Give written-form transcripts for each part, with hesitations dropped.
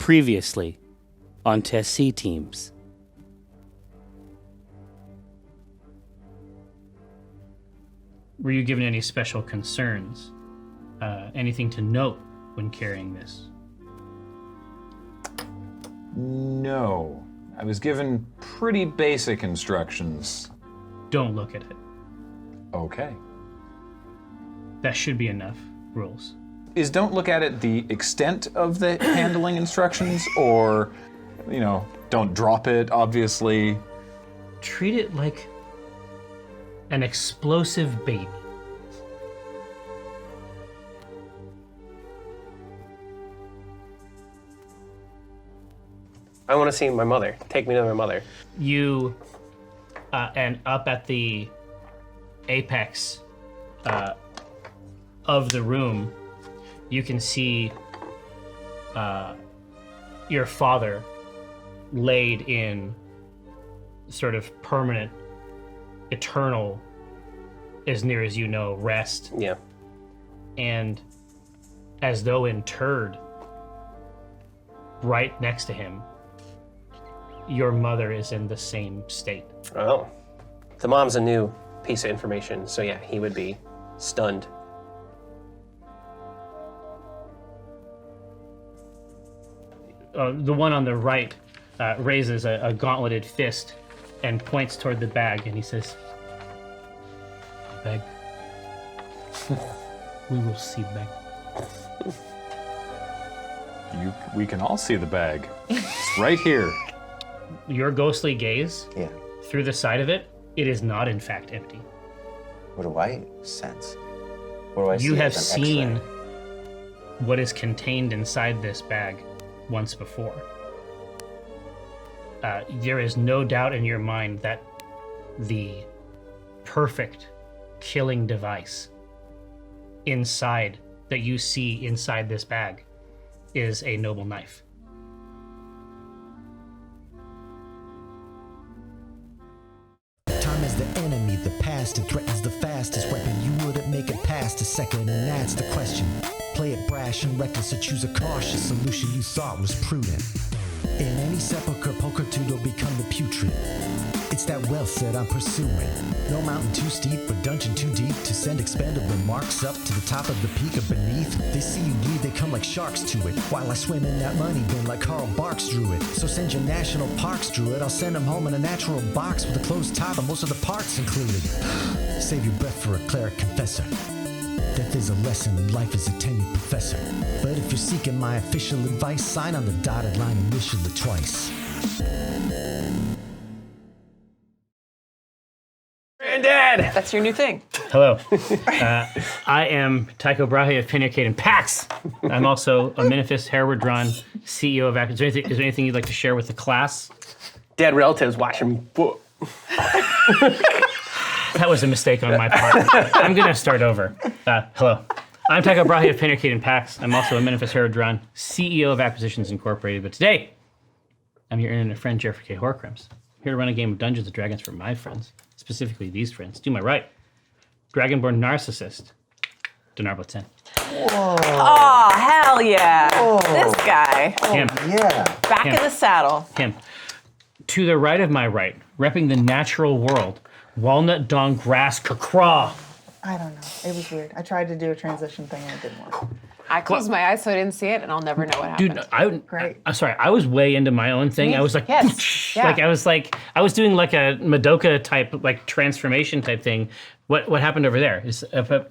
Previously on Test C teams. Were you given any special concerns? Anything to note when carrying this? No. I was given pretty basic instructions. Don't look at it. Okay. That should be enough rules. Is don't look at it the extent of the handling instructions, or, don't drop it, obviously? Treat it like an explosive baby. I want to see my mother. Take me to my mother. You, and up at the apex of the room, you can see your father laid in sort of permanent, eternal, as near as you know, rest. Yeah. And as though interred, right next to him, your mother is in the same state. Oh. The mom's a new piece of information, so yeah, he would be stunned. The one on the right raises a gauntleted fist and points toward the bag, and he says, "Bag. We will see bag." We can all see the bag. It's right here. Your ghostly gaze, Yeah. through the side of it, it is not in fact empty. What do I sense? What do I see? You have as an seen X-ray? what is contained inside this bag once before. There is no doubt in your mind that the perfect killing device inside that you see inside this bag is a noble knife. Time is the enemy, the past, it threatens the fastest weapon. You wouldn't make it past a second, and that's the question. Play it brash and reckless, or choose a cautious solution you thought was prudent. In any sepulcher, pulchritude will become the putrid. It's that wealth that I'm pursuing. No mountain too steep or dungeon too deep to send expendable marks up to the top of the peak or beneath. They see you bleed, they come like sharks to it, while I swim in that money bin like Carl Barks drew it. So send your national parks druid, I'll send him home in a natural box with a closed top and most of the parts included. Save your breath for a cleric confessor. Death is a lesson and life is a tenured professor. But if you're seeking my official advice, sign on the dotted line and initial it twice. Granddad! That's your new thing. Hello. I am Tycho Brahe of Pinarcade and PAX. I'm also a Minifist Hereward Drawn CEO of Acq Inc. Is there anything you'd like to share with the class? Dead relatives watching. That was a mistake on my part. I'm going to start over. Hello. I'm Tycho Brahe of Pinarcade and PAX. I'm also a Minifist Hereward Drawn CEO of Acquisitions Incorporated. But today, I'm your internet friend, Jeffrey K. Horcrux. I'm here to run a game of Dungeons & Dragons for my friends. Specifically these friends. To my right, Dragonborn Narcissist, Denarbla 10. Oh, hell yeah. This guy. Him. Yeah. Back in the saddle. Him. To the right of my right, repping the natural world, Walnut Dong Grass Kakra. I don't know. It was weird. I tried to do a transition thing and it didn't work. I closed my eyes so I didn't see it, and I'll never know what happened. Great. I'm sorry, I was way into my own thing. I was like, Yes. Yeah. I was doing like a Madoka type, like transformation type thing. What happened over there?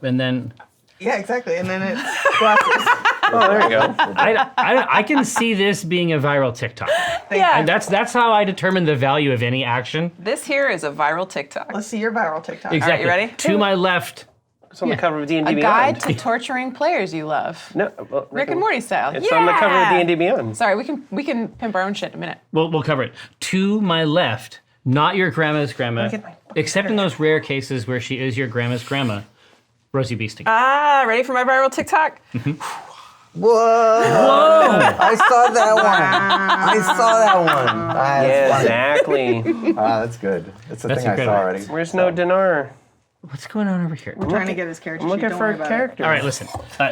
And then Yeah, exactly. And then it's glasses. Oh, there you go. I can see this being a viral TikTok. Yeah. And that's how I determine the value of any action. This here is a viral TikTok. Let's see your viral TikTok. Exactly. you ready? To my left, It's on the cover of D&D A Beyond. guide to torturing players you love. No, well, Rick and Morty style. It's on the cover of D&D Beyond. Sorry, we can pimp our own shit in a minute. we'll cover it. To my left, not your grandma's grandma, get my- except in those rare cases where she is your grandma's grandma, Rosie Beesting. Ready for my viral TikTok? Whoa! I saw that one. I saw that one. Yeah, That's exactly. funny. That's good. That's a That's thing I saw incredible. already. Where's no dinar? What's going on over here? We're trying to get his character I'm sheet. looking Don't for worry a about character. All right, listen.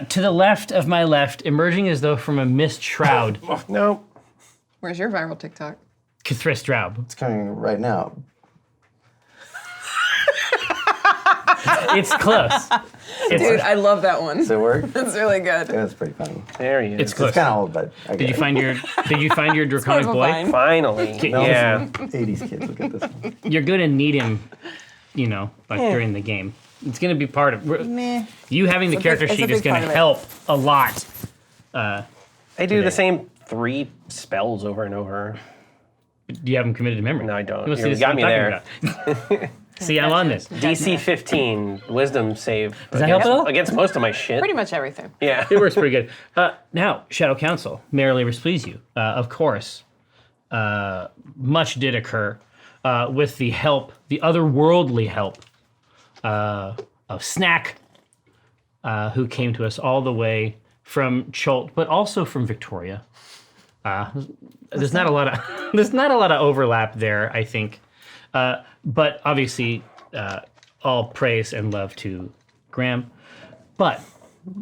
To the left of my left, emerging as though from a mist shroud, Nope. Where's your viral TikTok? Kthris Draub. It's coming right now. It's close. Dude, I love that one. Does it work? That's really good. Yeah, it's pretty funny. There he is. It's close. It's kind of old, but I Did you find your draconic Sort of boy? fine. Finally. Yeah. 80s kids look at this one. You're gonna need him, during the game. It's gonna be part of. Meh. You having the It's a character big- it's a sheet is big gonna part of it. help a lot. I do the same 3 spells over and over. You have them committed to memory. No, I don't. Well, see, You this is got what me I'm talking about. See, I'm on this. DC 15 Wisdom save. Does that help at all? Against most of my shit. Pretty much everything. Yeah. It works pretty good. Now, Shadow Council, merrily replease you. Of course, much did occur with the help, the otherworldly help of Snack, who came to us all the way from Cholt, but also from Victoria. There's not a lot of overlap there, I think. But obviously, all praise and love to Graham. But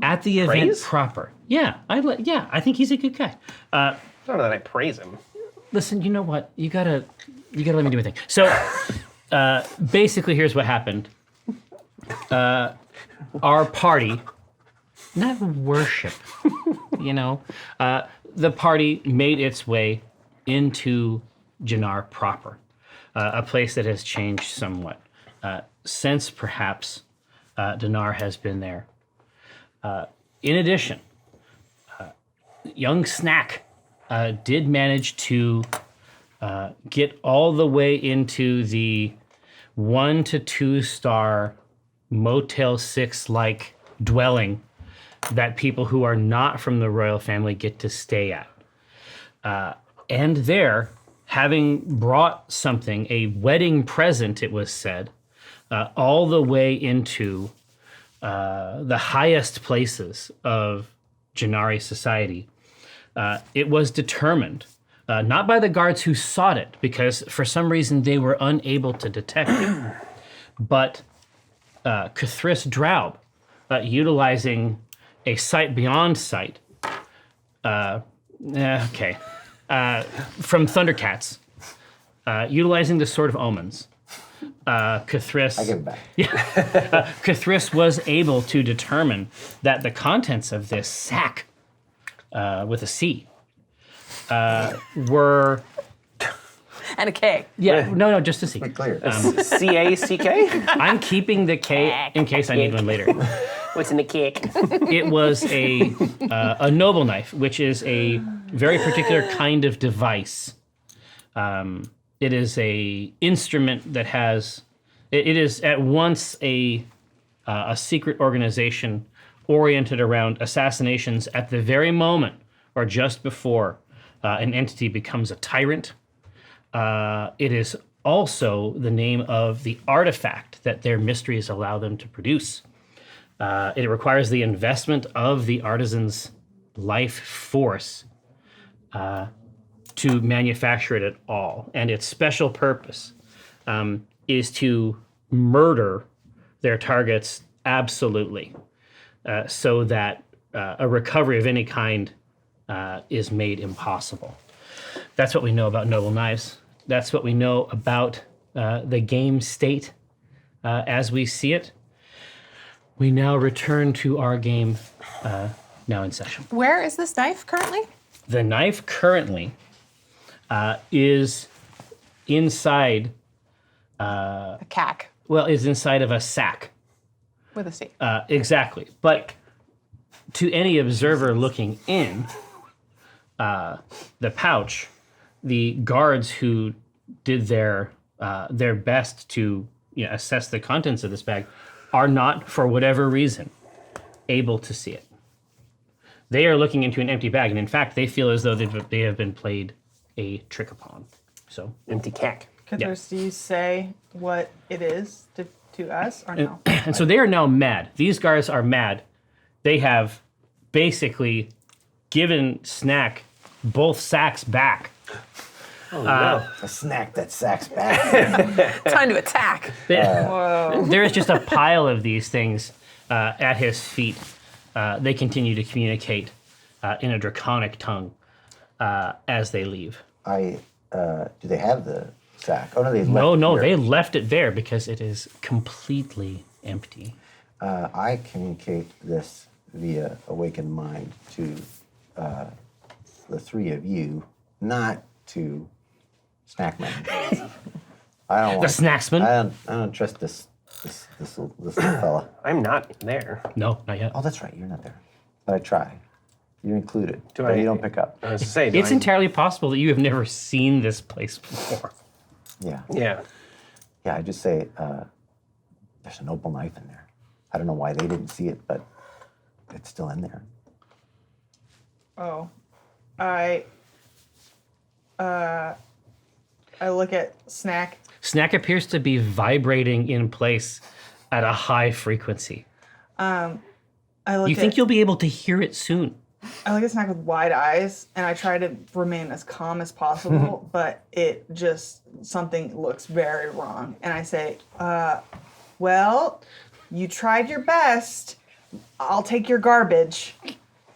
at the event Praise? proper, I think he's a good guy. I don't know that I praise him. Listen, you know what? You gotta let me do my thing. So, basically, here's what happened. Our party, not worship, the party made its way into Jannar proper, a place that has changed somewhat since perhaps Dinar has been there. In addition, young Snack did manage to get all the way into the 1 to 2 star Motel 6-like dwelling that people who are not from the royal family get to stay at. And there, having brought something, a wedding present, it was said, all the way into the highest places of Jannari society, it was determined, not by the guards who sought it, because for some reason they were unable to detect it, but Kthris Draub, utilizing a sight beyond sight, from Thundercats, utilizing the Sword of Omens, Kthris. I give it back. Kthris was able to determine that the contents of this sack, with a C, were. And a K. Yeah, no, just a C. Clear. CACK? I'm keeping the K in case I need one later. What's in the cake? It was a noble knife, which is a very particular kind of device. It is a instrument that has. It is at once a secret organization oriented around assassinations at the very moment or just before an entity becomes a tyrant. It is also the name of the artifact that their mysteries allow them to produce. It requires the investment of the artisan's life force to manufacture it at all. And its special purpose is to murder their targets absolutely, so that a recovery of any kind is made impossible. That's what we know about noble knives. That's what we know about the game state as we see it. We now return to our game now in session. Where is this knife currently? The knife currently is inside, A cack is inside of a sack. with a C. Exactly. But to any observer looking in the pouch, the guards who did their best to assess the contents of this bag are not, for whatever reason, able to see it. They are looking into an empty bag, and in fact, they feel as though they have been played a trick upon. So Empty cack. Kthris, do you say what it is to us or no? And so they are now mad. These guards are mad. They have basically given Snack both sacks back. A snack that sacks back. Time to attack. Whoa. There is just a pile of these things at his feet. They continue to communicate in a draconic tongue as they leave. Do they have the sack? Oh no, they left No, it they here. left it there because it is completely empty. I communicate this via awakened mind to the three of you, not to Snackman. I don't want The Snacksman? I don't trust this little fella. I'm not there. No, not yet. Oh, that's right. You're not there. But I try. You're included. Do but I- you don't pick up. I was to say, It's entirely possible that you have never seen this place before. Yeah. Yeah. Yeah. I just say there's an opal knife in there. I don't know why they didn't see it, but it's still in there. Oh, I look at Snack. Snack appears to be vibrating in place at a high frequency. I look You at think you'll be able to hear it soon? I look at Snack with wide eyes, and I try to remain as calm as possible, but it just something looks very wrong, and I say, "Well, you tried your best. I'll take your garbage."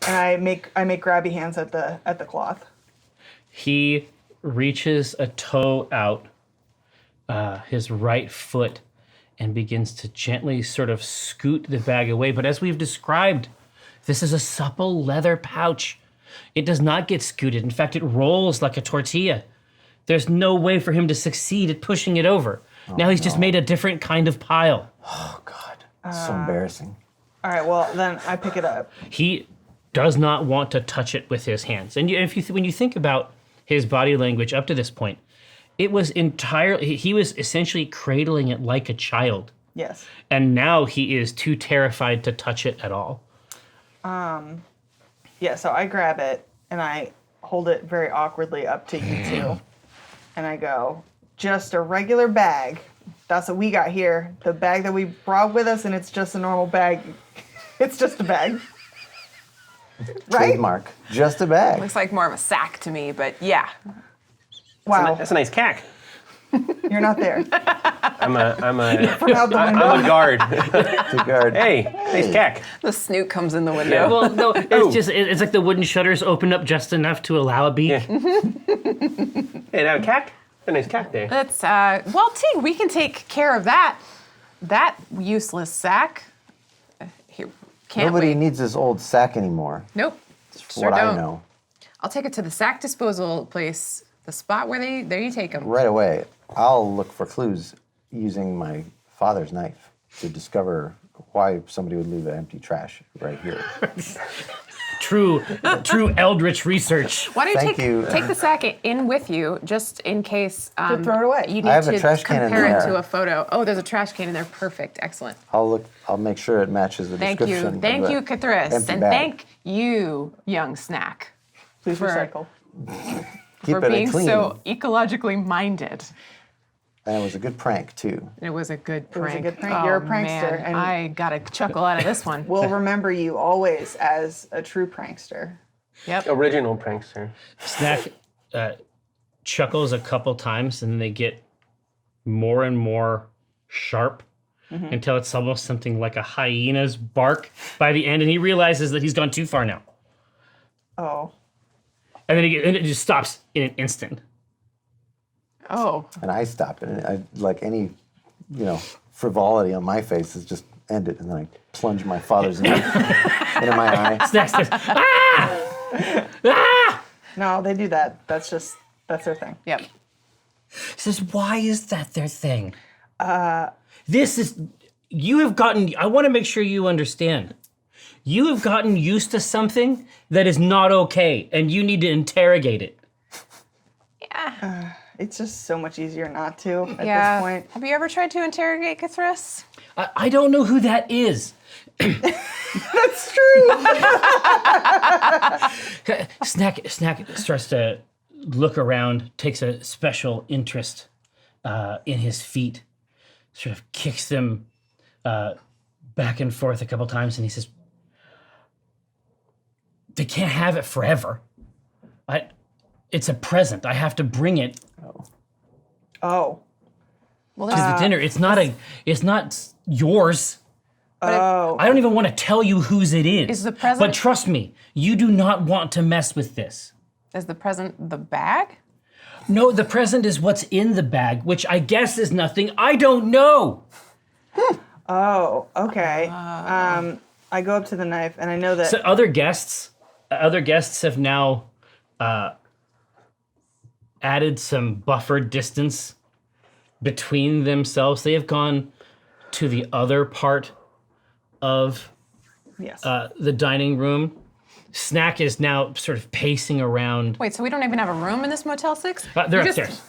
And I make grabby hands at the cloth. He reaches a toe out, his right foot, and begins to gently sort of scoot the bag away. But as we've described, this is a supple leather pouch. It does not get scooted. In fact, it rolls like a tortilla. There's no way for him to succeed at pushing it over. Now he's just made a different kind of pile. Oh God, it's so embarrassing. All right, well then I pick it up. He does not want to touch it with his hands. And when you think about his body language up to this point, it was entirely, he was essentially cradling it like a child. Yes. And now he is too terrified to touch it at all. Yeah, so I grab it and I hold it very awkwardly up to you two. And I go, just a regular bag. That's what we got here. The bag that we brought with us, and it's just a normal bag. It's just a bag. Right? Trademark. Just a bag. Looks like more of a sack to me, but yeah. Wow, That's a nice cack. you're not there. I'm a Out the window. I'm a guard. To guard. Hey, nice cack. The snoot comes in the window. Yeah. Well, no, it's like the wooden shutters open up just enough to allow a beak. Yeah. Hey, now cack? A nice cack there. That's, well, T, we can take care of that. That useless sack. Here, can't Nobody we? needs this old sack anymore. Nope. Sure what don't. I know. I'll take it to the sack disposal place, the spot where there you take them. Right away, I'll look for clues using my father's knife to discover why somebody would leave an empty trash right here. True eldritch research. Why don't Thank you you. take the sack in with you, just in case To throw it away. you need I have a to trash can in compare it there. to a photo. Oh, there's a trash can in there. Perfect. Excellent. I'll make sure it matches the Thank description. you. of Thank the you, Cthulhu. empty And bag. thank you, young snack, Please for- recycle. Keep for it being clean. so ecologically minded. And it was a good prank too. It was a good prank. was a good prank. Oh, You're a prankster, man. and- I got a chuckle out of this one. We'll remember you always as a true prankster. Yep. Original prankster. Snack chuckles a couple times and then they get more and more sharp until it's almost something like a hyena's bark by the end, and he realizes that he's gone too far now. Oh. And then and it just stops in an instant. Oh. And I stopped it. And I, like any, frivolity on my face is just ended. And then I plunge my father's knife into my eye. Snack says, No, they do that. That's their thing. Yep. He says, why is that their thing? You have gotten, I want to make sure you understand. You have gotten used to something that is not okay, and you need to interrogate it. Yeah. It's just so much easier not to at Yeah. this point. Have you ever tried to interrogate Cthulhu? I don't know who that is. That's true. Snack starts to look around, takes a special interest in his feet, sort of kicks them back and forth a couple times, and he says, they can't have it forever. It's a present. I have to bring it Oh. Well, to there's the dinner. It's not yours. Oh. I don't even want to tell you whose it is. Is the present- But trust me, you do not want to mess with this. Is the present the bag? No, the present is what's in the bag, which I guess is nothing. I don't know. Oh, okay. I go up to the knife, and I know that. So other guests have now added some buffered distance between themselves. They have gone to the other part of Yes. the dining room. Snack is now sort of pacing around. Wait, so we don't even have a room in this Motel 6? They're You just- upstairs.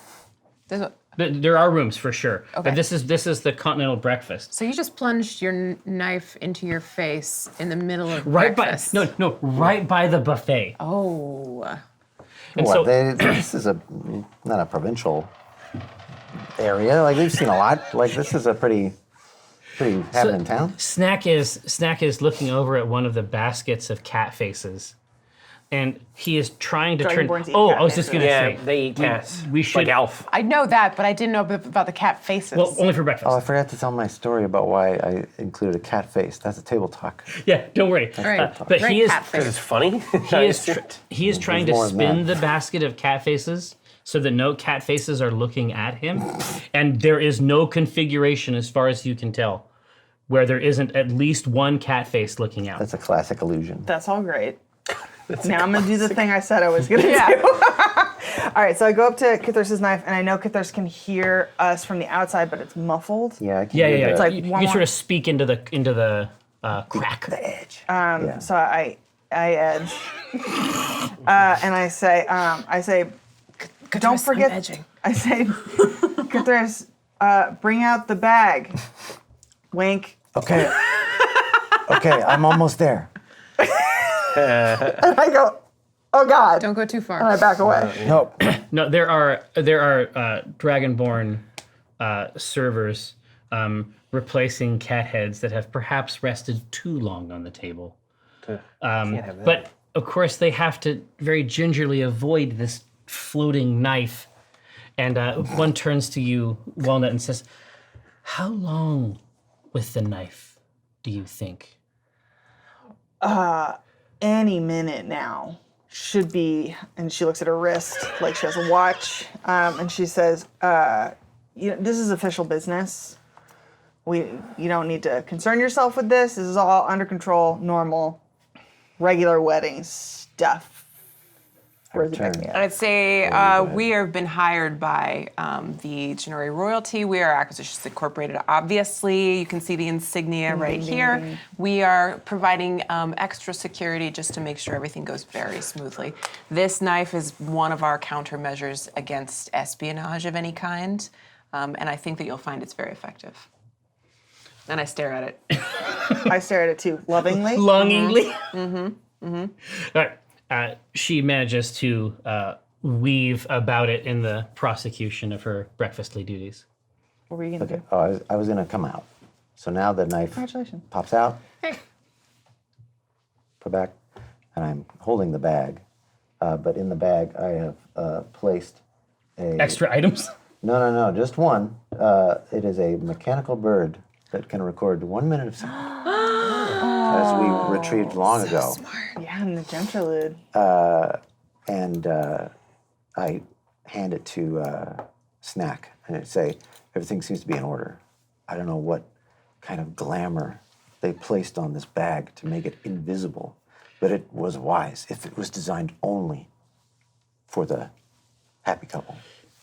there's a- There are rooms for sure, Okay. but this is the continental breakfast. So you just plunged your knife into your face in the middle of Right breakfast. by right by the buffet. Oh. And What, so this is not a provincial area. Like we've seen a lot. Like this is a pretty happening town. Snack is looking over at one of the baskets of cat faces, and he is trying to turn. Dragonborns eat Oh, cat I was just gonna Yeah, say they eat cats. we should- Like Alf. I know that, but I didn't know about the cat faces. Well, only for breakfast. Oh, I forgot to tell my story about why I included a cat face. That's a table talk. Yeah, don't worry. Right. But Great he is cat face. It's funny. he is trying to more than spin that. the basket of cat faces so that no cat faces are looking at him, and there is no configuration, as far as you can tell, where there isn't at least one cat face looking out. That's a classic illusion. That's all great. Now I'm gonna do the thing I said I was gonna do. All right, so I go up to Kithris' knife, and I know Kithris can hear us from the outside, but it's muffled. Yeah, I can Yeah. do that. It's like you one you more- sort of speak into the crack. the edge. So I edge, and I say, don't forget. I'm edging. I say, Kithris, bring out the bag. Wink. Okay. Okay, I'm almost there. And I go, oh God. Don't go too far. And I back away. Nope. No, there are Dragonborn servers replacing cat heads that have perhaps rested too long on the table. Can't have that. But of course, they have to very gingerly avoid this floating knife. And one turns to you, Walnut, and says, "How long with the knife, do you think?" Any minute now should be, and she looks at her wrist like she has a watch, and she says, this is official business. You don't need to concern yourself with this. This is all under control, normal, regular wedding stuff. Where's the bag? I'd say we have been hired by the Genori royalty. We are Acquisitions Incorporated. Obviously, you can see the insignia right here. We are providing extra security just to make sure everything goes very smoothly. This knife is one of our countermeasures against espionage of any kind, and I think that you'll find it's very effective. And I stare at it. I stare at it too, lovingly. Longingly. All right. She manages to weave about it in the prosecution of her breakfastly duties. What were you gonna do? Oh, I was gonna come out. So now the knife Congratulations. pops out, Hey. put back, and I'm holding the bag. But in the bag, I have placed a Extra items. No, just one. It is a mechanical bird that can record 1 minute of sound, as we retrieved long ago. Yeah, and the gentrelud. And I hand it to Snack, and I say, everything seems to be in order. I don't know what kind of glamour they placed on this bag to make it invisible, but it was wise if it was designed only for the happy couple.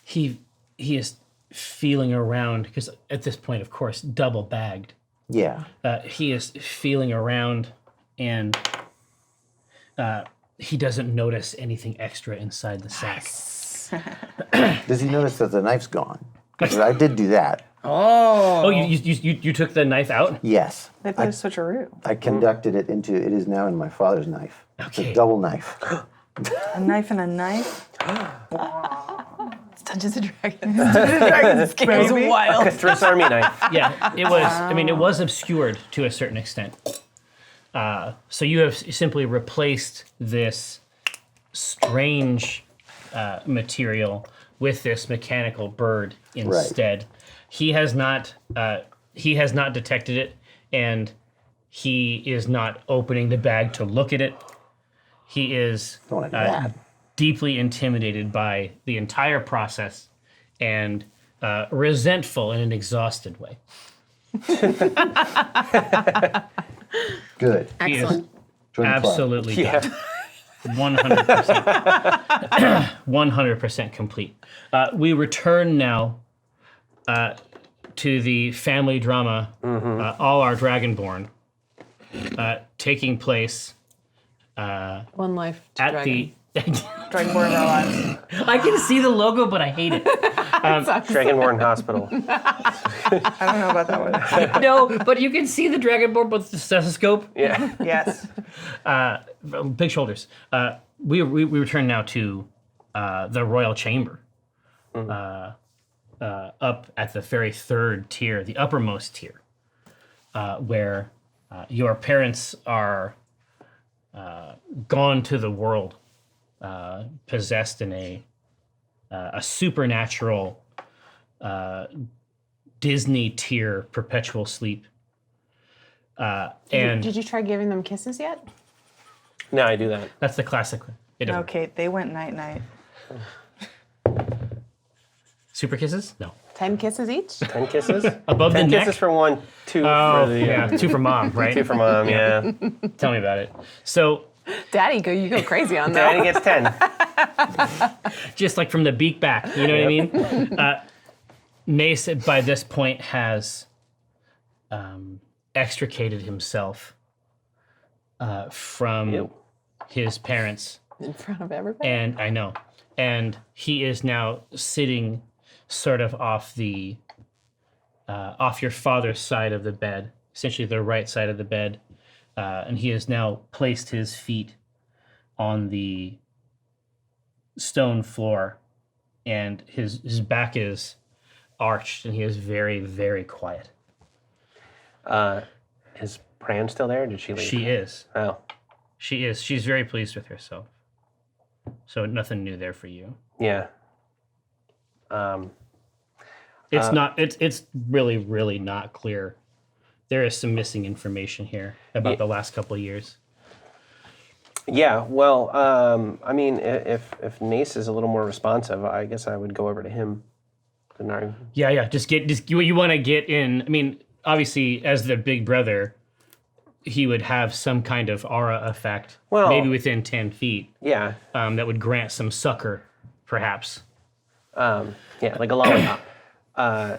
He is feeling around, because at this point, of course, double bagged. Yeah. He is feeling around, and he doesn't notice anything extra inside the sack. Does he notice that the knife's gone? Because I did do that. Oh, you took the knife out? Yes. They put a switcheroo. I conducted it into, it is now in my father's knife. It's Okay. a double knife. A knife and a knife. It's Dungeons and Dragons. Dragons game is Baby. wild. Swiss Army knife. Yeah, it was. I mean, it was obscured to a certain extent. So you have simply replaced this strange material with this mechanical bird instead. He has not detected it, and he is not opening the bag to look at it. He is Don't want to do that. deeply intimidated by the entire process and resentful in an exhausted way. Good. He is Excellent. Join the club. absolutely done. Yeah. 100%. 100% complete. We return now to the family drama, All Our Dragonborn, taking place One life to at dragon. the. Dragonborn of our lives. I can see the logo, but I hate it. Dragonborn Hospital. I don't know about that one. No, but you can see the Dragonborn with the stethoscope. Yeah. Yes. Big shoulders. We return now to the royal chamber, up at the very third tier, the uppermost tier, where your parents are gone to the world, possessed in a supernatural Disney tier perpetual sleep. And Did you try giving them kisses yet? No, I do that. that's the classic one. It doesn't- Okay, they went night-night. Super kisses? No. 10 kisses each? 10 kisses? Above 10 the neck? kisses for one, 2 Oh, for the yeah, 2 for mom, right? 2 for mom, yeah. Tell me about it. So, Daddy, you go crazy on that. Daddy gets 10. just like from the beak back, you know what I mean? Mace, by this point, has extricated himself from Ew. his parents. In front of everybody. And I know. And he is now sitting sort of off your father's side of the bed, essentially the right side of the bed. And he has now placed his feet on the stone floor, and his back is arched, and he is very, very quiet. Is Pran still there? Or did she leave? She is. Oh. She is. She's very pleased with herself. So nothing new there for you. Yeah. It's not. It's really, really not clear. There is some missing information here about the last couple of years. Yeah, well, I mean, if Nace is a little more responsive, I guess I would go over to him. Yeah. Just you want to get in. I mean, obviously, as the big brother, he would have some kind of aura effect, Well- maybe within 10 feet, Yeah, that would grant some succor, perhaps. yeah, like a lollipop. I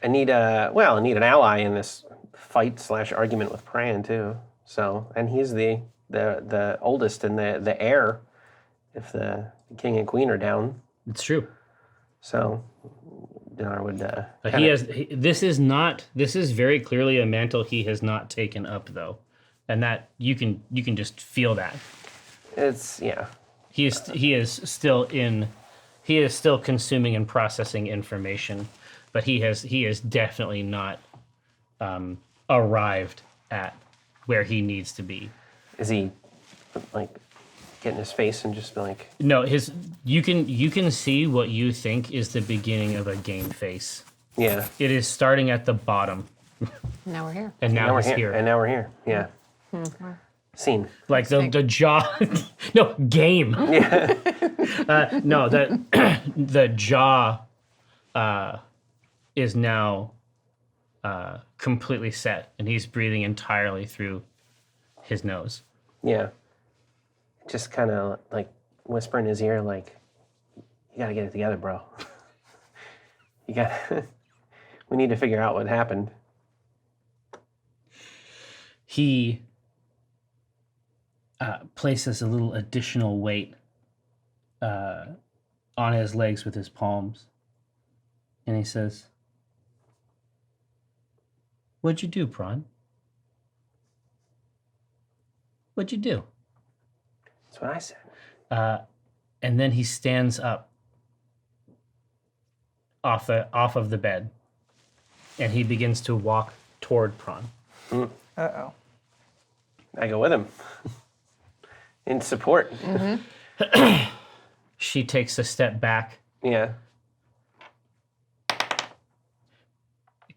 need an ally in this fight/argument with Pran too. So, and he's the oldest and the heir if the king and queen are down. It's true. So, Dinar would. This is very clearly a mantle he has not taken up, though, and that you can just feel that. It's yeah. He is still consuming and processing information, but he is definitely not arrived at where he needs to be. Is he like getting his face and just be like? No, you can see what you think is the beginning of a game face. Yeah. It is starting at the bottom, Now we're here. and now Now we're he's here. here. And now we're here. Yeah. Scene. Like the jaw, no game. Yeah. No, the jaw is now completely set, and he's breathing entirely through his nose. Yeah. Just kind of like whisper in his ear, like, "You got to get it together, bro. You got. We need to figure out what happened." He places a little additional weight on his legs with his palms, and he says, "What'd you do, Prawn? What'd you do?" That's what I said. And then he stands up off of the bed, and he begins to walk toward Prawn. Uh-oh. I go with him. In support. She takes a step back, Yeah.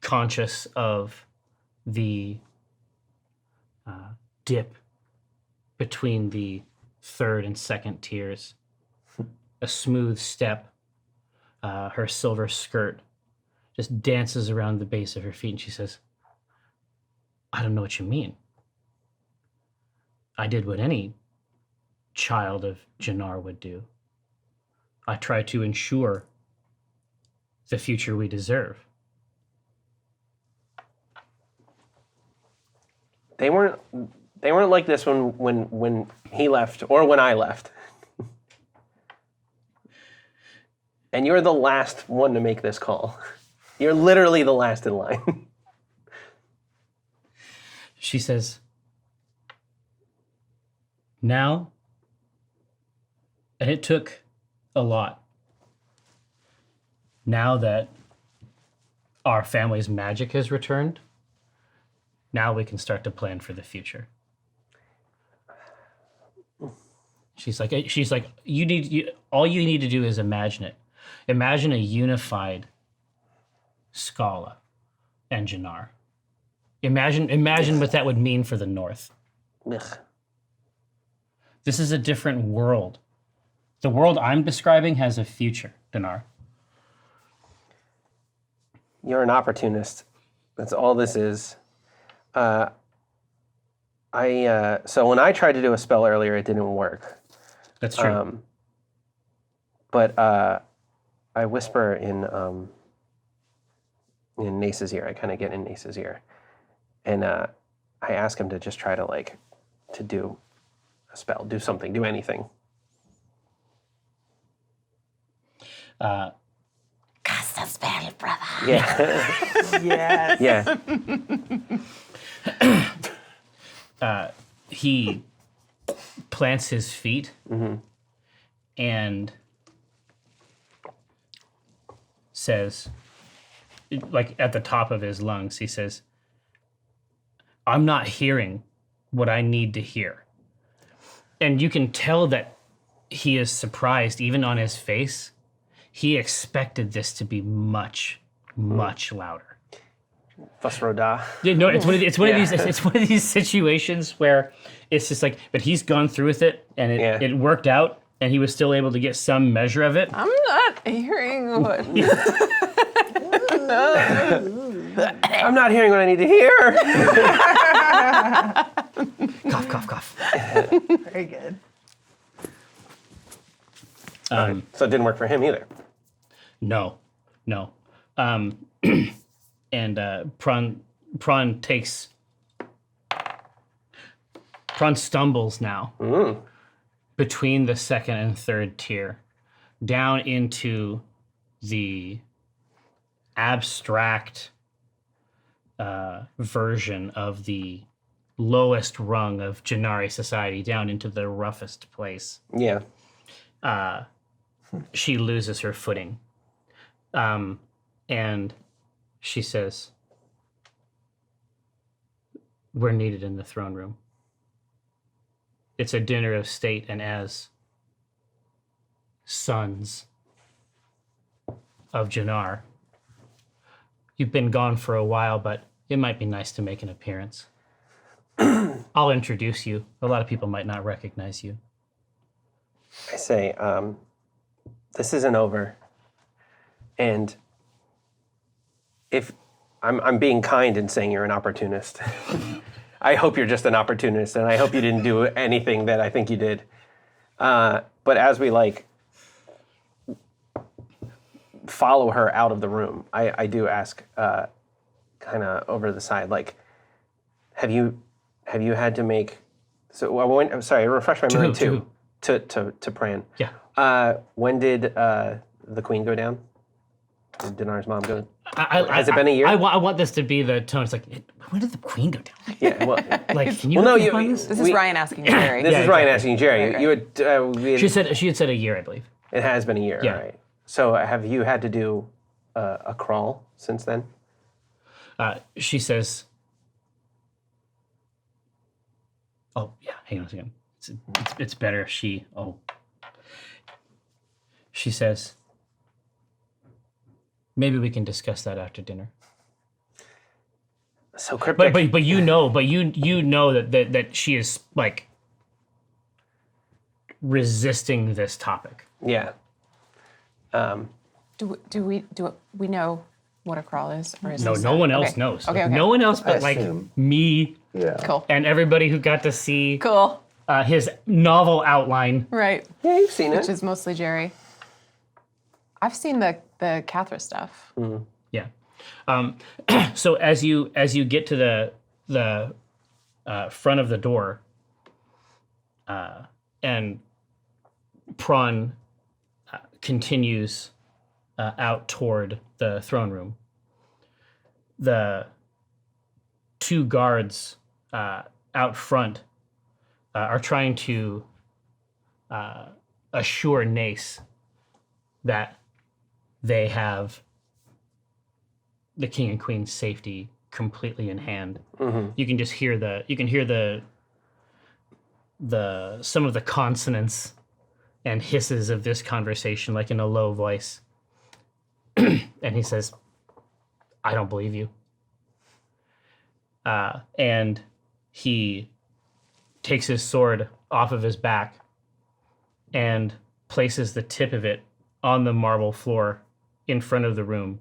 conscious of the dip between the third and second tiers, a smooth step. Her silver skirt just dances around the base of her feet, and she says, I don't know what you mean. I did what any child of Jannar would do. I try to ensure the future we deserve. They weren't like this when he left or when I left. And you're the last one to make this call. You're literally the last in line. She says, now, and it took a lot. Now that our family's magic has returned, now we can start to plan for the future. She's like, all you need to do is imagine it. Imagine a unified Scala and Jannar. Imagine what that would mean for the North. Ugh. This is a different world. The world I'm describing has a future, Dinar. You're an opportunist. That's all this is. So when I tried to do a spell earlier, it didn't work. That's true. But I whisper in Nace's ear. I kind of get in Nace's ear, and I ask him to just try to do a spell, do something, do anything. Cast a spell, brother. Yeah. Yes. Yeah. He plants his feet and says, like at the top of his lungs, he says, I'm not hearing what I need to hear. And you can tell that he is surprised, even on his face. He expected this to be much, much louder. Fasroda. Yeah, no, it's one of these situations where it's just like, but he's gone through with it, and it worked out, and he was still able to get some measure of it. I'm not hearing what. I'm not hearing what I need to hear. Cough, cough, cough. Very good. So it didn't work for him either. No. And Prawn stumbles now between the second and third tier, down into the abstract version of the lowest rung of Jannari society, down into the roughest place. Yeah. She loses her footing. And she says, we're needed in the throne room. It's a dinner of state, and as sons of Jannar, you've been gone for a while, but it might be nice to make an appearance. I'll introduce you. A lot of people might not recognize you. I say, this isn't over. And if I'm being kind in saying you're an opportunist. I hope you're just an opportunist, and I hope you didn't do anything that I think you did. But as we follow her out of the room, I do ask, kind of over the side, have you had to make? So I'm sorry, refresh my memory too. To Pran. Yeah. When did the queen go down? Did Dinar's mom go? Has it been a year? I want this to be the tone. It's like, when did the queen go down? Yeah. Well, Can you look upon this? This is Ryan asking Jerry. This is Ryan asking Jerry. Okay. You had. She had said a year, I believe. It has been a year. Yeah. All right. So have you had to do a crawl since then? She says, "Oh yeah, hang on a second. It's better if she." Oh, she says, "Maybe we can discuss that after dinner." So cryptic. But you know that she is resisting this topic. Yeah. Do we know what a crawl is? Or is No, this no one else okay. knows. Okay, Like, okay. no one else but I like assume. me Yeah. Cool. and everybody who got to see Cool. his novel outline. Right. Yeah, you've seen Which it. is mostly Jerry. I've seen the Cathra stuff. Yeah. So as you get to the front of the door, and Prawn continues out toward the throne room, the two guards out front are trying to assure Nace that they have the king and queen's safety completely in hand. You can just hear the some of the consonants and hisses of this conversation, like in a low voice. And he says, "I don't believe you." And he takes his sword off of his back and places the tip of it on the marble floor in front of the room.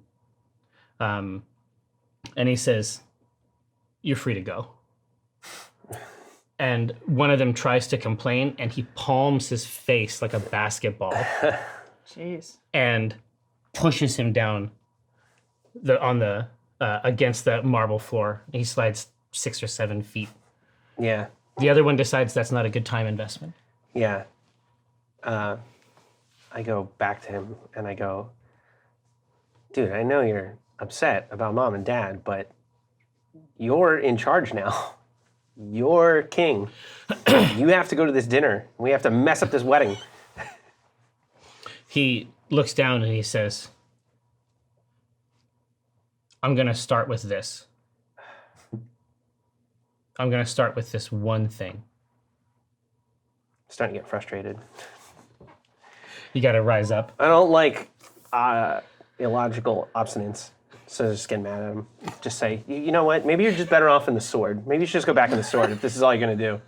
And he says, "You're free to go." And one of them tries to complain, and he palms his face like a basketball Jeez. and pushes him down against the marble floor. He slides 6 or 7 feet. Yeah. The other one decides that's not a good time investment. Yeah. I go back to him and I go, dude, I know you're upset about mom and dad, but you're in charge now. You're king. You have to go to this dinner. We have to mess up this wedding. He looks down and he says, "I'm going to start with this. I'm going to start with this one thing." Starting to get frustrated. You got to rise up. I don't like illogical obstinance. So just get mad at him. Just say, you know what? Maybe you're just better off in the sword. Maybe you should just go back in the sword if this is all you're going to do.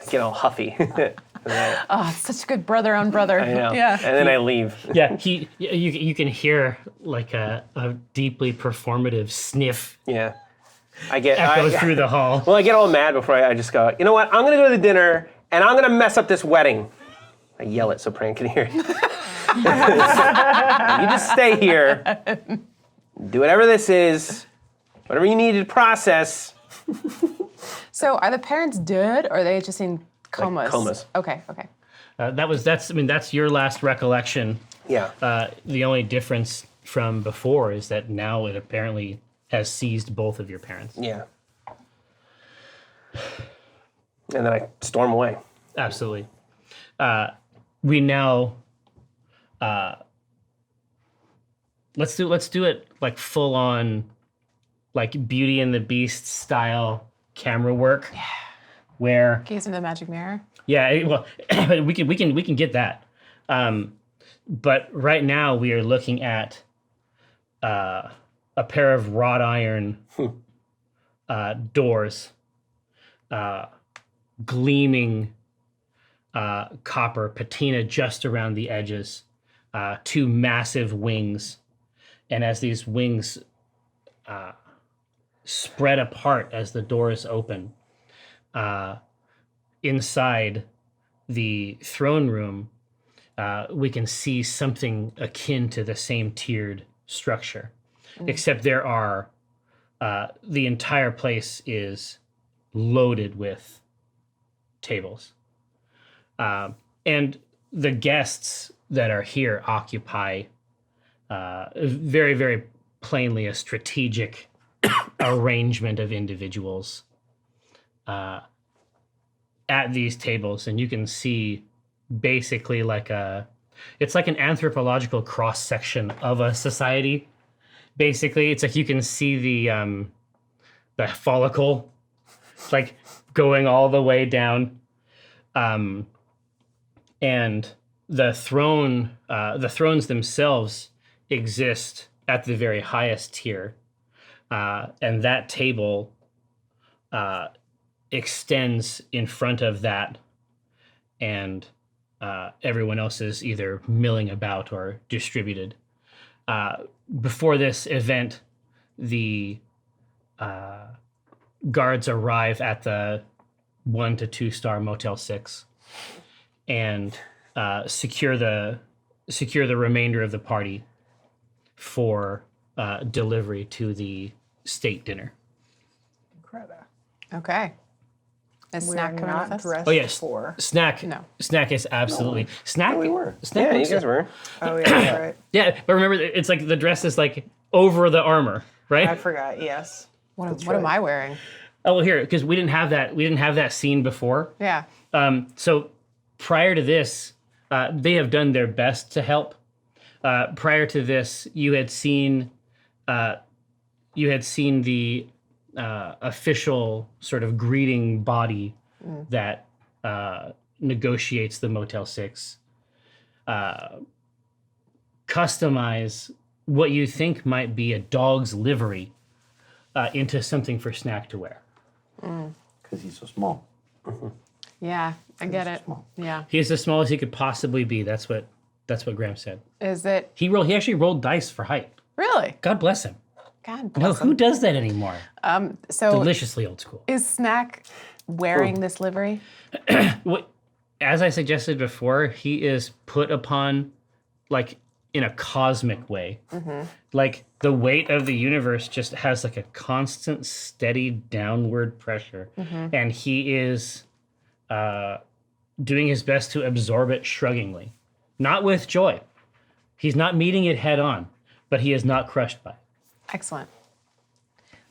Get all huffy. Oh, it's such a good brother on brother. I know. Yeah. And then I leave. Yeah, you can hear like a deeply performative sniff Yeah. I get echo through the hall. Well, I get all mad before I just go, you know what? I'm going to go to the dinner and I'm going to mess up this wedding. I yell it so Pran can hear it. You just stay here. Do whatever this is. Whatever you need to process. So are the parents dead or are they just in comas? comas. Okay. That's your last recollection. Yeah. The only difference from before is that now it apparently has seized both of your parents. Yeah. And then I storm away. Absolutely. We now let's do it like full on, like Beauty and the Beast style camera work. Yeah. Where Gaze into the magic mirror. well, we can get that. But right now we are looking at a pair of wrought iron doors, gleaming copper patina just around the edges, 2 massive wings, and as these wings spread apart as the doors open, inside the throne room, we can see something akin to the same tiered structure, except there are the entire place is loaded with tables. And the guests that are here occupy very, very plainly a strategic arrangement of individuals at these tables. And you can see basically it's like an anthropological cross-section of a society. Basically, it's like you can see the follicle like going all the way down. And the thrones themselves exist at the very highest tier. And that table extends in front of that and everyone else is either milling about or distributed. Before this event, the guards arrive at the 1 to 2 star Motel 6 and secure the remainder of the party for delivery to the state dinner. Incredible. Okay. Is We Snack are coming with not us? dressed Oh yes, for. Snack. No. Snack is absolutely Snack. we were. Snack Yeah, you looks guys were. Oh yeah, that's right. Yeah, but remember, it's like the dress is like over the armor, right? I forgot. Yes. What am I wearing? Oh well, here because we didn't have that scene before. Yeah. So prior to this, they have done their best to help. Prior to this, you had seen the official sort of greeting body that negotiates the Motel 6 customize what you think might be a dog's livery into something for Snack to wear. Because he's so small. Yeah, I get it. small. Yeah. He's as small as he could possibly be. That's what Graham said. Is it He actually rolled dice for height. really? God bless him. God No, bless who him. does that anymore? So Deliciously old school. is Snack wearing this livery? What, as I suggested before, he is put upon, like, in a cosmic way. Like, the weight of the universe just has, like, a constant, steady downward pressure. And he is doing his best to absorb it shruggingly. Not with joy. He's not meeting it head on, but he is not crushed by it. Excellent.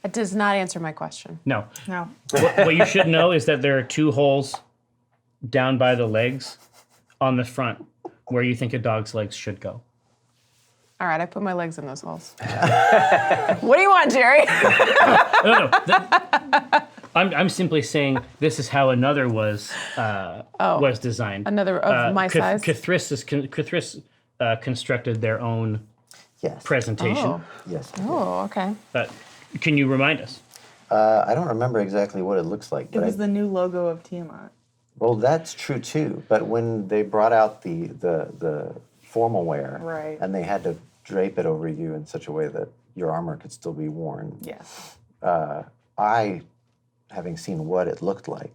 That does not answer my question. No. No. What you should know is that there are 2 holes down by the legs on the front where you think a dog's legs should go. All right, I put my legs in those holes. What do you want, Jerry? No. I'm simply saying this is how another was designed. Another of my size? Cthulhu constructed their own Yes. presentation. Oh. Yes. Oh, okay. Can you remind us? I don't remember exactly what it looks like. It But was the new logo of Tiamat. well, that's true too. But when they brought out the formal wear, Right. and they had to drape it over you in such a way that your armor could still be worn, Yes. I, having seen what it looked like,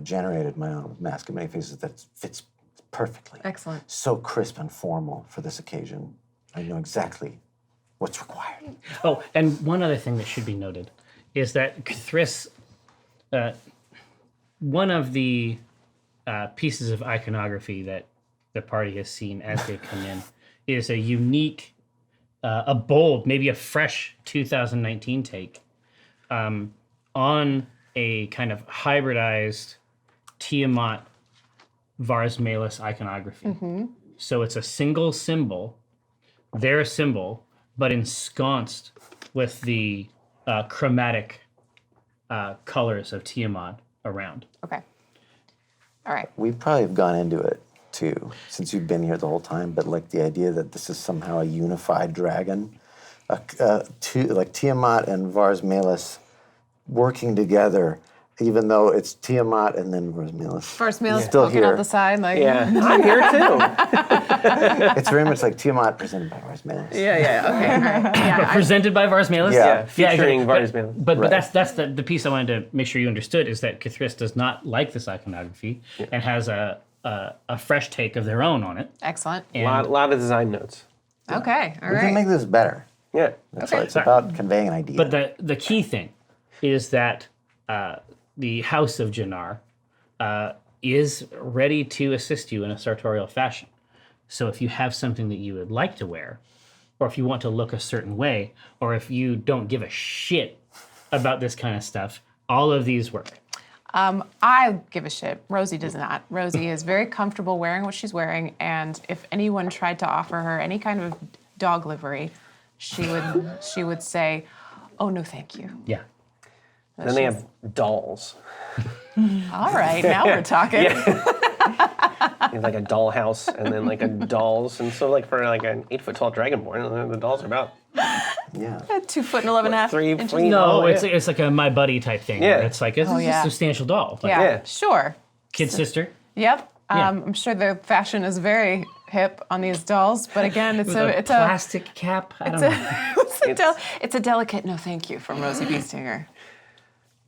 generated my own mask of many faces that fits perfectly. Excellent. So crisp and formal for this occasion. I know exactly what's required. Oh, and one other thing that should be noted is that Cthulhu, one of the pieces of iconography that the party has seen as they come in is a unique, a bold, maybe a fresh 2019 take on a kind of hybridized Tiamat Vars Malus iconography. So it's a single symbol, their symbol, but ensconced with the chromatic colors of Tiamat around. Okay. All right. We probably have gone into it too, since you've been here the whole time, but like the idea that this is somehow a unified dragon, like Tiamat and Vars Malus working together, even though it's Tiamat and then Vars Malus. First meal Still poking here. out the side, like Yeah, I'm here too. It's very much like Tiamat presented by Vars Malus. Okay. All right. Yeah. Presented by Vars Malus? Yeah. Featuring exactly. Vars Malus. But Right. that's the piece I wanted to make sure you understood is that Cthulhu does not like this iconography and has a fresh take of their own on it. Excellent. And lot of design notes. Okay. All We can right. make this better. Yeah. That's why it's about conveying an idea. But the key thing is that the House of Jannar is ready to assist you in a sartorial fashion. So if you have something that you would like to wear, or if you want to look a certain way, or if you don't give a shit about this kind of stuff, all of these work. I give a shit. Rosie does not. Rosie is very comfortable wearing what she's wearing, and if anyone tried to offer her any kind of dog livery, she would say, "Oh no, thank you." Yeah. Then they have dolls. All right, now we're talking. They have like a doll house and then like a dolls. And so like for like an 8-foot tall dragonborn, the dolls are about yeah. 2 foot and 11.5 3 inches. feet. No, Oh, it's like a my buddy type thing. Yeah. Where it's like it's Oh, a yeah. substantial doll. Like Yeah, Yeah. sure. kid sister. Yep. I'm sure the fashion is very hip on these dolls, but again, it's a plastic cap. I don't know. it's a delicate no thank you from Rosie Beestinger.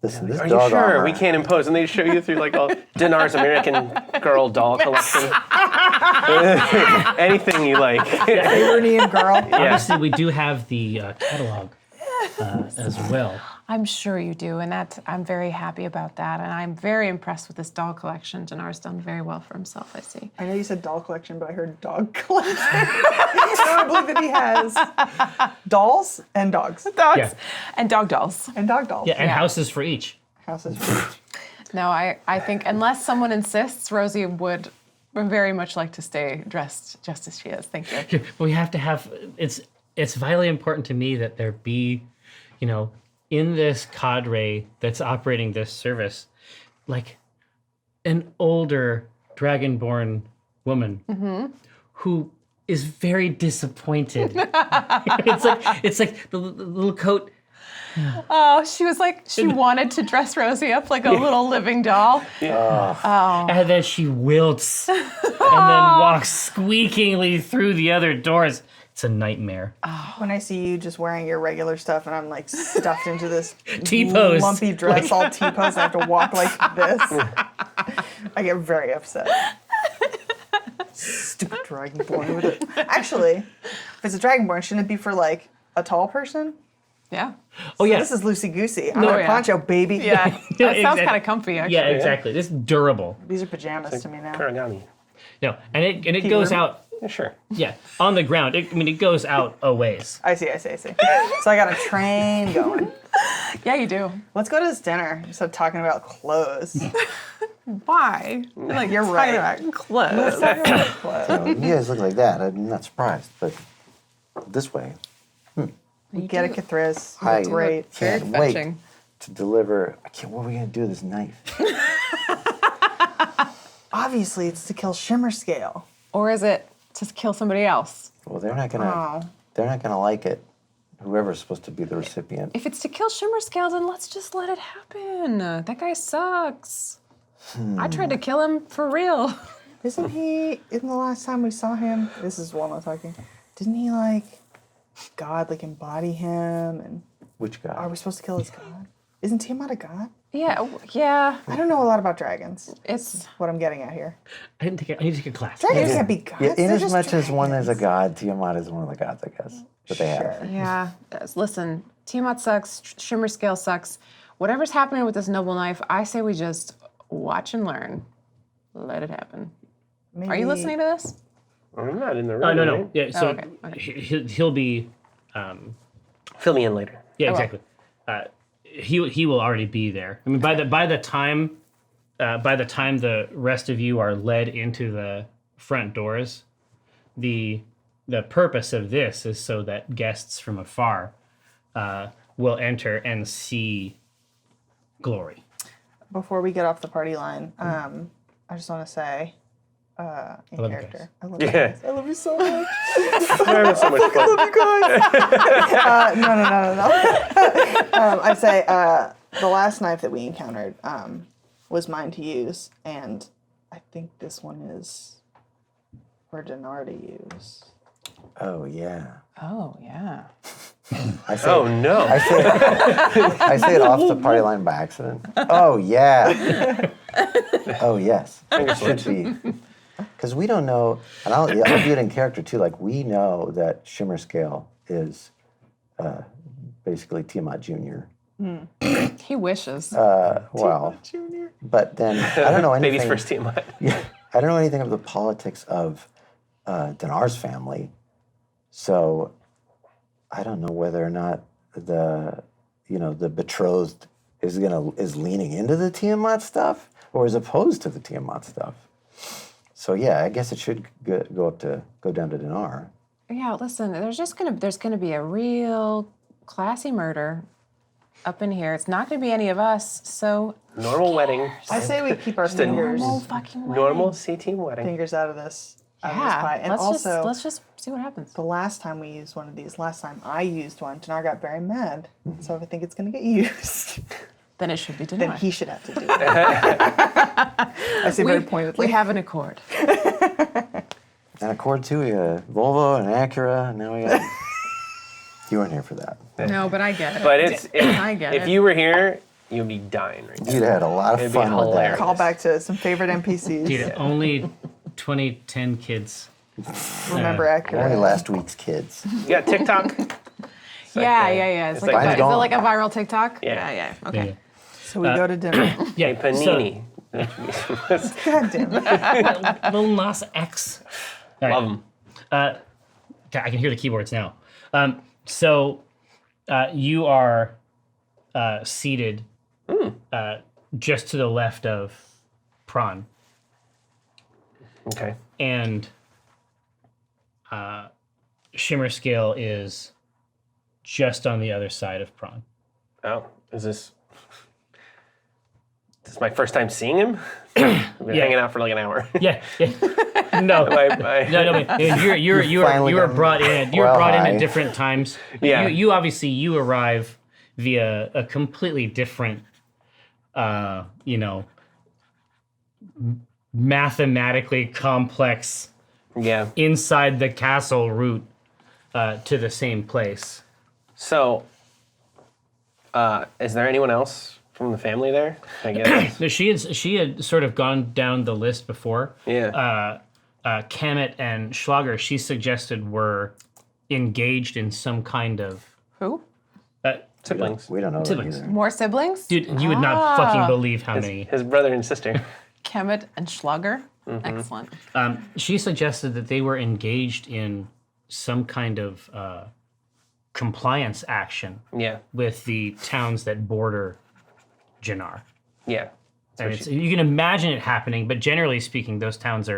Listen, this Are you dog sure? armor, We can't impose. And they show you through like all Dinar's American Girl doll collection. Anything you like. Faerûn girl. Obviously, we do have the catalog as well. I'm sure you do, and I'm very happy about that, and I'm very impressed with this doll collection. Dinar's done very well for himself, I see. I know you said doll collection, but I heard dog collection. I believe that he has dolls and dogs. Dogs Yeah. and dog dolls. And dog dolls. Yeah, and houses for each. Houses for each. No, I think unless someone insists, Rosie would very much like to stay dressed just as she is. Thank you. We have to have. It's vitally important to me that there be, in this cadre that's operating this service, like an older dragonborn woman who is very disappointed. it's like the little coat. Oh, she wanted to dress Rosie up like a little living doll. And then she wilts and then walks squeakingly through the other doors. It's a nightmare. When I see you just wearing your regular stuff and I'm like stuffed into this T-pose. lumpy dress, all T-pose, I have to walk like this, I get very upset. Stupid dragonborn with it. Actually, if it's a dragonborn, shouldn't it be for like a tall person? Yeah. Oh, yeah. This is loosey-goosey. I'm No, in a yeah. poncho, baby. Yeah. That sounds kind of comfy, actually. Yeah, exactly. It's durable. These are pajamas to me now. Karagami. No, and it goes out. Yeah, sure. Yeah, on the ground. It goes out a ways. I see. So I got a train going. Yeah, you do. Let's go to this dinner instead of talking about clothes. Why? Like, You're right. About clothes. Let's talk about clothes. you guys look like that. I'm not surprised, but this way, We get a Cathris. I Great. can't Very wait fetching. to deliver. What are we gonna do with this knife? Obviously, it's to kill Shimmer Scale. Or is it to kill somebody else? Well, they're not gonna. Oh. They're not gonna like it. Whoever's supposed to be the recipient. If it's to kill Shimmer Scale, then let's just let it happen. That guy sucks. I tried to kill him for real. Isn't he, in the last time we saw him, this is Walnut talking, didn't he like, God like embody him and Which guy? are we supposed to kill his God? Isn't Tiamat a god? Yeah. I don't know a lot about dragons. It's What I'm getting at here. I need to take a class. Dragons can't be gods. Yeah, in they're as just much as one is a dragons. god, Tiamat is one of the gods, I guess. That they have. yeah. Listen, Tiamat sucks. Shimmer Scale sucks. Whatever's happening with this noble knife, I say we just watch and learn. Let it happen. Are you listening to this? I'm not in the room. Oh no. right? Yeah. So okay. he'll be. Fill me in later. Yeah, I will. exactly. He will already be there. I mean, by the time the rest of you are led into the front doors, the purpose of this is so that guests from afar will enter and see glory. Before we get off the party line, I just want to say, in love you character, guys. I love you Yeah. guys. I love you so much. We're having so much fun. No. I'd say the last knife that we encountered was mine to use, and I think this one is for Dinar to use. Oh yeah. Oh, yeah. I say, Oh no. I say it off the party line by accident. Oh yeah. Oh yes. It should be. Because we don't know, and I'll do it in character too. Like we know that Shimmer Scale is basically Tiamat Jr. He wishes. Well, but then I don't know anything. Baby's first team. Yeah, I don't know anything of the politics of Dinar's family, so I don't know whether or not the betrothed is leaning into the Tiamat stuff or is opposed to the Tiamat stuff. So yeah, I guess it should go down to Dinar. Yeah, listen, there's gonna be a real classy murder up in here. It's not gonna be any of us, so Normal wedding. I say we keep our Just a fingers no fucking way. Normal C-team wedding. out of this. Out of this Yeah, pie. And let's just see what happens. the last time we used one of these, last time I used one, Dinar got very mad. So if I think it's going to get used, Then it should be then denied. he should have to do it. I say very pointedly. We have an accord. And Accord too, we got Volvo and Acura, and now we got... You weren't here for that. No, but I get it. But it's I get if it. you were here, you'd be dying right now. You'd had a lot of It'd be fun with that. hilarious. Call back to some favorite NPCs. Dude, only 2010 kids. Remember Only accurate. last week's kids. You got TikTok? Yeah. It's like, like is that. it like a viral TikTok? Yeah. Yeah. Okay. So we go to dinner. Yeah, Panini. God damn it. Lil Nas X. Love them. God, I can hear the keyboards now. So you are seated just to the left of Prawn, Okay. and Shimmer Scale is just on the other side of Prawn. Oh, is this my first time seeing him? I've been hanging out for like an hour. Yeah. No. No. You Finally were got brought in. You were well brought in high. at different times. Yeah. You obviously arrive via a completely different, mathematically complex Yeah. inside the castle route to the same place. So, is there anyone else from the family there? I guess. No, she had sort of gone down the list before. Yeah. Kamet and Schlager, she suggested, were engaged in some kind of. Who? Siblings. We don't know Siblings. them either. More siblings? Dude, you would not fucking believe how many. His brother and sister. Kemet and Schlager. Excellent. She suggested that they were engaged in some kind of compliance action Yeah. with the towns that border Jannar. Yeah. And you can imagine it happening, but generally speaking, those towns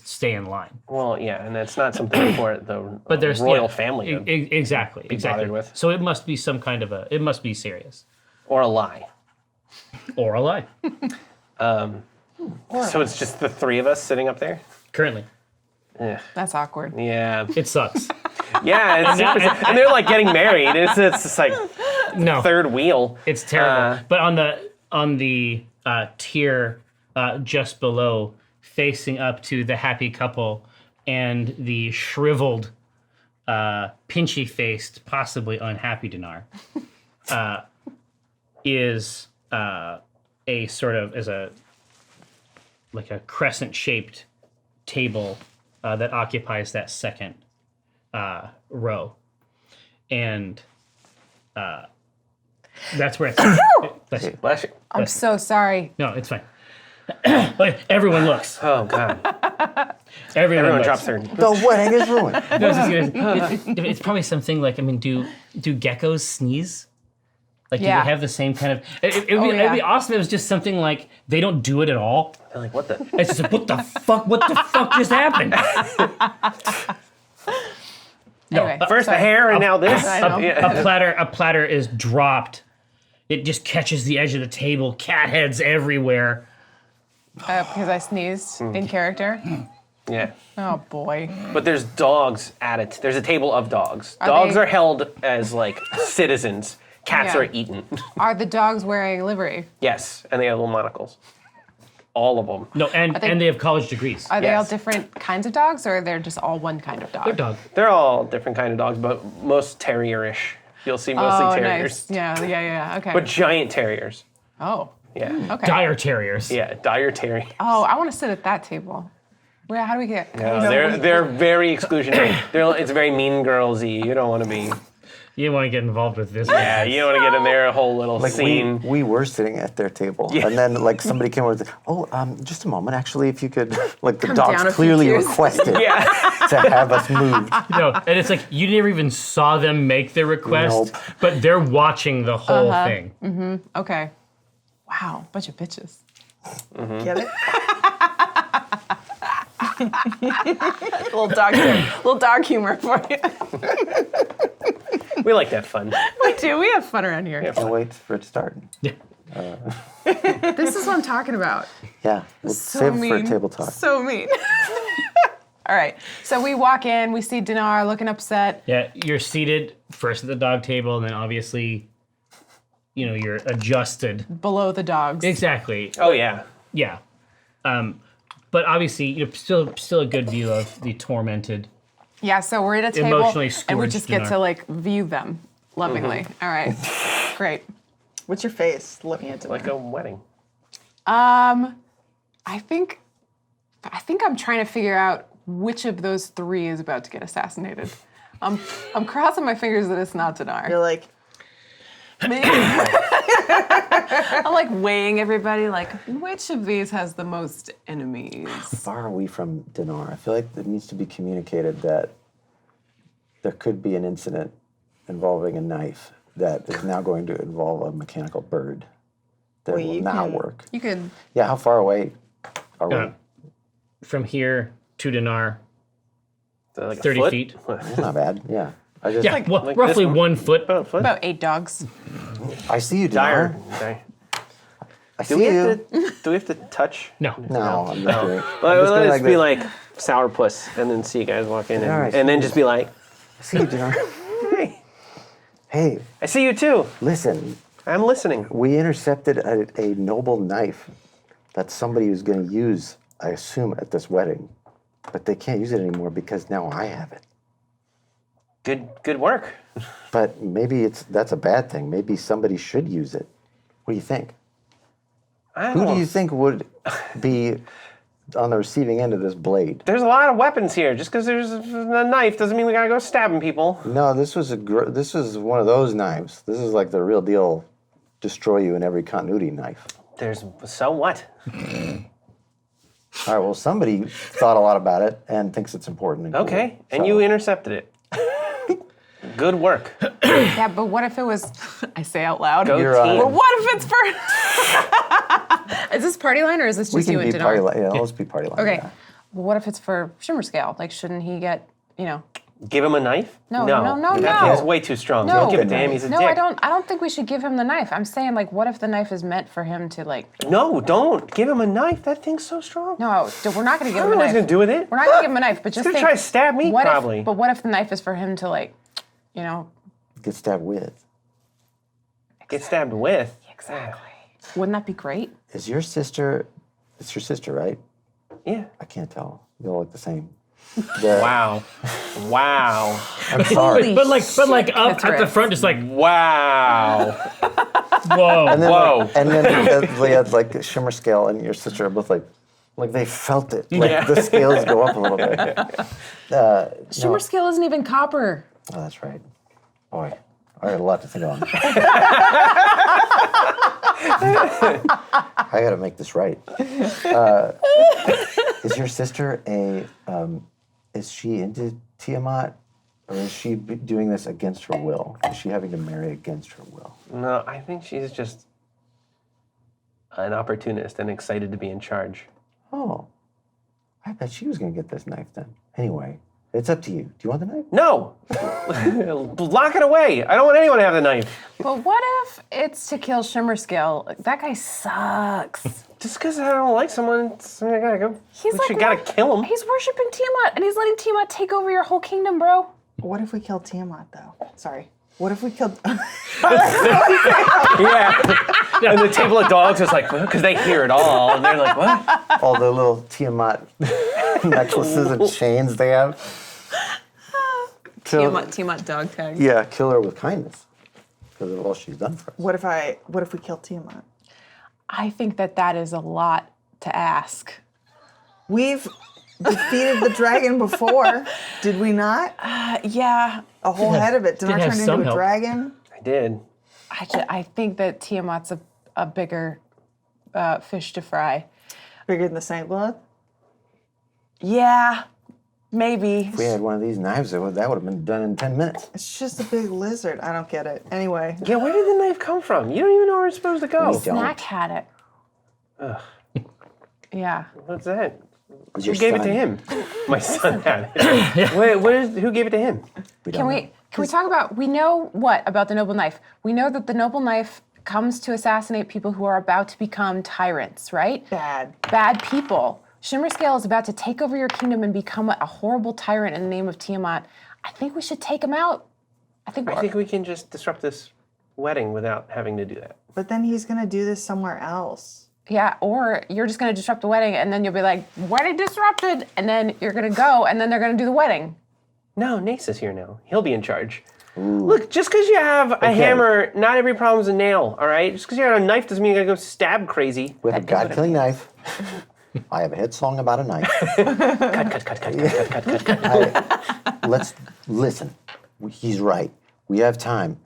stay in line. Well, yeah, and that's not something for the But there's royal family to exactly. bothered with. So it must be some kind of it must be serious or a lie. or a lie. So it's just the three of us sitting up there. Currently, That's awkward. Yeah. it sucks. Yeah, and they're like getting married. It's just like No, third wheel. it's terrible. But on the tier just below, facing up to the happy couple and the shriveled, pinchy-faced, possibly unhappy Dinar, is a sort of like a crescent-shaped table that occupies that second row, and that's where it's. Bless you. I'm so sorry. No, it's fine. But everyone looks. Oh God. Everyone looks. drops their. The wedding is ruined. No, it's probably something like, I mean, do geckos sneeze? Like, do Yeah. they have the same kind of? It'd be awesome if it was just something like they don't do it at all. They're like, what the? It's just like, what the fuck? What the fuck just happened? Anyway, First the sorry. hair, and now this. I know. A platter is dropped. It just catches the edge of the table. Cat heads everywhere. Because I sneezed in character. Yeah. Oh boy. But there's dogs at it. There's a table of dogs. Are Dogs they- are held as like citizens. Cats Yeah. are eaten. Are the dogs wearing livery? Yes, and they have little monocles. All of them. No, and they- they have college degrees. Are they all Yes. different kinds of dogs, or they're just all one kind of dog? They're dog. They're all different kind of dogs, but most terrierish. You'll see mostly Oh, terriers. nice. Yeah. Okay. But giant terriers. oh, Yeah. okay. Dire terriers. Yeah, dire terrier. Oh, I want to sit at that table. Where? How do we get? No, they're very exclusionary. It's very Mean Girls-y. You don't want to be. You want to get involved with this? Yeah, you don't want to get in their whole little Like scene. we were sitting at their table, Yeah. and then like somebody came over and said, "Oh, just a moment. Actually, if you could, like the Come down a dogs few clearly tiers." requested Yeah. to have us moved." No, and it's like you never even saw them make their request, Nope. but they're watching the whole thing. Okay. Wow, bunch of bitches. Get it? little dog humor for you. We like that fun. We do. We have fun around here. Can't wait for it to start. This is what I'm talking about. Yeah, we'll So save it mean. for table talk. So mean. All right. So we walk in. We see Dinar looking upset. Yeah, you're seated first at the dog table, and then obviously you're adjusted. Below the dogs. Exactly. Oh yeah. Yeah. But obviously, still a good view of the tormented. Yeah, so we're at a table, Emotionally and we scourged just get Dinar. to like view them lovingly. All right, great. What's your face looking at Like a wedding. I think I'm trying to figure out which of those three is about to get assassinated. I'm crossing my fingers that it's not Dinar. You're like, Me. I'm like weighing everybody, like which of these has the most enemies? How far are we from Dinar? I feel like it needs to be communicated that there could be an incident involving a knife that is now going to involve a mechanical bird that Well, will you not can- work. You could. Yeah, how far away are we? From here to Dinar, Like a 30 foot? feet. That's not bad. Yeah. I just, Yeah, well, like roughly this 1 foot. About a foot? About 8 dogs. I see you, Dinar. Dire. I Do see we you. have to touch? No. No, I'm just doing it. Let's like be this. like sourpuss, and then see you guys walk in, All right. and then just be like, I see you, Dinar. "Hey, Hey, I see you too. listen. I'm listening." We intercepted a noble knife that somebody was going to use, I assume, at this wedding. But they can't use it anymore because now I have it. Good work. But maybe that's a bad thing. Maybe somebody should use it. What do you think? I Who don't do you think would be on the receiving end of this blade? There's a lot of weapons here. Just because there's a knife doesn't mean we gotta go stabbing people. No, this was one of those knives. This is like the real deal, destroy you in every continuity knife. So what? All right, well, somebody thought a lot about it and thinks it's important. And cool. Okay, and So- you intercepted it. Good work. Yeah, but what if it was? I say out loud. Go You're on team. it. But what if it's for? Is this party line or is this We just you can and be Dinar? party line. Yeah, let's be party line. Okay. yeah. Well, what if it's for Shimmer Scale? Like, shouldn't he get? Give him a knife? No. That's way too strong. No. Don't give it to him. He's a No, dick. I don't think we should give him the knife. I'm saying, like, what if the knife is meant for him to, like? No, don't give him a knife. That thing's so strong. No, we're not going to I give don't him know a what he's knife. gonna do with it. We're not going to give him a knife, but just gonna think, try to stab me, what probably. But what if the knife is for him to, like, Get stabbed with. Get stabbed with. Exactly. Wouldn't that be great? Is your sister? It's your sister, right? Yeah. I can't tell. You all look the same. Wow. Wow. I'm sorry. But like up That's at the right. front, just like Wow. whoa. And then, Whoa. and then Leah, like Shimmer Scale and your sister are both like they felt it. Like Yeah. the scales go up a little bit. Shimmer Scale isn't even copper. Oh, that's right. Boy, I had a lot to think on. I got to make this right. Is your sister is she into Tiamat, or is she doing this against her will? Is she having to marry against her will? No, I think she's just an opportunist and excited to be in charge. Oh, I bet she was going to get this knife then. Anyway, it's up to you. Do you want the knife? No! Lock it away. I don't want anyone to have the knife. But what if it's to kill Shimmer Scale? That guy sucks. Just because I don't like someone, I gotta go. He's We like, should gotta kill him. He's worshiping Tiamat, and he's letting Tiamat take over your whole kingdom, bro. what if we killed Tiamat, though? Sorry. What if we killed... Yeah. And the table of dogs is like, because they hear it all, and they're like, what? All the little Tiamat necklaces and chains they have. Kill- Tiamat dog tag. Yeah, kill her with kindness because of all she's done for us. What if we killed Tiamat? I think that is a lot to ask. We've defeated the dragon before, did we not? Yeah, A whole head of it. Did I have turn some into a help. dragon? I did. I think that Tiamat's a bigger fish to fry. Bigger than the Saint Blood? Yeah, maybe. If we had one of these knives, that would have been done in 10 minutes. It's just a big lizard. I don't get it. Anyway. Yeah, where did the knife come from? You don't even know where it's supposed to go. We don't. Snack had it. Yeah. What's that? Was Who your gave it son- to him? My son had it. who gave it to him? We Can don't we know. talk about, we know what about the noble knife? We know that the noble knife comes to assassinate people who are about to become tyrants, right? Bad. Bad people. Shimmer Scale is about to take over your kingdom and become a horrible tyrant in the name of Tiamat. I think we should take him out. I think I think we can just disrupt this wedding without having to do that. But then he's gonna do this somewhere else. Yeah, or you're just going to disrupt the wedding, and then you'll be like, wedding disrupted, and then you're going to go, and then they're going to do the wedding. No, Nace is here now. He'll be in charge. Look, just because you have a hammer, not every problem's a nail, all right? Just because you have a knife doesn't mean you gotta go stab crazy. With a God-killing knife. I have a hit song about a knife. Cut. Let's listen. He's right. We have time.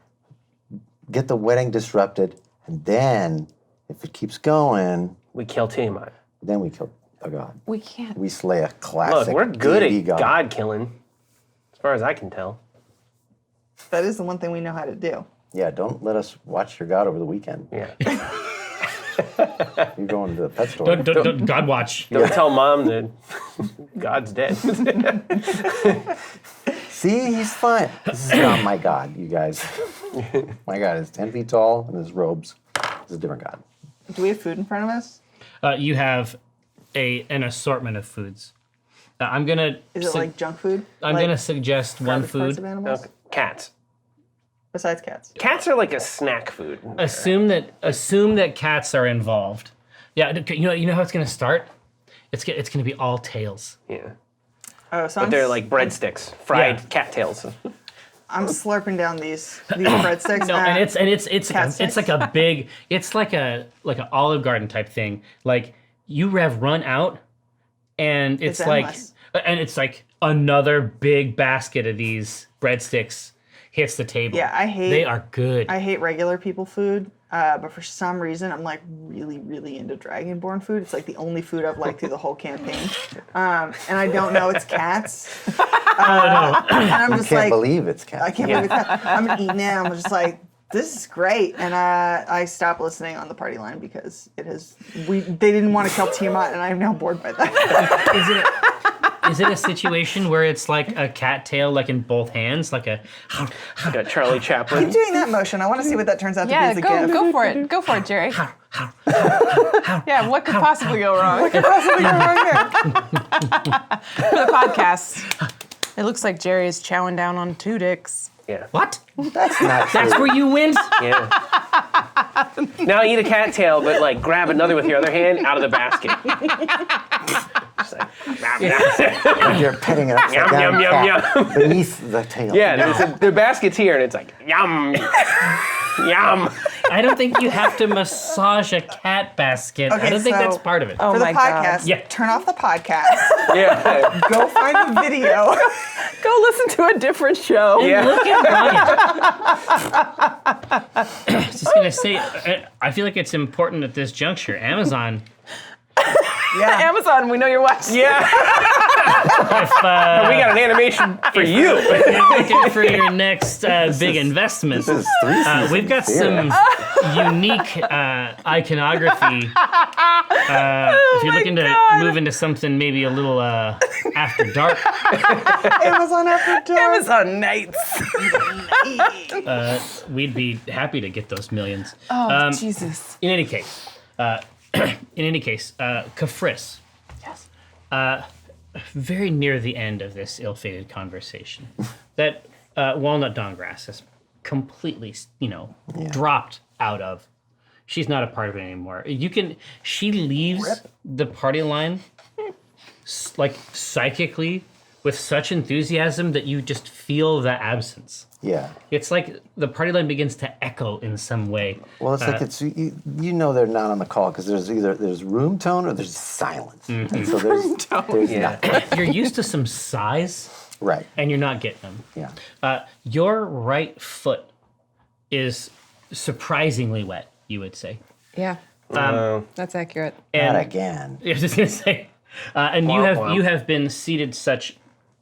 Get the wedding disrupted, and then, if it keeps going, We kill Tiamat. then we kill a god. We can't. We slay a classic Look, we're good deity at god killing, as far as I can tell. That is the one thing we know how to do. Yeah, don't let us watch your god over the weekend. Yeah. You're going to the pet store. Don't God watch. Don't tell mom that God's dead. See, he's fine. This is not my god, you guys. My god is 10 feet tall in his robes. This is a different god. Do we have food in front of us? You have an assortment of foods. I'm gonna. Is it like junk food? I'm Like gonna suggest one garbage parts food. of animals? Cats. Besides cats. Cats are like a snack food. Assume that cats are involved. Yeah, you know how it's gonna start. It's gonna be all tails. Yeah. Oh, so But they're like breadsticks, fried cattails. I'm slurping down these breadsticks. No, and it's cat sticks? like a big. It's like an Olive Garden type thing. Like you have run out, and it's like endless. another big basket of these breadsticks hits the table. Yeah, I hate. They are good. I hate regular people food, but for some reason I'm like really, really into Dragonborn food. It's like the only food I've liked through the whole campaign, and I don't know it's cats. And I'm just Can't like, believe it's cat. I can't believe it's cats. I'm eating it. And I'm just like, this is great, and I stopped listening on the party line because they didn't want to kill Tiamat, and I'm now bored by that. Is it a situation where it's like a cat tail, like in both hands, like a? Got Charlie Chaplin. Keep doing that motion. I want to see what that turns out to be as a gift. go for it. Go for it, Jerry. Yeah, what could possibly go wrong? What could possibly go wrong here? For the podcast, it looks like Jerry is chowing down on 2 dicks. Yeah. What? That's not true. That's where you went? Yeah. Now eat a cattail, but like grab another with your other hand out of the basket. Just like, You're petting it upside down yum, cat beneath the tail. yeah, the basket's here, and it's like yum, yum. I don't think you have to massage a cat basket. Okay, I don't think so- that's part of it. Oh For the my God. podcast, Yeah. turn off the podcast. Yeah. Go find the video. Go listen to a different show. Yeah. Look at Ryan. I was just gonna say, I feel like it's important at this juncture. Amazon, Amazon, we know you're watching. Yeah. if We got an animation for you. you're looking for your next big investment, This is 3 we've got some unique iconography. If you're looking to move into something maybe a little after dark, Amazon after dark. Amazon nights. we'd be happy to get those millions. Oh, Jesus. In any case, Kafris. Yes. Very near the end of this ill-fated conversation, that Walnut Dawngrass has completely, dropped out of. She's not a part of it anymore. She leaves the party line, like psychically, with such enthusiasm that you just feel the absence. Yeah. It's like the party line begins to echo in some way. Well, it's like it's you know they're not on the call because there's room tone or there's silence, and so there's nothing. You're used to some sighs, Right. and you're not getting them. Yeah. Your right foot is surprisingly wet, you would say. Yeah. That's accurate. And Not again. I was just gonna say, and you have been seated such,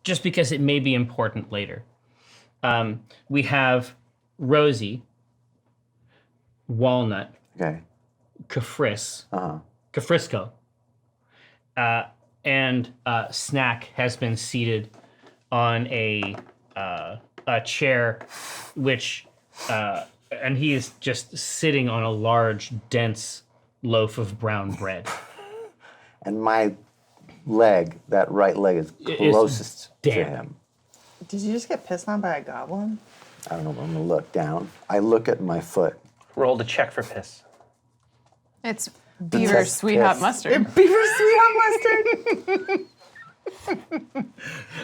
just because it may be important later. We have Rosie, Walnut, Okay. Kafrisco, and Snack has been seated on a chair, which, and he is just sitting on a large, dense loaf of brown bread. And my leg, that right leg, is closest to damp. him. Did you just get pissed on by a goblin? I don't know. I'm gonna look down. I look at my foot. Roll to check for piss. It's beaver Piss. sweet hot mustard. Beaver sweet hot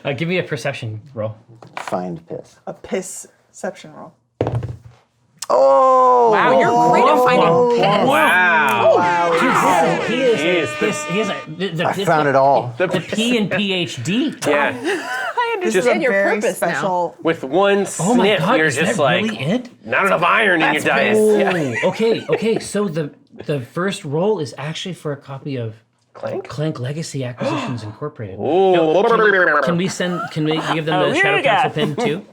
mustard. Give me a perception roll. Find piss. A pissception roll. Oh! Wow, you're great at finding piss. Wow. He is I found it all. the P and PhD. Yeah. I This understand is a your very purpose now. special. With one Oh my sniff, God, you're is just that like, really it? not enough iron in your diet. Oh, Yeah. okay. So the first roll is actually for a copy of Clank? Clank Legacy Acquisitions Incorporated. Ooh. Can we give them the Shadow Council pin too?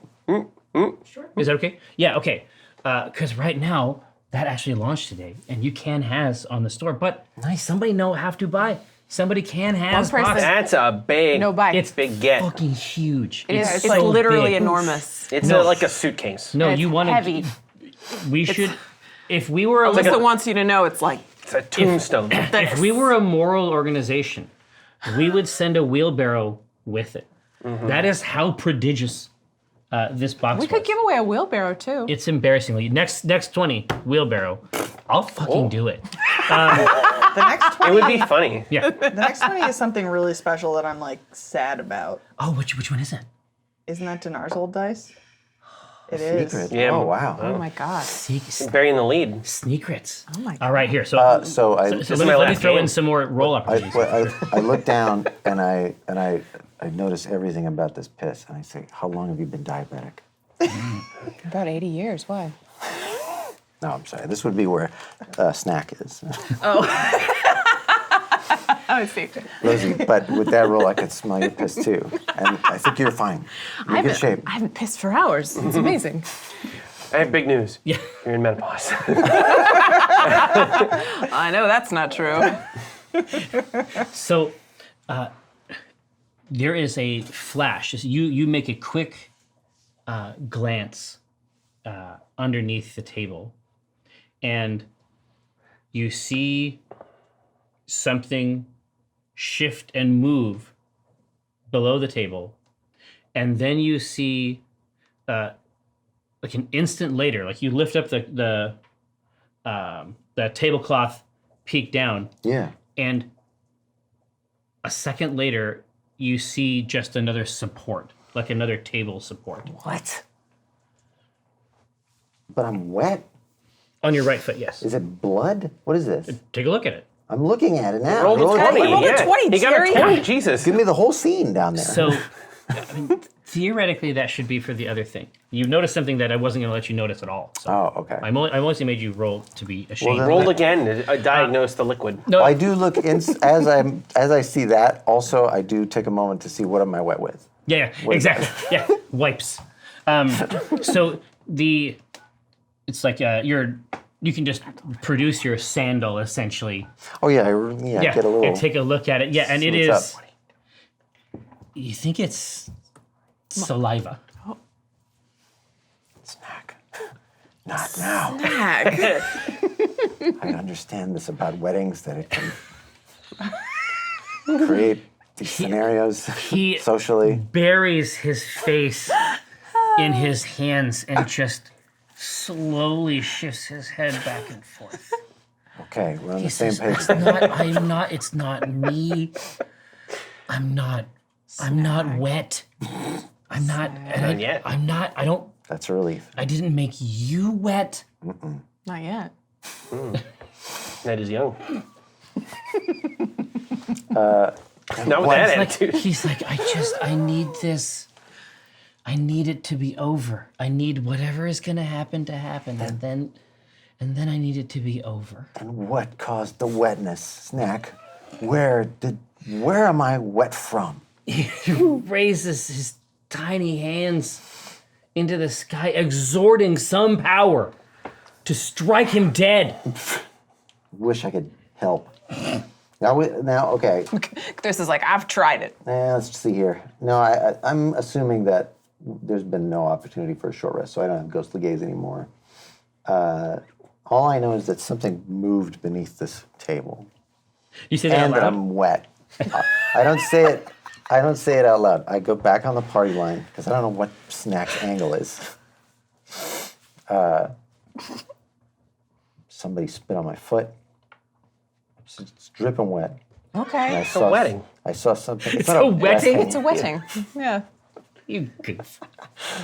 Sure. Is that okay? Yeah, okay. Because right now, that actually launched today, and you can has on the store, but somebody have to buy. Somebody can has One person- box. That's a big, No bite. It's big get. fucking huge. It's so literally big. enormous. It's No. like a suitcase. No, It's you want to. heavy. We should. If we were Alyssa wants you to know it's like It's a tombstone. if we were a moral organization, we would send a wheelbarrow with it. That is how prodigious this box we was. could give away a wheelbarrow too. It's embarrassingly next 20 wheelbarrow. I'll fucking do it. The next It 20, would be funny. Yeah. the next 20 is something really special that I'm like sad about. Oh, which one is it? Isn't that Dinar's old dice? It is. Secret. Yeah. Oh, wow. Oh my god. Burying the lead. Sneakrets. Oh my god. All right, here. So, So I let my me last throw in game. some more roll opportunities. I look down and I notice everything about this piss, and I say, "How long have you been diabetic?" About 80 years. Why? No, I'm sorry. This would be where snack is. Oh, I see. Rosie, but with that roll, I could smell your piss too, and I think you're fine. You're in good shape. I haven't pissed for hours. It's amazing. I have big news. Yeah. You're in menopause. I know that's not true. So, there is a flash. You make a quick glance underneath the table, and you see something shift and move below the table, and then you see like an instant later, like you lift up the tablecloth, peek down, Yeah. and a second later you see just another support, like another table support What? But I'm wet. on your right foot. Yes, Is it blood? What is this? take a look at it. I'm looking at it now. Roll Roll the it 20. roll the Yeah. 20, He got Jerry. a 20. Jesus. Give me the whole scene down there. So, I mean, theoretically, that should be for the other thing. You noticed something that I wasn't going to let you notice at all. So Oh, okay. I've only made you roll to be ashamed. then- Roll again to diagnose the liquid. no, I do look as I see that. Also, I do take a moment to see what am I wet with. yeah, exactly. Yeah, wipes. So it's like you can just produce your sandal essentially. Oh yeah, Yeah, get a little. and take a look at it. Yeah, and it see is. what's up. You think it's saliva? Snack. Not now. Heck. I understand this about weddings that it can create these scenarios He socially. buries his face in his hands and just slowly shifts his head back and forth. Okay, we're on the He same says, page. I'm not. It's not me. I'm not wet. I'm not. And yet. I'm not. I don't. That's a relief. I didn't make you wet. Not yet. That is young. Not with that attitude. He's like, I need this. I need it to be over. I need whatever is gonna happen to happen, and then I need it to be over. And what caused the wetness, Snack? Where am I wet from? He raises his tiny hands into the sky, exhorting some power to strike him dead. Wish I could help. Now, okay. This is like, I've tried it. Let's see here. No, I'm assuming that there's been no opportunity for a short rest, so I don't have ghostly gaze anymore. All I know is that something moved beneath this table, You say that and out that loud? I'm wet. I don't say it. I don't say it out loud. I go back on the party line because I don't know what Snack's angle is. Somebody spit on my foot. It's dripping wet. And Okay. I It's a wedding. I saw something. It's a not wetting? It's a wetting. Yeah. You goof.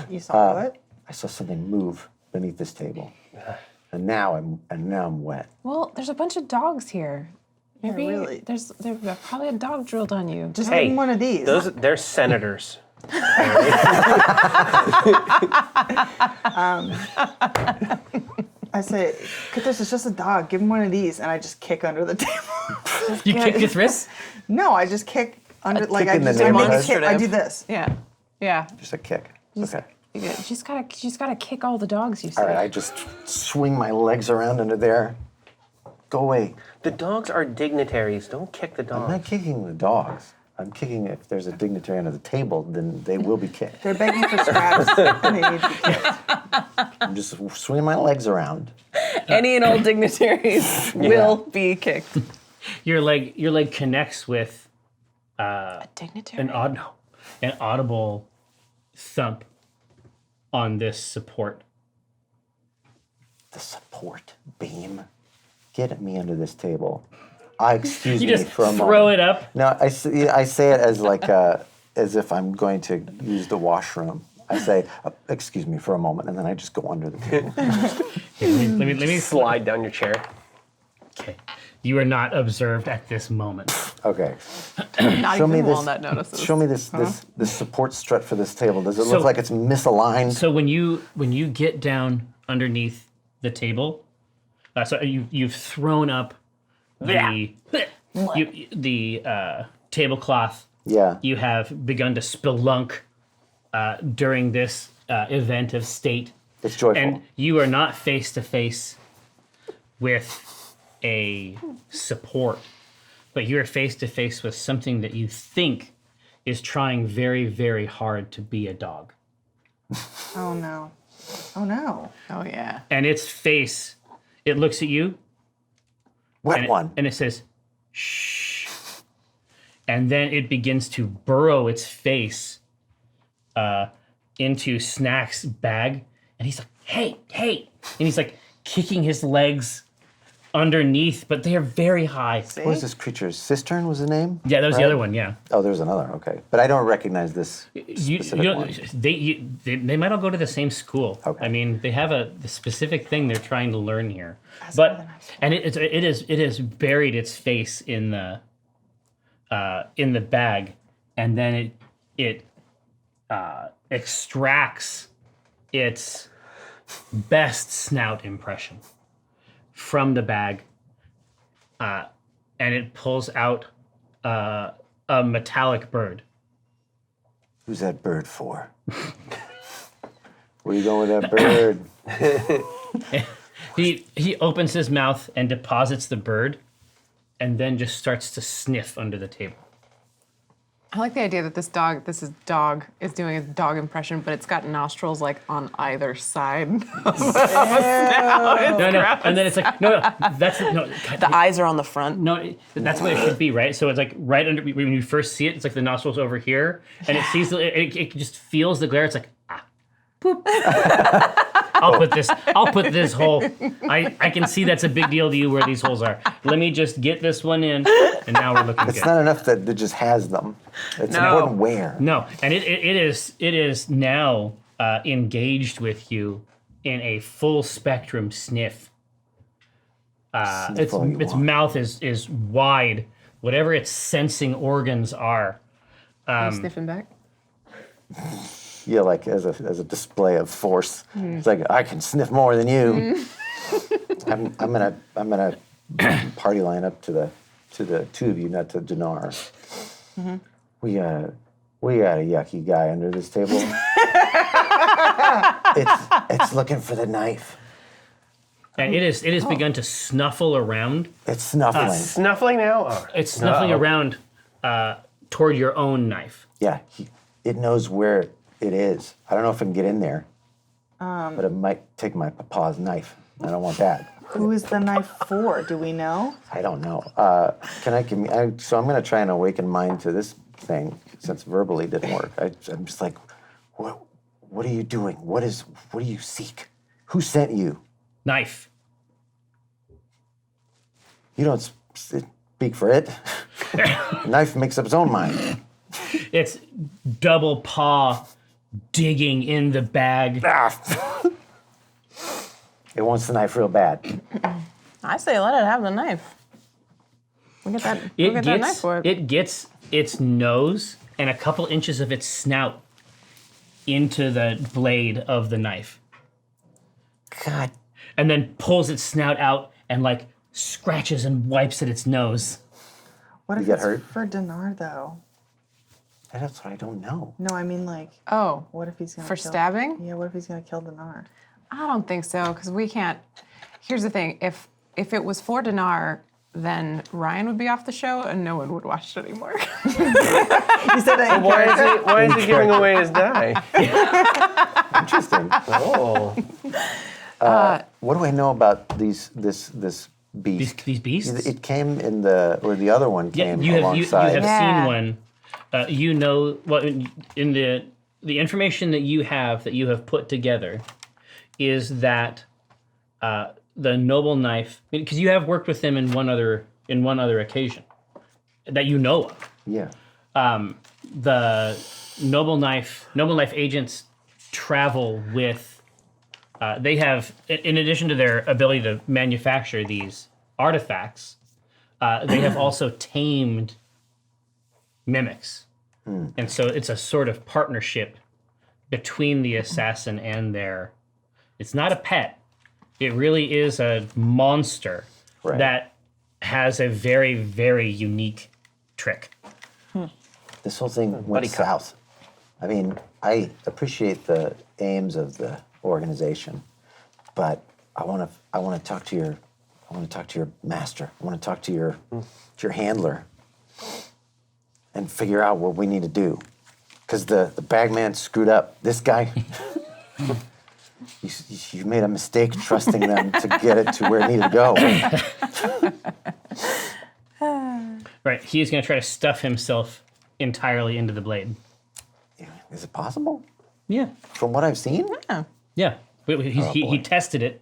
You saw what? I saw something move beneath this table, and now I'm wet. Well, there's a bunch of dogs here. Maybe really. there's probably a dog drilled on you. Just Hey, give him one of these. they're senators. I say, this is just a dog. Give him one of these, and I just kick under the table. You kick his wrist? No, I just kick under. Like I in the just I make a neighborhood? kick. I do this. Yeah. Yeah. Just a kick. Okay. You just gotta kick all the dogs you see. All right. I just swing my legs around under there. Go away. The dogs are dignitaries. Don't kick the I'm dogs. not kicking the dogs. I'm kicking if there's a dignitary under the table, then they will be kicked. They're begging for scraps, and they need to be kicked. I'm just swinging my legs around. Any and all dignitaries will be kicked. Your leg connects with A dignitary. an audible thump on this support. The support beam. Get me under this table. Excuse You me just for a moment. throw it up. No, I say it as like as if I'm going to use the washroom. I say, excuse me for a moment, and then I just go under the table. Let me Slide down your chair. Okay. You are not observed at this moment. Okay. Not Show me even this. Walnut notices. Show me this support strut for this table. Does it So- look like it's misaligned? So when you get down underneath the table, so you've thrown up the tablecloth. Yeah. You have begun to spelunk during this event of state, It's joyful. and you are not face to face with a support, but you are face to face with something that you think is trying very, very hard to be a dog. Oh no. Oh no. Oh yeah. And its face, it looks at you, Wet one. and it says, shh. And then it begins to burrow its face into Snack's bag. And he's like, hey. And he's like kicking his legs underneath, but they are very high. What is this creature's cistern was the name? Yeah, that was the Right? other one, yeah. Oh, there's another. Okay. But I don't recognize this You specific don't- one. they might all go to the same school. Okay. I mean, they have the specific thing they're trying to learn here. But and it has buried its face in the bag, and then it extracts its best snout impression from the bag, and it pulls out a metallic bird. Who's that bird for? Where you going with that bird? He opens his mouth and deposits the bird, and then just starts to sniff under the table. I like the idea that this dog is doing a dog impression, but it's got nostrils like on either side. No, and then it's like that's no. God, The eyes are on the front. no, that's what it should be, right? So it's like right under when you first see it, it's like the nostrils over here, and it sees it just feels the glare. It's like poop. I'll put this hole. I can see that's a big deal to you where these holes are. Let me just get this one in, and now we're looking It's good. not enough that it just has them. It's No. important where. No, and it is now engaged with you in a full spectrum sniff. Sniff all you Its want. mouth is wide. Whatever its sensing organs are. Are you sniffing back? Yeah, like as a display of force. It's like I can sniff more than you. I'm gonna party line up to the two of you, not to Dinar. We got a yucky guy under this table. It's looking for the knife. And it has begun to snuffle around. It's snuffling. Snuffling now? Oh, It's snuffling around toward your own knife. Yeah, it knows where it is. I don't know if I can get in there, but it might take my papa's knife. I don't want that. Who is the knife for? Do we know? I don't know. So I'm going to try and awaken mind to this thing since verbally didn't work. I'm just like, what are you doing? What do you seek? Who sent you? Knife. You don't speak for it. Knife makes up its own mind. It's double paw digging in the bag. It wants the knife real bad. I say let it have the knife. We'll get that knife for it. It gets its nose and a couple inches of its snout into the blade of the knife. God. And then pulls its snout out and like scratches and wipes at its nose. What You if get it's hurt? for Dinar though? That's what I don't know. No, I mean like, Oh, what if he's gonna for kill, stabbing? Yeah, what if he's gonna kill Dinar? I don't think so, because we can't. Here's the thing: if it was for Dinar, then Ryan would be off the show and no one would watch it anymore. You said that. Why is he giving away his die? Interesting. Oh. What do I know about this beast? These beasts? It came in the other one Yeah, came you have alongside. seen one. You know, well, in the information that you have put together is that the noble knife, because you have worked with them in one other occasion that you know of. Yeah. The noble knife agents travel with. They have, in addition to their ability to manufacture these artifacts, they have also tamed mimics. And so it's a sort of partnership between the assassin and it's not a pet. It really is a monster that has a very, very unique trick. This whole thing went south. I mean, I appreciate the aims of the organization, but I want to talk to your master. I want to talk to your handler and figure out what we need to do. Because the bagman screwed up. This guy, you made a mistake trusting them to get it to where it needed to go. Right, he's going to try to stuff himself entirely into the blade. Is it possible? Yeah. From what I've seen? Yeah. He tested it.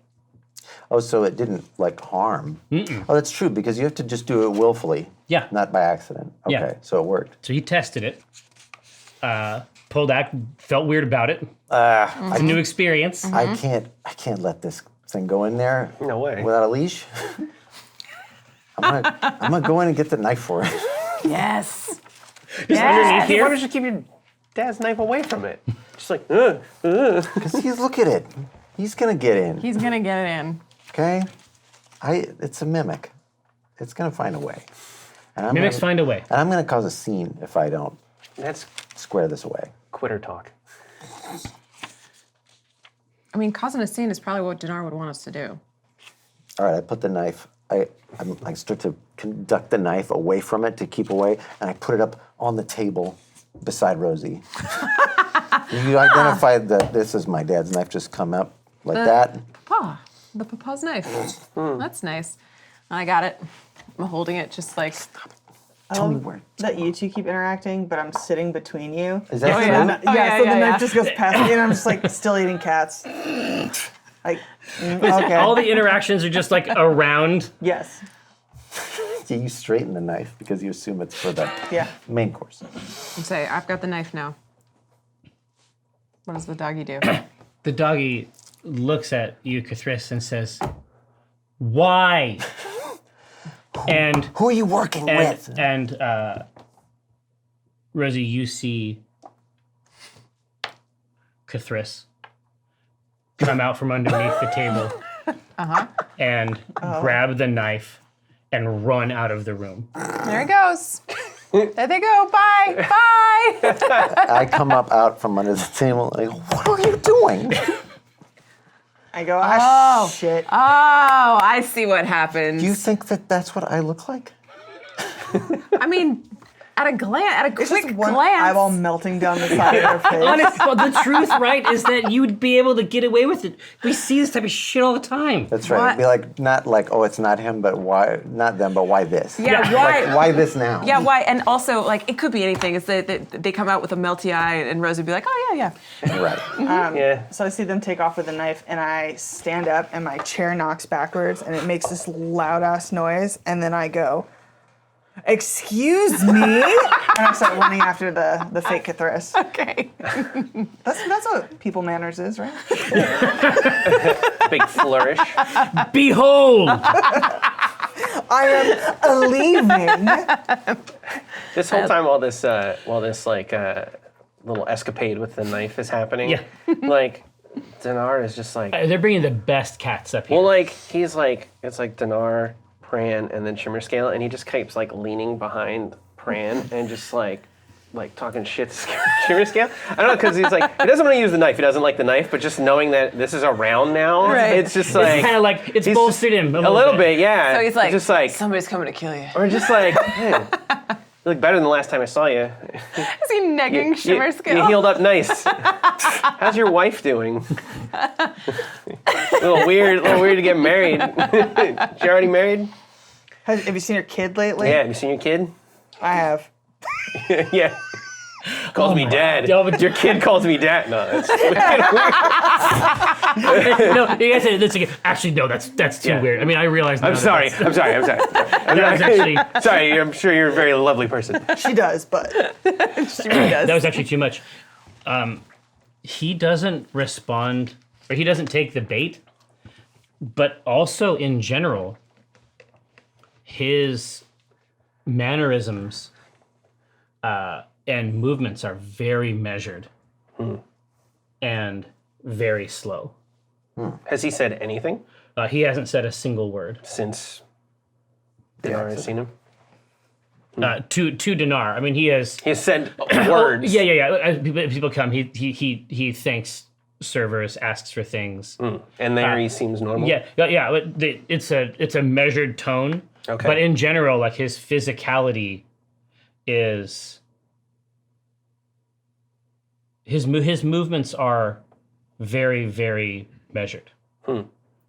Oh, so it didn't like harm. Oh, that's true because you have to just do it willfully. Yeah. Not by accident. Okay, Yeah. so it worked. So he tested it, pulled out, felt weird about it. It's a new experience. I can't let this thing go in there. No way. Without a leash. I'm gonna go in and get the knife for it. Yes. Just underneath here. Why don't you keep your dad's knife away from it? Just like, Because look at it. He's gonna get in. He's gonna get it in. Okay. It's a mimic. It's gonna find a way. And Mimics find a way. And I'm gonna cause a scene if I don't that's square this away. quitter talk. I mean, causing a scene is probably what Dinar would want us to do. All right, I put the knife. I start to conduct the knife away from it to keep away, and I put it up on the table beside Rosie. You identified that this is my dad's knife. Just come up like that. The papa's knife. That's nice. I got it. I'm holding it just like. Tell me where. That you two keep interacting, but I'm sitting between you. Is that true? Yeah, yeah, so yeah, the knife yeah. just goes past me, and I'm just like still eating cats. Like, okay. All the interactions are just like around. Yes. Yeah, you straighten the knife because you assume it's for the Yeah. main course. I'm saying, I've got the knife now. What does the doggy do? The doggy looks at you, Cathris, and says, "Why?" And Who are you working with? and Rosie, you see Cathris come out from underneath the table and grab the knife and run out of the room. There he goes. There they go. Bye. Bye. I come up out from under the table. Like, what are you doing? I go, shit. Oh, I see what happens. Do you think that that's what I look like? I mean, At a glance, at a It's quick just one glance. eyeball melting down the side of their face. Honest, well, the truth, right, is that you would be able to get away with it. We see this type of shit all the time. That's right. It'd be like, not like, oh, it's not him, but why, not them, but why this? Yeah, why? Like, why this now? Yeah, why? And also, like, it could be anything. It's that they come out with a melty eye, and Rose would be like, "Oh yeah, yeah." Right. Yeah. So I see them take off with a knife, and I stand up, and my chair knocks backwards, and it makes this loud ass noise, and then I go, "Excuse me," and I start running after the fake Cthulhu. Okay. That's what people manners is, right? Big flourish. Behold! I am leaving. This whole time, while this like little escapade with the knife is happening, Yeah. like Dinar is just like, They're bringing the best cats up here. well, like he's like, it's like Dinar, Pran, and then Shimmer Scale, and he just keeps like leaning behind Pran and just like talking shit to Shimmer Scale. I don't know, because he's like, he doesn't want to use the knife. He doesn't like the knife, but just knowing that this is around now, Right. it's just like, it's kind of like, it's he's bolstered him a little bit, yeah. So he's like, just like, somebody's coming to kill you. or just like, hey, you look better than the last time I saw you. Is he negging Shimmer Scale? You healed up nice. How's your wife doing? a little weird to get married. She already married? Have you seen your kid lately? Yeah, have you seen your kid? I have. Yeah. Calls me dad. God. Your kid calls me dad. No, that's No, you guys said this again. Actually, no, that's too Yeah. weird. I mean, I realize now I'm that sorry. that's- I'm sorry. That was actually, Sorry, I'm sure you're a very lovely person. She does, but She really does. that was actually too much. He doesn't respond, or he doesn't take the bait, but also in general, his mannerisms and movements are very measured and very slow. Has he said anything He hasn't said a single word. since Dinar has seen him? To Dinar, I mean, he has. He has said words. Yeah. As people come, he thanks servers, asks for things. And there he seems normal. Yeah. But it's a measured tone. Okay. But in general, like his physicality is his movements are very, very measured.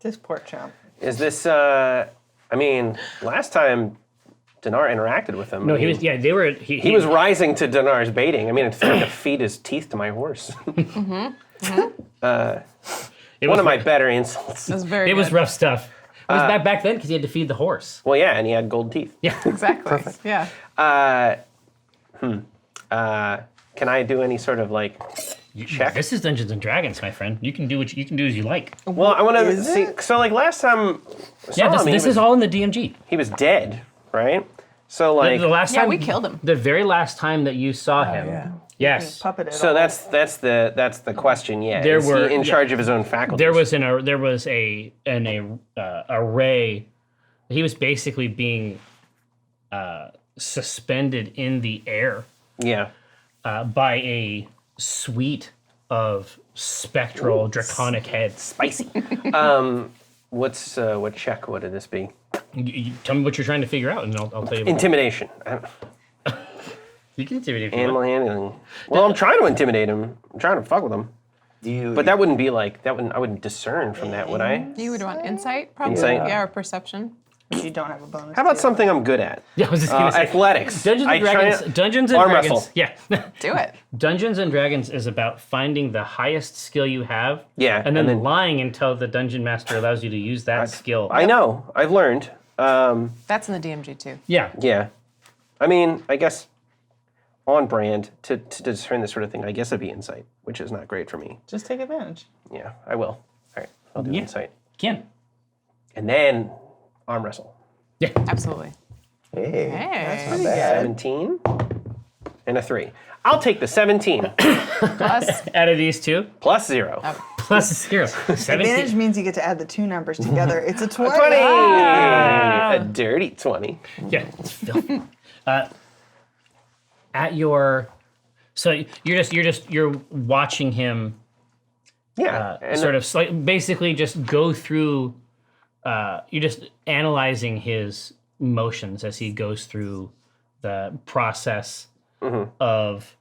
this poor chump. Is this, I mean, last time Dinar interacted with him. No, I he mean, was. Yeah, they were. He was rising to Dinar's baiting. I mean, it's like to feed his teeth to my horse. It One was of my better insults. That's very It was good. rough stuff. It was back then because he had to feed the horse. Well, yeah, and he had gold teeth. Yeah. Exactly. Yeah. Can I do any sort of like check? This is Dungeons and Dragons, my friend. You can do what you can do as you like. Well, I want to Is see. it? So, like last time, I saw Yeah, him, this is all in the DMG. he was dead, right? So, like, The last Yeah, time we killed him. The very last time that you saw him. yeah. Yes. Puppeted. so all. that's the question. Yeah, There is were- he in yeah. charge of his own faculties? There was a ray. He was basically being suspended in the air yeah. by a suite of spectral draconic heads. Spicy. What check would this be? You tell me what you're trying to figure out, and I'll tell you. What, Intimidation. you can intimidate me. Animal handling. Well, I'm trying to intimidate him. I'm trying to fuck with him. Do you? But that wouldn't be like that. I wouldn't discern from that, would I? You would want insight, probably. Insight? Yeah, or perception. You don't have a bonus. How about something I'm good at? Yeah, I was just gonna say. Athletics. Dungeons I and try Dragons. to- Dungeons and arm Dragons. wrestle. Yeah. Do it. Dungeons and Dragons is about finding the highest skill you have. Yeah, And then, and then- lying until the dungeon master allows you to use that skill. I know. I've learned. That's in the DMG too. Yeah. Yeah. I mean, I guess on brand to discern this sort of thing, I guess it'd be insight, which is not great for me. Just take advantage. Yeah, I will. All right, I'll do Yeah. insight. Can. And then arm wrestle. Absolutely. Hey. Hey. Not bad. 17 and a 3. I'll take the 17 Plus, Out of these two, plus 0. plus 0. Advantage 17. means you get to add the two numbers together. It's a 20. 20! A dirty 20. Yeah. It's filthy. At your, so you're watching him Yeah. and sort of basically just go through. You're just analyzing his motions as he goes through the process of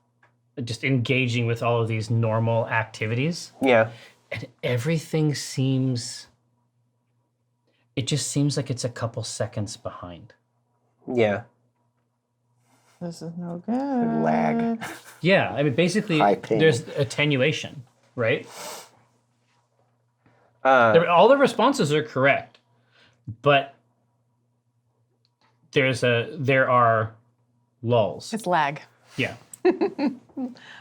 just engaging with all of these normal activities. Yeah. And everything seems... It just seems like it's a couple seconds behind. Yeah. This is no good. Lag. Yeah, I mean, basically, High ping. there's attenuation, right? All the responses are correct, but there are lulls. It's lag. Yeah,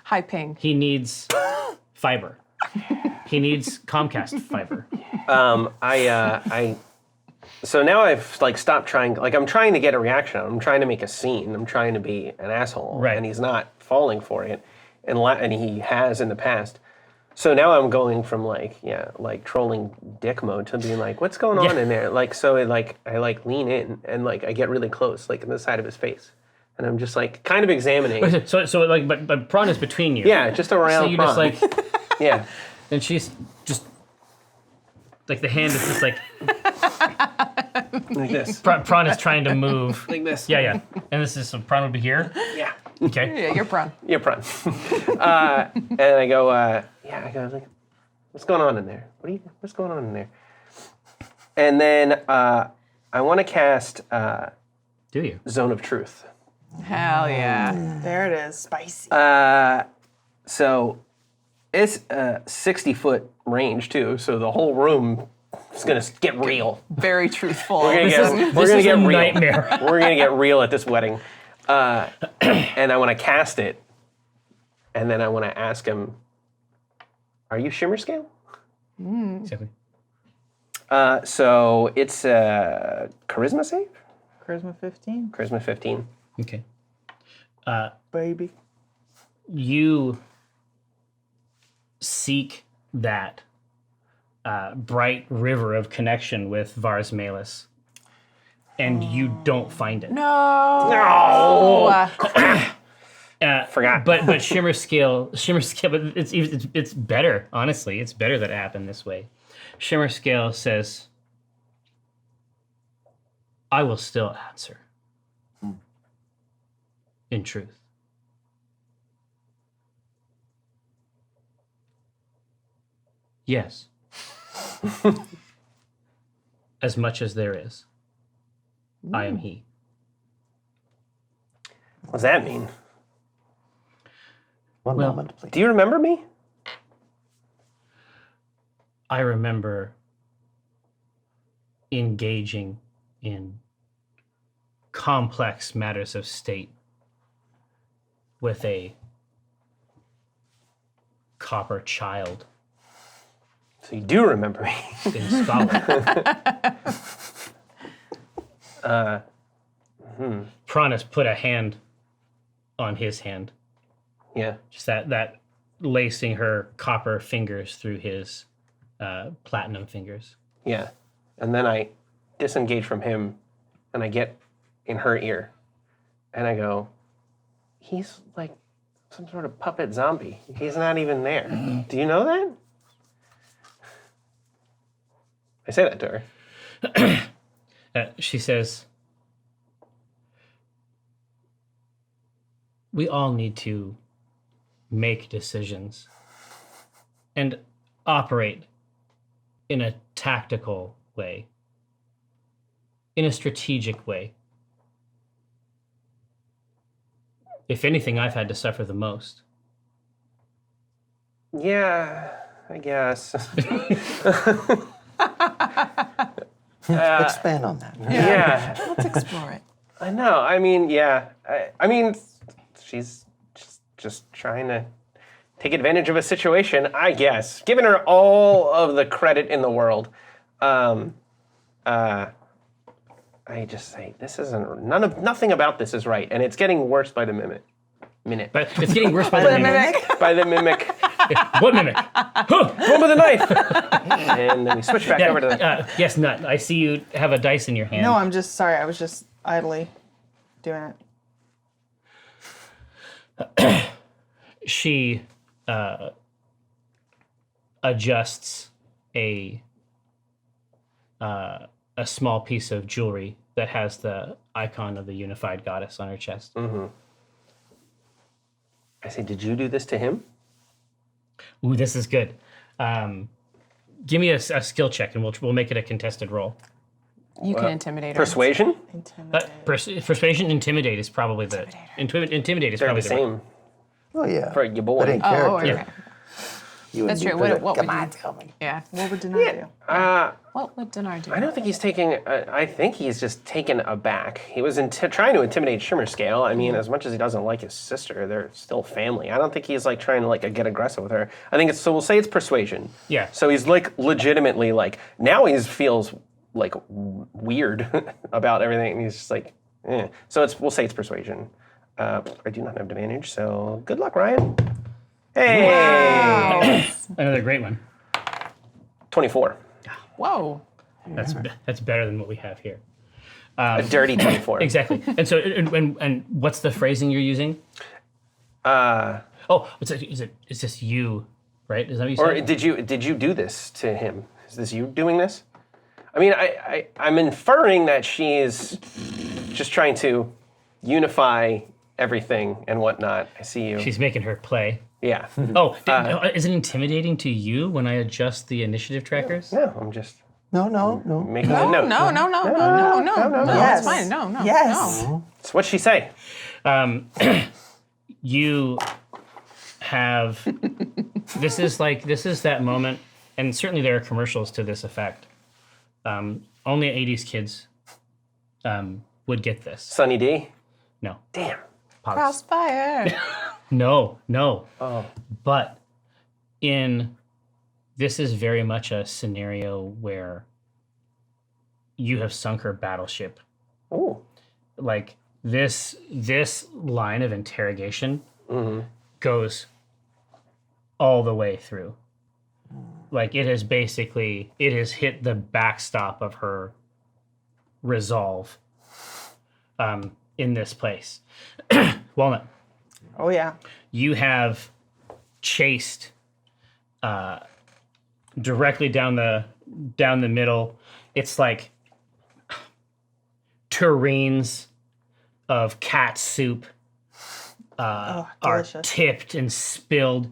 High ping. he needs fiber. He needs Comcast fiber. So now I've like stopped trying. Like I'm trying to get a reaction. I'm trying to make a scene. I'm trying to be an asshole. Right. And he's not falling for it, and he has in the past. So now I'm going from like trolling dick mode to being like, what's going on in there? Like so, I lean in and like I get really close, like in the side of his face, and I'm just like kind of examining. So like, but Prawn is between you. Yeah, just around. So you Prawn. just like, yeah. and she's just like the hand is just like Like this. Prawn is trying to move. Like this. Yeah. And this is so Prawn would be here. Yeah. Okay. Yeah, you're prawn. You're Prawn. And I go, I go like, what's going on in there? What's going on in there? And then I want to cast Do you? Zone of Truth. Hell yeah. There it is. Spicy. So it's a 60-foot range too. So the whole room is gonna get real. Very truthful. We're gonna This is get a real. nightmare. We're gonna get real at this wedding. And I want to cast it, and then I want to ask him, "Are you Shimmer Scale?" Exactly. So it's a charisma save. Charisma 15. Charisma 15. Okay. Baby. You seek that bright river of connection with Vars Malus, and you don't find it. No. Forgot. But Shimmer Scale, but it's better. Honestly, it's better that it happened this way. Shimmer Scale says, "I will still answer. In truth." Yes. As much as there is, I am he. What does that mean? One moment, please. Do you remember me? I remember engaging in complex matters of state with a copper child So you do remember me. in Scotland. Prawn has put a hand on his hand. Yeah. Just that lacing her copper fingers through his platinum fingers. Yeah. And then I disengage from him and I get in her ear and I go, he's like some sort of puppet zombie. He's not even there. Do you know that? I say that to her. She says, we all need to make decisions and operate in a tactical way, in a strategic way. If anything, I've had to suffer the most. Yeah, I guess. Expand on that. Yeah. Let's explore it. I know. I mean, yeah. I mean, she's just trying to take advantage of a situation, I guess. Giving her all of the credit in the world. I just say this isn't. Nothing about this is right, and it's getting worse by the minute. But it's getting worse by the minute. By the mimic. What mimic? Huh. One with a knife. And then we switch back over to the. Yes, Nut. I see you have a dice in your hand. No, I'm just sorry. I was just idly doing it. She adjusts a small piece of jewelry that has the icon of the unified goddess on her chest. I say, did you do this to him? Ooh, this is good. Give me a skill check, and we'll make it a contested roll. You can intimidate her. Persuasion? Persuasion, intimidate is probably the intimidate is They're probably the same Oh yeah. for your boy. But in character, okay. you That's would true. be What Come would on, you- tell me. Yeah. What would Denai do? What would Dinar do? I don't think he's taking. I think he's just taken aback. He was trying to intimidate Shimmerscale. I mean, as much as he doesn't like his sister, they're still family. I don't think he's like trying to like get aggressive with her. I think it's so. We'll say it's persuasion. Yeah. So he's like legitimately like now he feels like weird about everything. And he's just like, eh. So we'll say it's persuasion. I do not have advantage. So good luck, Ryan. Hey. Another great one. 24. Whoa. That's better than what we have here. A dirty 24. Exactly. And so, and what's the phrasing you're using? Is this you, right? Is that what you Or said? did you do this to him? Is this you doing this? I mean, I'm inferring that she's just trying to unify everything and whatnot. I see you. She's making her play. Yeah. Is it intimidating to you when I adjust the initiative trackers? No, I'm just No. making a No, note. no. Yes. It's fine. No. Yes. No. So what'd she say? You have this is that moment, and certainly there are commercials to this effect. Only 80s kids would get this. Sunny D? No. Damn. Pogs. Crossfire. No. Oh. But this is very much a scenario where you have sunk her battleship. Ooh. Like this line of interrogation goes all the way through. Like it has hit the backstop of her resolve in this place. Walnut, Oh yeah. you have chased directly down the middle. It's like tureens of cat soup are delicious. tipped and spilled.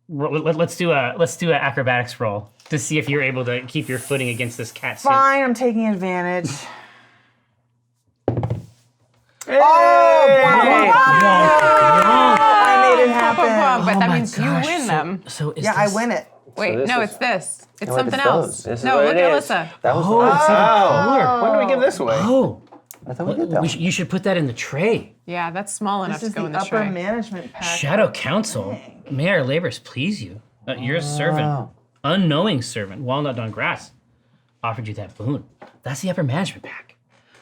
Let's do a acrobatics roll to see if you're able to keep your footing against this cat soup. Fine, I'm taking advantage. I made it happen. But Oh that my means you gosh, win them. So is Yeah, I this- win it. Wait, this no, is- it's this. It's what something is else. those? This is No, what look it at is. Alyssa. That was Oh, it's even cooler. When do we give this away? Oh, I thought we did that. you should put that in the tray. Yeah, that's small enough This to is go in the the upper tray. management pack. Shadow Council, may our labors please you. You're a servant, Wow. unknowing servant. Walnut on grass offered you that boon. That's the upper management pack.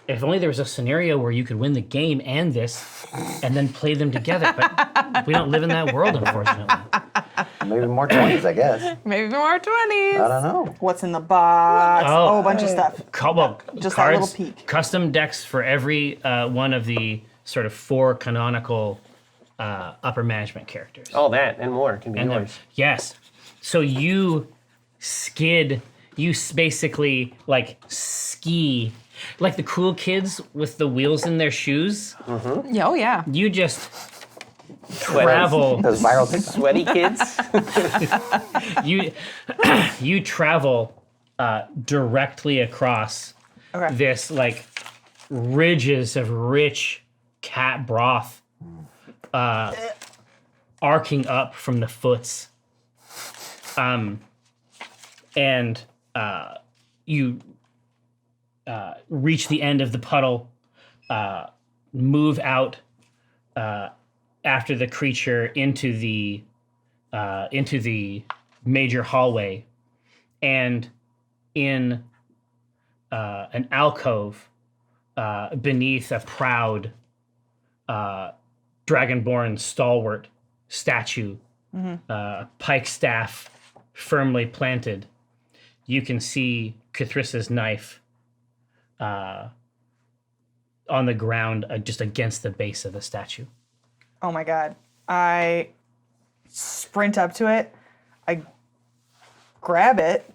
If only there was a scenario where you could win the game and this, and then play them together. But we don't live in that world, unfortunately. Maybe more 20s, I guess. Maybe more 20s. I don't know. What's in the box? Oh. A bunch of stuff. Cards, Just that little peek. custom decks for every one of the sort of 4 canonical upper management characters. All that and more can be And then- yours. yes. So you basically like ski, like the cool kids with the wheels in their shoes. Yeah, oh, yeah. You just travel. Those viral TikToks. Sweaty kids? You travel directly across Okay. this like ridges of rich cat broth arcing up from the foots. And you reach the end of the puddle, move out after the creature into the major hallway, and in an alcove beneath a proud dragonborn stalwart statue, pike staff firmly planted, you can see Cathrissa's knife on the ground just against the base of the statue. Oh my god. I sprint up to it. I grab it.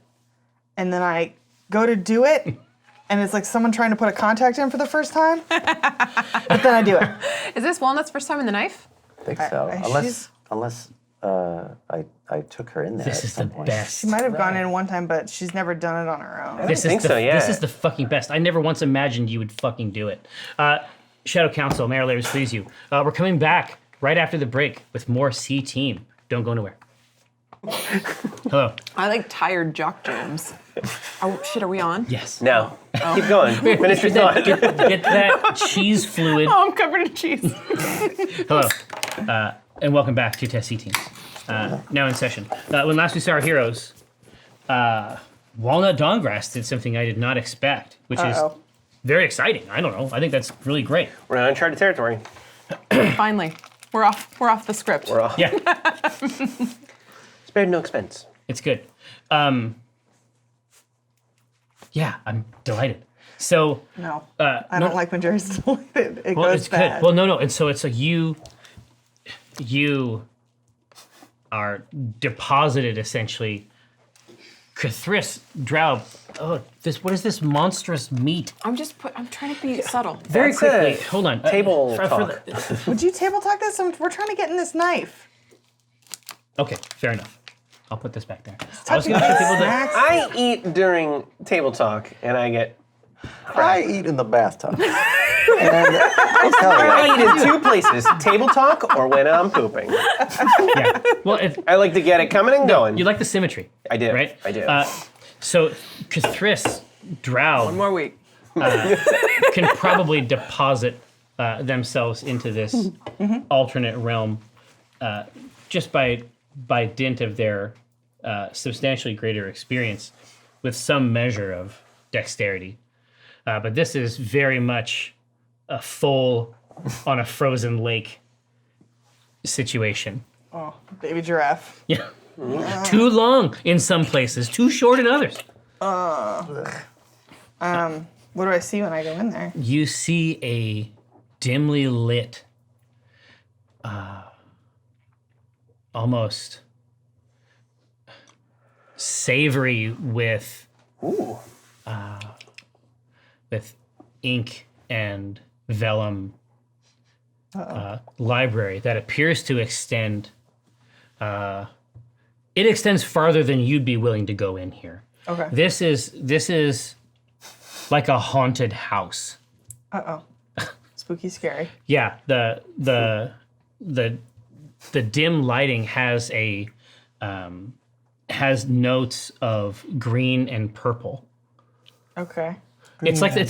And then I go to do it. and it's like someone trying to put a contact in for the first time. But then I do it. Is this Walnut's first time in the knife? I think so. Unless I took her in there This at is some the point. best. She might have gone in one time, but she's never done it on her own. This think is so, yeah. This is the fucking best. I never once imagined you would fucking do it. Shadow Council, Mayor Layers, please you. We're coming back right after the break with more C Team. Don't go nowhere. Hello. I like tired Jock Jones. Oh shit, are we on? Yes. No. Keep going. Finish your thought. Get that cheese fluid. Oh, I'm covered in cheese. Hello, and welcome back to Test C Teams. Now in session. When last we saw our heroes, Walnut Dawngrass did something I did not expect, which is very exciting. I don't know. I think that's really great. We're in uncharted territory. Finally, we're off the script. We're off. Yeah, Spared no expense. it's good. Yeah, I'm delighted. So, No, I don't like when Jerry's deleted. It well, goes it's bad. good. Well, no, and so it's like you are deposited essentially. Cthulhu Drow. Oh, what is this monstrous meat? I'm trying to be subtle. Very That's quickly, it. hold on. Table for talk. Would you table talk this? We're trying to get in this knife. Okay, fair enough. I'll put this back there. Touching gonna show people snacks. I eat during table talk, and I get. I eat in the bathtub. And I'll tell you, I eat in two places: table talk or when I'm pooping. Yeah. Well, I like to get it coming and going. you like the symmetry. I do. Right? I do. So Cthulhu Drow One more week. can probably deposit themselves into this alternate realm just by dint of their substantially greater experience with some measure of dexterity. But this is very much a full on a frozen lake situation. Oh, baby giraffe. Yeah. Too long in some places, too short in others. What do I see when I go in there? You see a dimly lit, almost savory with ink and vellum library that appears to extend. It extends farther than you'd be willing to go in here. Okay. This is like a haunted house. Spooky, scary. Yeah, the dim lighting has has notes of green and purple. Okay. It's like the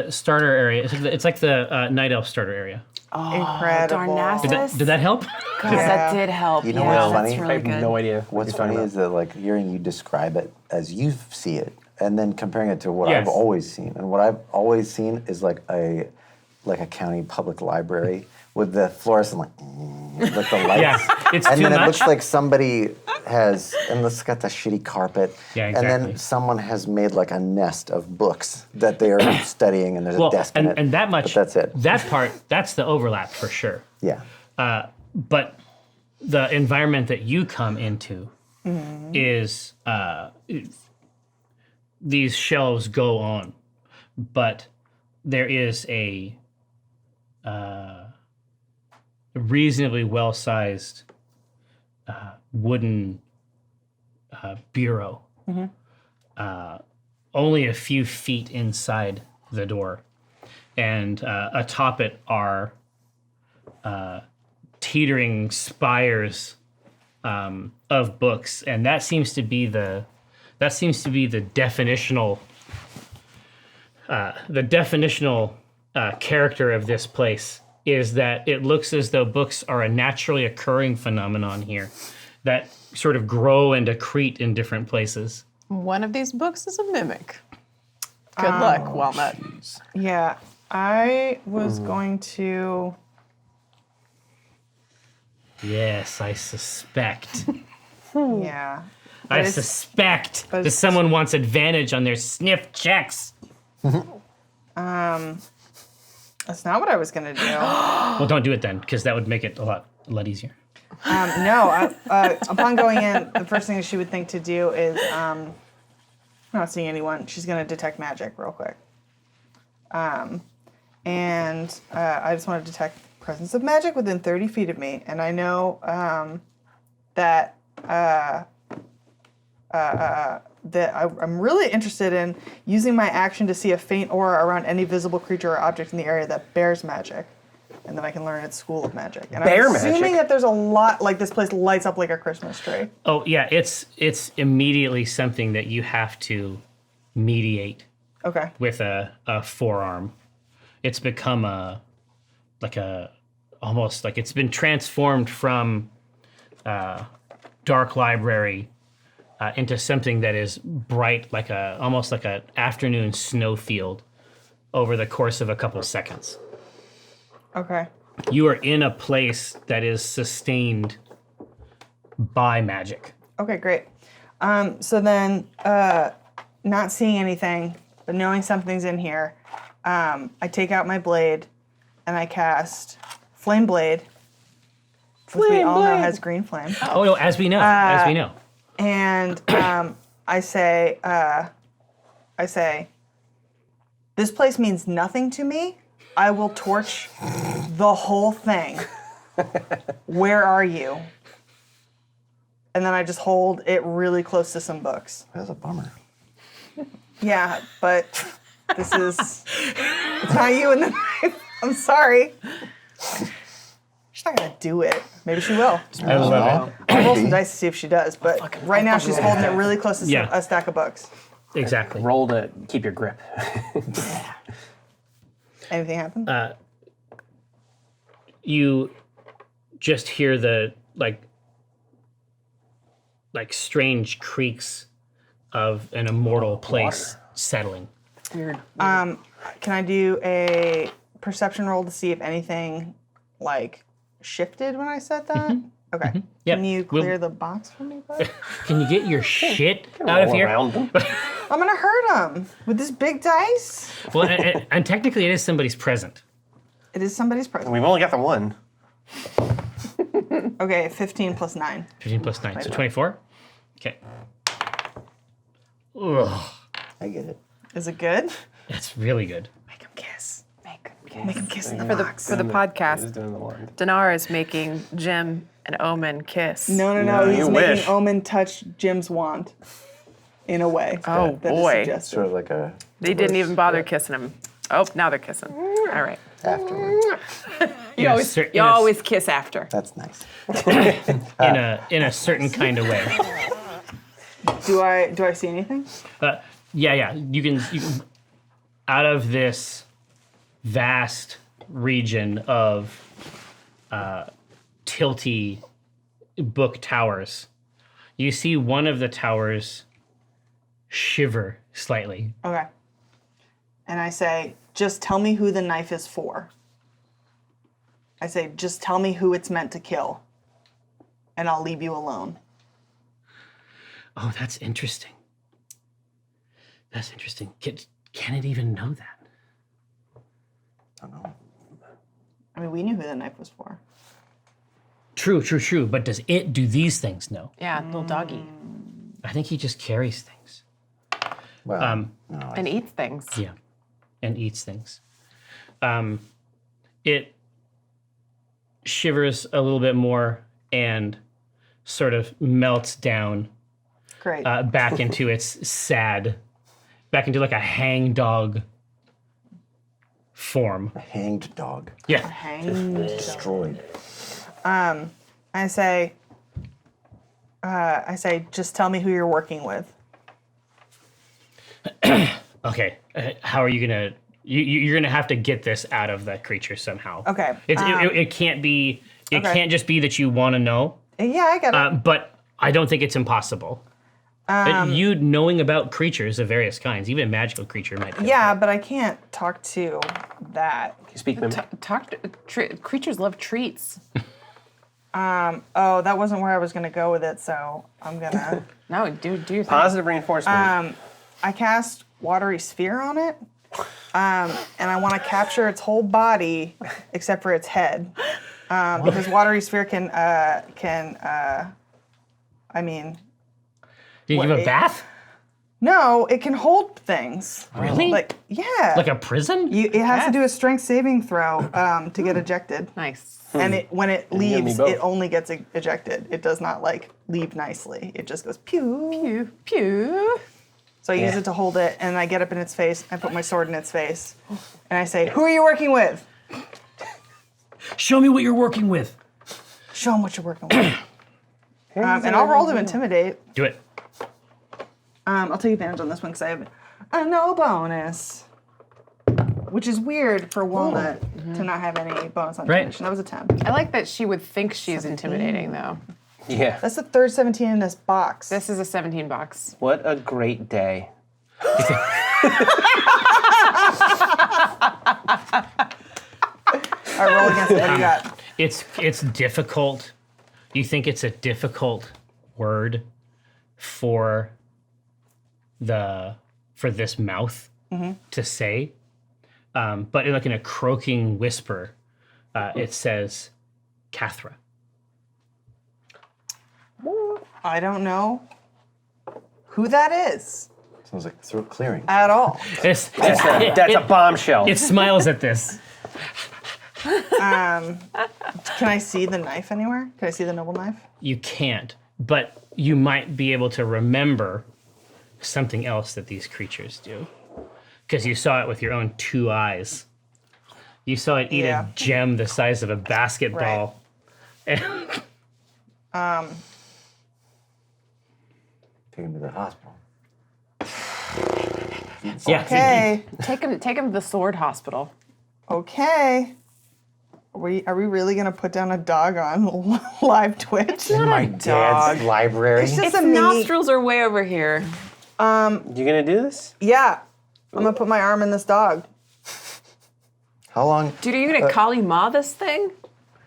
starter area. It's like the night elf starter area. Incredible. Darnassus. Did that help? God, that did help. You know yeah, what's that's funny? really I have good. no idea. what's you're talking funny about. is that like hearing you describe it as you see it, and then comparing it to what Yes. I've always seen. And what I've always seen is like a county public library with the fluorescent like the lights. Yeah, it's And too then it much. looks like somebody has, and it's got the shitty carpet. Yeah, And exactly. then someone has made like a nest of books that they are studying, and there's a desk in it. and that much. But that's it. That part. That's the overlap for sure. Yeah. But the environment that you come into is these shelves go on, but there is a reasonably well-sized wooden bureau, only a few feet inside the door, and atop it are teetering spires of books, and that seems to be the definitional character of this place, is that it looks as though books are a naturally occurring phenomenon here that sort of grow and accrete in different places. One of these books is a mimic. Good luck, Walnut. Yeah, I was going to. Yes, I suspect. Yeah. I it's- suspect but that it's- someone wants advantage on their sniff checks. That's not what I was gonna do. Well, don't do it then, because that would make it a lot easier. No. Upon going in, the first thing she would think to do is, I'm not seeing anyone. She's going to detect magic real quick. I just want to detect presence of magic within 30 feet of me, and I know that I'm really interested in using my action to see a faint aura around any visible creature or object in the area that bears magic, and then I can learn its school of magic. And Bear I'm assuming magic? that there's a lot, like this place lights up like a Christmas tree. Oh yeah, it's immediately something that you have to mediate Okay. with a forearm. It's become almost like it's been transformed from dark library into something that is bright, like almost like an afternoon snowfield over the course of a couple seconds. Okay. You are in a place that is sustained by magic. Okay, great. So then, not seeing anything, but knowing something's in here, I take out my blade and I cast Flame Blade, which we all know has green flame. Oh no, as we know. And I say, this place means nothing to me. I will torch the whole thing. Where are you? And then I just hold it really close to some books. That's a bummer. Yeah, but this is, it's not you and the knife. I'm sorry. She's not gonna do it. Maybe she will. I love it. I'll roll some dice to see if she does, but right now she's holding it really close to Yeah. a stack of books. Exactly. Roll to keep your grip. Anything happen? You just hear the like strange creaks of an immortal place settling. Weird. Can I do a perception roll to see if anything like shifted when I said that? Okay. Yep. Can you We'll- clear the box for me, bud? Can you get your shit out of Roll here? around them. I'm gonna hurt him with this big dice. Well, and technically it is somebody's present. It is somebody's present. We've only got the one. Okay, 15 plus 9. 15 plus 9, so 24? Okay. Ugh, I get it. Is it good? that's really good. Make him kiss. Make Make him kiss in the For the box. for the Just podcast, doing the one. Dinar is making Jim and Omen kiss. No, No, he's you making wish. Omen touch Jim's wand. In a way. Oh, that is boy. suggested. Sort of like a. They didn't even bother kissing him. Oh, now they're kissing. All right. Afterward. You always kiss after. That's nice. in a certain kind of way. Do I see anything? Yeah. You can out of this vast region of tilty book towers, you see one of the towers shiver slightly. Okay. And I say, just tell me who the knife is for. I say, just tell me who it's meant to kill. And I'll leave you alone. Oh, that's interesting. That's interesting. Can it even know that? I don't know. I mean, we knew who the knife was for. True. But does it do these things? No. Yeah, little doggy. I think he just carries things. Well, no, And eats things. Yeah. And eats things. It shivers a little bit more and sort of melts down Great. back into its back into like a hang-dog form. a hanged dog. Yeah. Hang. Destroyed. I say, just tell me who you're working with. Okay. How are you gonna? You're gonna have to get this out of that creature somehow. Okay. It can't be. It okay. can't just be that you want to know. Yeah, I get it. But I don't think it's impossible. You knowing about creatures of various kinds, even a magical creature might. Be Yeah, but I can't talk to that. You speak mimic. Creatures love treats. Oh, that wasn't where I was gonna go with it, so I'm gonna. No, do your thing. Positive reinforcement. I cast Watery Sphere on it, and I want to capture its whole body except for its head. Because watery sphere can. I mean, Do you give a bath? no, it can hold things. Really? Like yeah. Like a prison? It has to do a strength saving throw to get ejected. Nice. And when it you and me leaves, both. it only gets ejected. It does not like leave nicely. It just goes pew. Pew, pew. So I use it to hold it, and I get up in its face. I put my sword in its face, and I say, "Who are you working with? Show me what you're working with. Show them what you're working with." And I'll roll to intimidate. Do it. I'll take advantage on this one because I have a no bonus, which is weird for Walnut to not have any bonus on Right. intimidation. That was a 10. I like that she would think she's intimidating, though. Yeah. That's the third 17 in this box. This is a 17 box. What a great day. All right, roll against it. What do you got? It's difficult. You think it's a difficult word for this mouth to say, but like in a croaking whisper, it says, "Cathra." I don't know who that is Sounds like throat clearing. at all. That's a bombshell. It smiles at this. Can I see the knife anywhere? Can I see the noble knife? You can't, but you might be able to remember something else that these creatures do, because you saw it with your own 2 eyes. You saw it eat Yeah. a gem the size of a basketball. Take him to the hospital. Yeah. Okay. Take him to the sword hospital. Okay. Are we really gonna put down a dog on live Twitch? My dad's library. It's just Its a mini. nostrils are way over here. You gonna do this? Yeah. I'm gonna put my arm in this dog. How long? Dude, are you gonna Kali Ma this thing?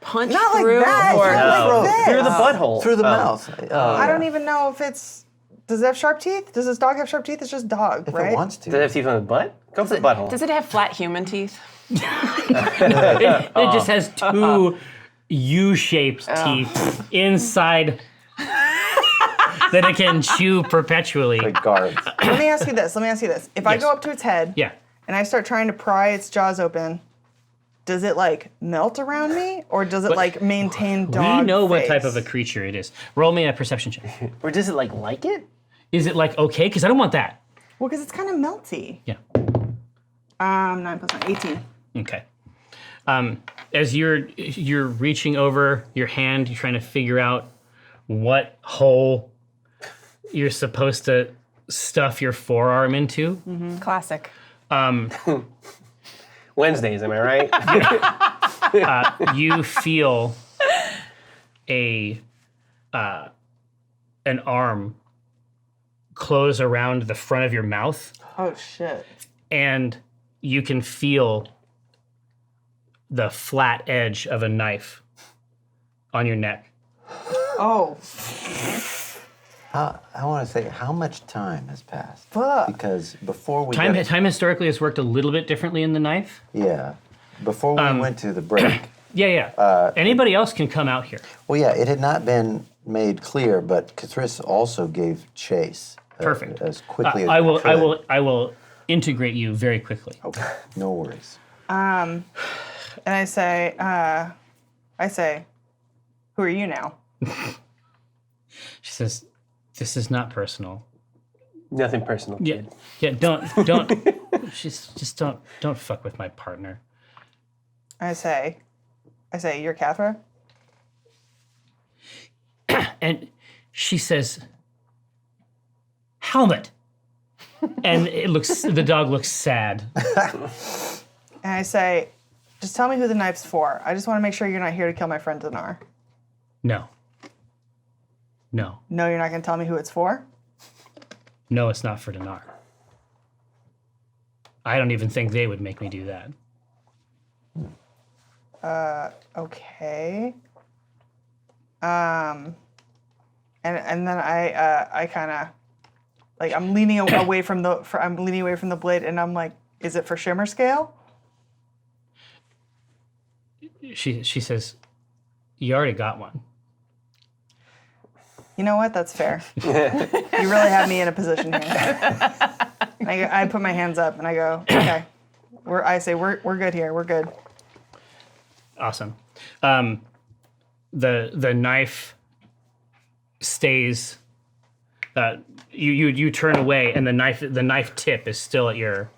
Punch Not like through? that. Or Not like this. Through the butthole. Through the mouth. I don't even know if it's. Does it have sharp teeth? Does this dog have sharp teeth? It's just dog, If right? it wants to. Does it have teeth on the butt? Go for the butthole. does it have flat human teeth? It just has 2 U-shaped teeth inside that it can chew perpetually. Like guards. Let me ask you this. If I Yes. go up to its head Yeah. and I start trying to pry its jaws open, does it like melt around me, or does it like maintain dog? We know what face? type of a creature it is. Roll me a perception check. Or does it like it? Is it like okay? Because I don't want that. Well, because it's kind of melty. Yeah. 9 plus 9, 18. Okay. As you're reaching over your hand, you're trying to figure out what hole you're supposed to stuff your forearm into. Classic. Wednesdays, am I right? You feel an arm close around the front of your mouth, Oh shit. and you can feel the flat edge of a knife on your neck. Oh I want to say, how much time has passed? fuck. Because before we Time got- historically has worked a little bit differently in the knife. yeah, before we went to the break. Yeah. Anybody else can come out here. Well, yeah, it had not been made clear, but Cathris also gave chase. Perfect. As quickly as I we will. could. I will integrate you very quickly. Okay, no worries. And I say, who are you now? She says, "This is not personal." Nothing personal, Yeah. kid. Yeah. Don't. She's just don't fuck with my partner. I say, you're Cathra? And she says, "Helmet." And the dog looks sad. And I say, just tell me who the knife's for. I just want to make sure you're not here to kill my friend Dinar. No, No, you're not going to tell me who it's for? it's not for Dinar. I don't even think they would make me do that. Okay. And then I kind of like I'm leaning away from the blade, and I'm like, is it for Shimmer Scale? She says, You already got one. You know what? That's fair. You really have me in a position here. I put my hands up and I go, okay. We're good here. We're good. Awesome. The knife stays. You turn away, and the knife tip is still at your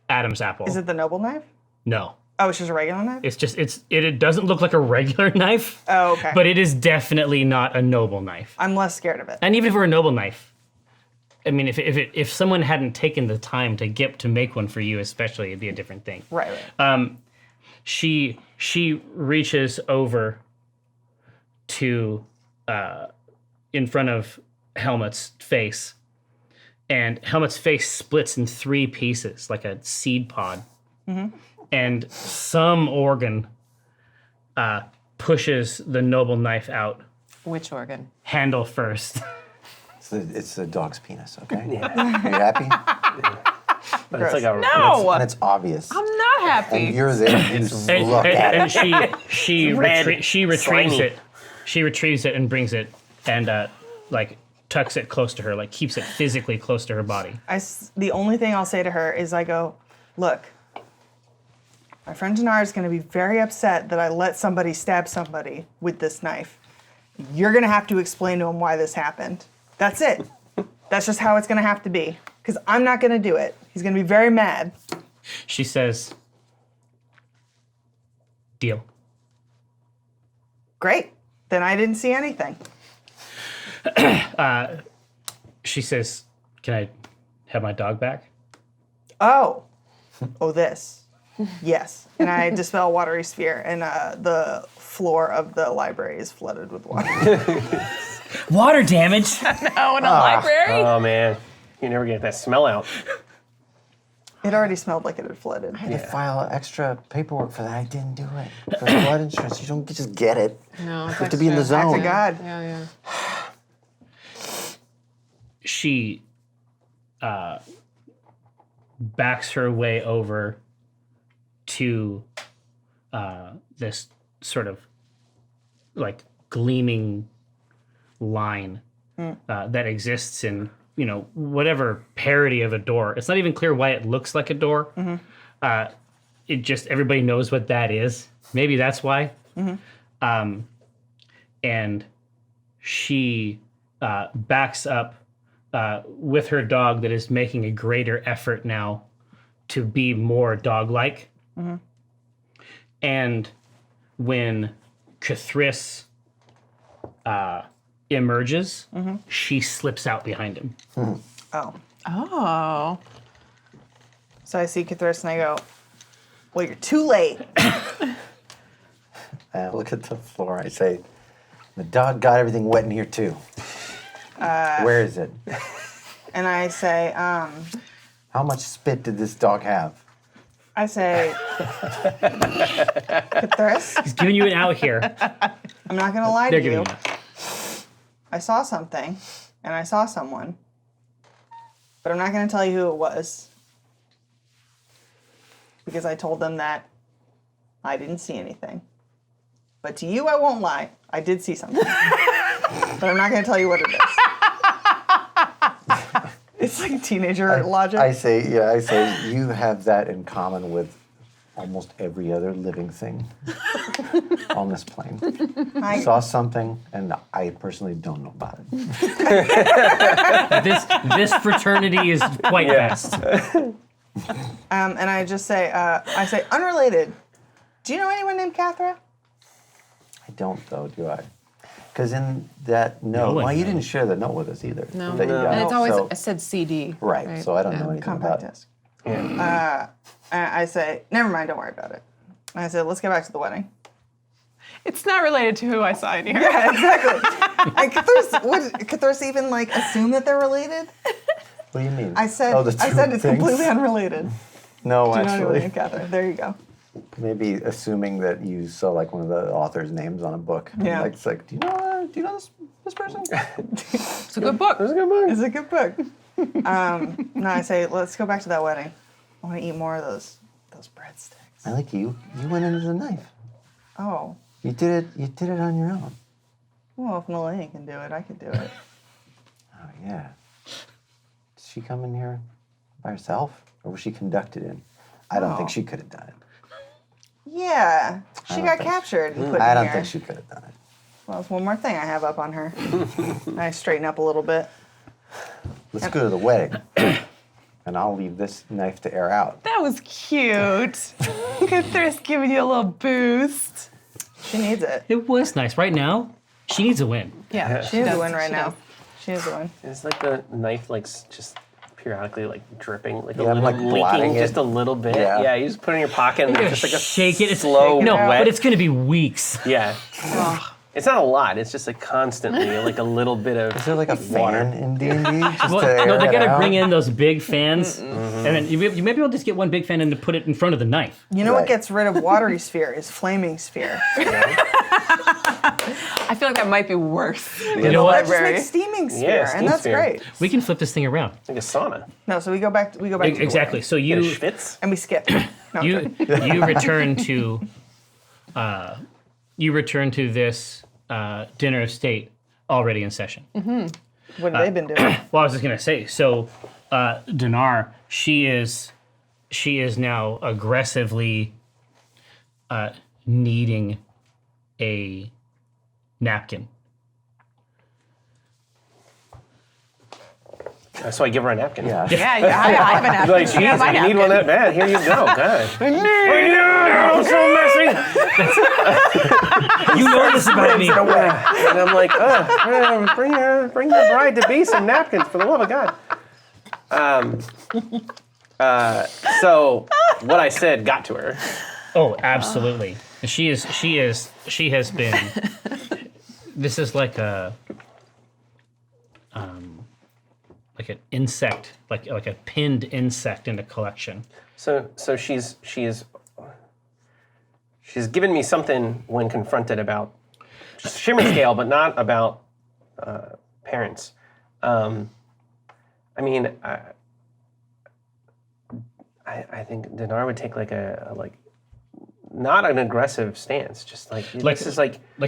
Adam's apple. Is it the noble knife? No. Oh, it's just a regular knife? It doesn't look like a regular knife. Oh, okay. But it is definitely not a noble knife. I'm less scared of it. And even if it were a noble knife, I mean, if someone hadn't taken the time to make one for you, especially, it'd be a different thing. Right. She reaches over to in front of Helmut's face, and Helmut's face splits in 3 pieces like a seed pod. Mm-hmm. And some organ pushes the noble knife out. Which organ? Handle first. It's the dog's penis, okay? Yeah. Are you happy? But it's like a No! And it's obvious. I'm not happy. And you're there. You just look at it. And she red, retrieves slimy. it. She retrieves it and brings it and like tucks it close to her, like keeps it physically close to her body. The only thing I'll say to her is I go, look, my friend Jannar is going to be very upset that I let somebody stab somebody with this knife. You're going to have to explain to him why this happened. That's it. That's just how it's going to have to be. Because I'm not going to do it. He's going to be very mad. She says, "Deal." Great. Then I didn't see anything. She says, "Can I have my dog back?" Oh, this. Yes. And I dispel watery sphere, and the floor of the library is flooded with water. Water damage. Oh, in a library? Oh man, you never get that smell out. It already smelled like it had flooded. I had to file extra paperwork for that. I didn't do it. For flood insurance, you don't just get it. No, You have to be in the zone. To God. Yeah. She backs her way over to this sort of like gleaming line that exists in, whatever parody of a door. It's not even clear why it looks like a door. Mm-hmm. It just, everybody knows what that is. Maybe that's why. Mm-hmm. And she backs up with her dog that is making a greater effort now to be more dog-like. Mm-hmm. And when Cthulhu emerges, she slips out behind him. Oh. Oh. So I see Cthulhu and I go, well, you're too late. I look at the floor. I say, the dog got everything wet in here too. Where is it? And I say, How much spit did this dog have? I say, Cthulhu, He's giving you an out here. I'm not going to lie They're to giving you. you an out. I saw something, and I saw someone, but I'm not going to tell you who it was, because I told them that I didn't see anything. But to you, I won't lie. I did see something. But I'm not going to tell you what it is. It's like teenager logic. I say, you have that in common with almost every other living thing on this plane. I saw something, and I personally don't know about it. This fraternity is quite vast. And I just say, unrelated. Do you know anyone named Cathra? I don't, though, do I? Because in that note, one well, you knows. didn't share the note with us either. No. That you got. And it's always So- it said CD. right, so I don't know anything Compact about it. disc. I say, never mind, don't worry about it. And I said, let's get back to the wedding. It's not related to who I saw in here. Yeah, exactly. And Cthulhu even assume that they're related? What do you mean? I said, Oh, the two it's things? completely unrelated. No, Do you know anyone actually. named Catherine? There you go. Maybe assuming that you saw one of the author's names on a book. Yeah. It's like, do you know this person? It's a good book. It's a good book. No, I say, let's go back to that wedding. I want to eat more of those breadsticks. I like you. You went into the knife. Oh, You did it on your own. Well, if Melanie can do it, I could do it. Oh yeah. Did she come in here by herself, or was she conducted in? I don't think she could have done it. Yeah, she don't got think captured and put I in don't here. think she could have done it. Well, it's one more thing I have up on her. I straighten up a little bit. Let's go to the wedding, and I'll leave this knife to air out. That was cute. Good thirst giving you a little boost. She needs it. It was nice. Right now, she needs a win. Yeah, She needs a win right now. She needs a win. It's like the knife, like just periodically, like dripping, like a Yeah, I'm, little like, blotting leaking, it. just a little bit. Yeah. Yeah, you just put it in your pocket and You're it's gonna just like a shake it. It's slow no, wet. but it's gonna be weeks. Yeah. It's not a lot. It's just like constantly, like a little bit of. Is there like a fan in D&D just Well, to air no, they it gotta out? bring in those big fans, and then you may be able to just get one big fan and to put it in front of the knife. You know what Right. gets rid of watery sphere is flaming sphere. I feel like that might be worse. You know what? That just makes steaming sphere, steam and that's sphere. great. We can flip this thing around. Like a sauna. No, so we go back. We go back to the Exactly. wedding, So Get a you schwitz. and we skip. No, I'm joking. you return to this dinner estate already in session. What have they been doing? Well, I was just gonna say. So, Dinar, she is now aggressively needing a napkin. So I give her a napkin. Yeah. Yeah, I have an Like, napkin. geez, Yeah, my if you need one napkin. that bad, here you go. God. I'm so messy. You know this about me. And I'm like, bring your bride to be some napkins for the love of God. So what I said got to her. Oh, absolutely. She has been. This is like an insect, like a pinned insect in a collection. So she's given me something when confronted about shimmer scale, but not about parents. I think Dinar would take like a not an aggressive stance, just like this is like You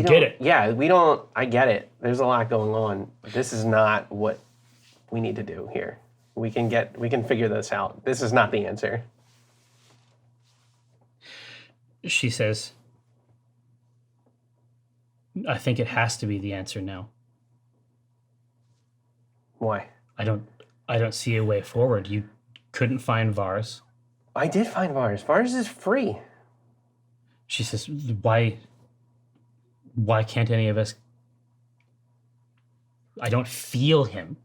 don't- get it. Yeah, we don't. I get it. There's a lot going on. This is not what we need to do here. We can figure this out. This is not the answer. She says, I think it has to be the answer now. Why? I don't see a way forward. You couldn't find Vars. I did find Vars. Vars is free. She says, why can't any of us? I don't feel him.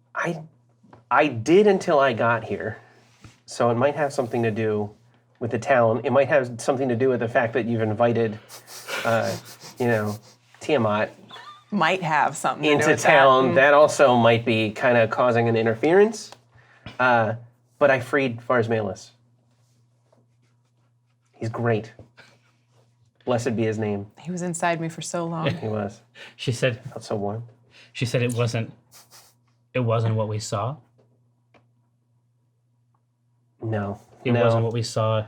I did until I got here. So it might have something to do with the town. It might have something to do with the fact that you've invited, Tiamat Might have something to do into with town. That also might be kind of causing an interference. But I freed Vars Malus. He's great. Blessed be his name. He was inside me for so long. He was. She said Felt so warm. it wasn't what we saw. No. It wasn't what we saw.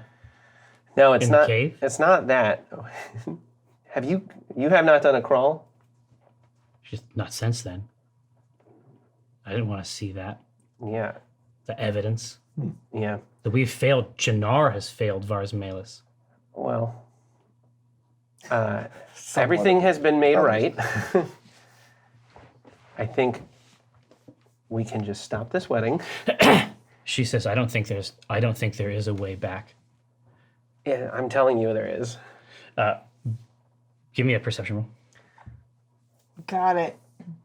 No, it's in the not. cave? It's not that. You have not done a crawl? Just not since then. I didn't want to see that. Yeah. The evidence Yeah. that we've failed. Jannar has failed Vars Malus. Well, everything has been made right. I think we can just stop this wedding. She says, I don't think there is a way back. Yeah, I'm telling you there is. Give me a perception roll. Got it.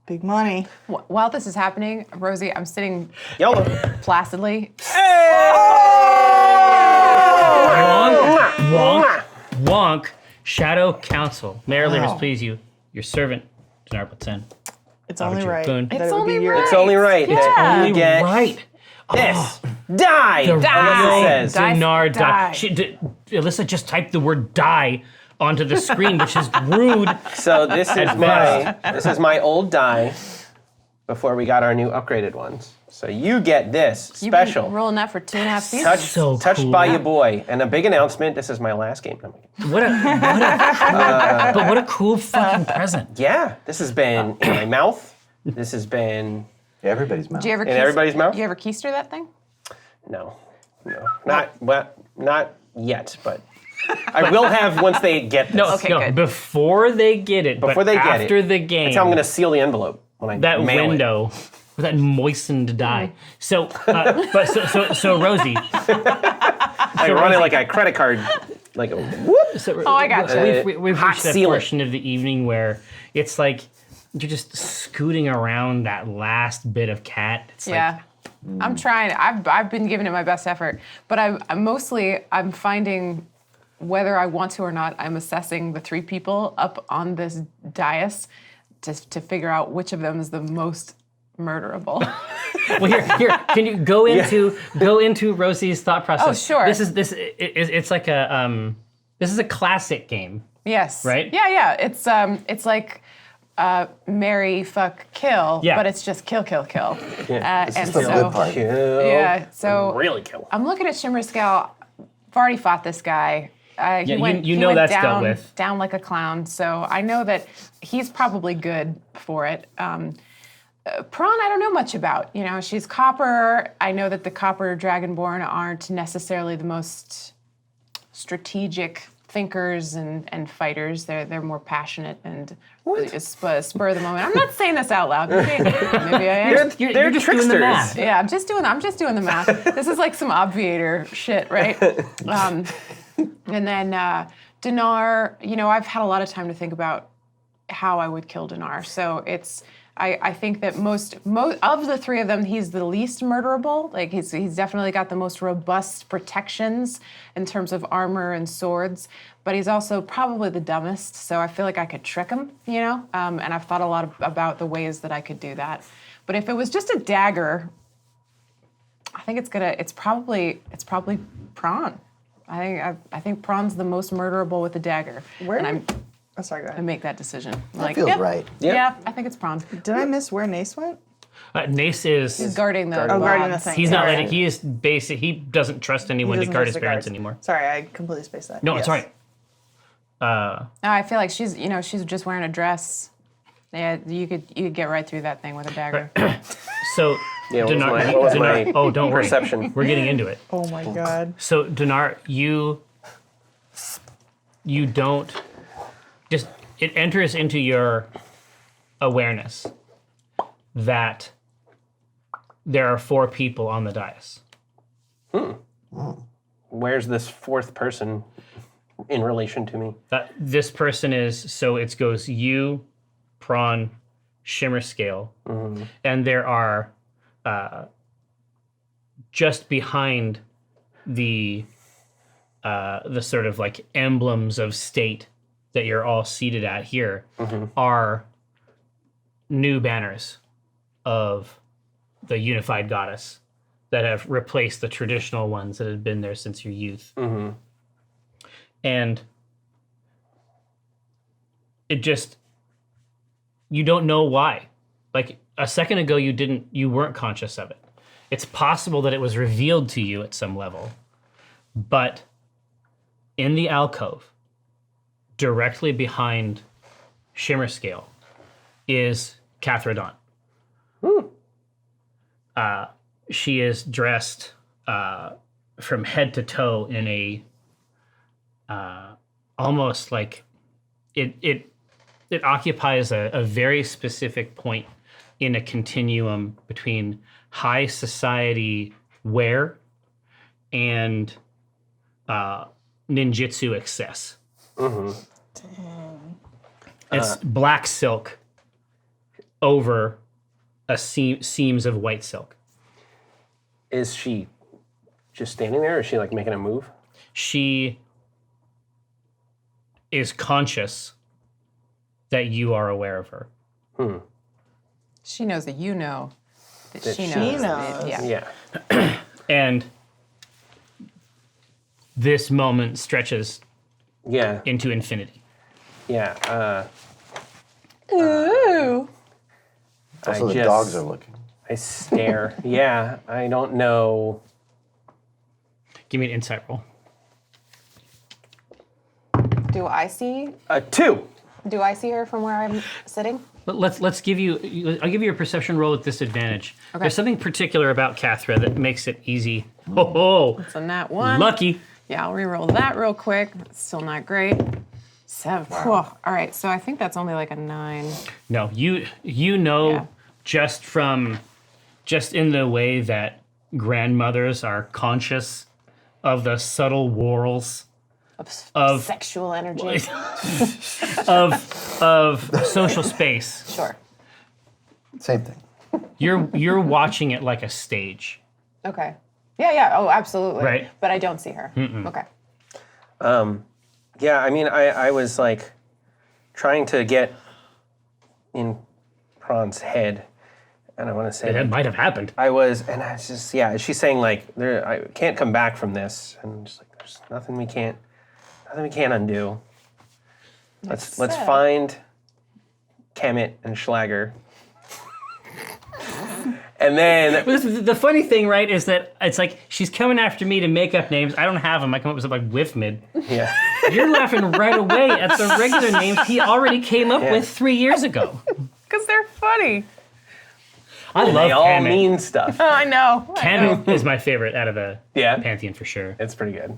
Big money. While this is happening, Rosie, I'm sitting YOLO. placidly. Wonk, wonk. Shadow Council. Mayor Leaders, please you. Your servant, Dinar Batzen. It's only Arbitrary right. boon. that It's it would only be yours. It's only right that you get Right. this. Die! The Alyssa real says. Die. Dinar Die. Alyssa just typed the word die onto the screen, which is rude. So this is my old die before we got our new upgraded ones. So you get this You've been special. rolling that for 2.5 seasons. So Touched cool. by your boy. And a big announcement. This is my last game. What a cool fucking present. Yeah, this has been in my mouth. This has been Everybody's mouth. Do you ever in everybody's mouth. You ever keister that thing? No, not yet, but I will have once they get this. No, Okay, no, good. before they get it, Before but they get after it. the game. That's how I'm going to seal the envelope when I that mail window with that moistened dye. So, so Rosie. I run it like a credit card, like a whoop. So, Oh, I gotcha. We've Hot reached that seal it. portion of the evening where it's like you're just scooting around that last bit of cat. It's Yeah. I'm trying. I've been giving it my best effort, but I'm finding whether I want to or not, I'm assessing the 3 people up on this dais to figure out which of them is the most murderable. Well, here, can you go into Rosie's thought process? Oh, sure. It's like this is a classic game. Yes. Right? Yeah. It's like marry, fuck, kill, Yeah. but it's just kill. Yeah, And the good part. Kill. yeah, so Really kill. I'm looking at Shimmer Scale. I've already fought this guy. He you went, know he went that's down, dealt with. down like a clown. So I know that he's probably good for it. Prawn, I don't know much about. You know, she's copper. I know that the copper dragonborn aren't necessarily the most strategic thinkers and fighters. They're more passionate and spur of the moment. I'm not saying this out loud. Maybe I am. You're just doing the math. Yeah, I'm just doing the math. This is like some obviator shit, right? And then Dinar, you know, I've had a lot of time to think about how I would kill Dinar. So I think that most of the 3 of them, he's the least murderable. Like he's definitely got the most robust protections in terms of armor and swords, but he's also probably the dumbest. So I feel like I could trick him, you know. And I've thought a lot about the ways that I could do that. But if it was just a dagger, I think it's probably Prawn. I think Prawn's the most murderable with a dagger. Where? And Oh, sorry, go I ahead. make that decision. That feels right. Yeah, I think it's Prawn. Did I miss where Nace went? Nace He's is. guarding the guarding the labs. thing. He's not Sorry. letting. He is basic. He doesn't trust anyone to Doesn't guard trust his the parents guards. anymore. Sorry, I completely spaced that. No, it's Yes. all right. No, I feel like she's just wearing a dress. Yeah, you could get right through that thing with a dagger. So, Yeah, what was Dinar, my- what was Dinar- my oh, don't worry. perception? We're getting into it. Oh my god. So, Dinar, you don't just it enters into your awareness that there are 4 people on the dais. Where's this 4th person in relation to me? This person is it goes you, Prawn, Shimmer Scale, and there are just behind the sort of like emblems of state that you're all seated at here are new banners of the unified goddess that have replaced the traditional ones that have been there since your youth. And it just, you don't know why. Like a second ago, you weren't conscious of it. It's possible that it was revealed to you at some level, but in the alcove, directly behind Shimmer Scale, is Cathradon. She is dressed from head to toe in a almost like it occupies a very specific point in a continuum between high society wear and ninjutsu excess. It's black silk over seams of white silk. Is she just standing there, or is she like making a move? She is conscious that you are aware of her. She knows that you know that That she she knows. knows. Yeah. Yeah. And this moment stretches Yeah. into infinity. Yeah. Ooh. Also, I the just- dogs are looking. I stare. Yeah, I don't know. Give me an insight roll. Do I see? 2. Do I see her from where I'm sitting? Let's give you. I'll give you a perception roll with disadvantage. Okay. There's something particular about Cathra that makes it easy. Oh, It's a nat 1. lucky. Yeah, I'll re-roll that real quick. It's still not great. 7. Whew. All right, so I think that's only like a 9. No, you know Yeah. just in the way that grandmothers are conscious of the subtle whorls Of sexual energy. of social space. Sure. Same thing. You're watching it like a stage. Okay. Yeah. Oh, absolutely. Right. But I don't see her. Okay. Yeah, I mean, I was like trying to get in Prawn's head, and I want to say That might have happened. I was just she's saying like I can't come back from this, and I'm just like there's nothing we can't undo. Let's find Kemet and Schlager. And then The funny thing, right, is that it's like she's coming after me to make up names. I don't have them. I come up with something like Whiffmid. yeah. You're laughing right away at the regular names he already came up Yeah. with 3 years ago. Because they're funny. I love They all Kemet. mean stuff. I know. Kemet is my favorite out of the Yeah. pantheon for sure. It's pretty good.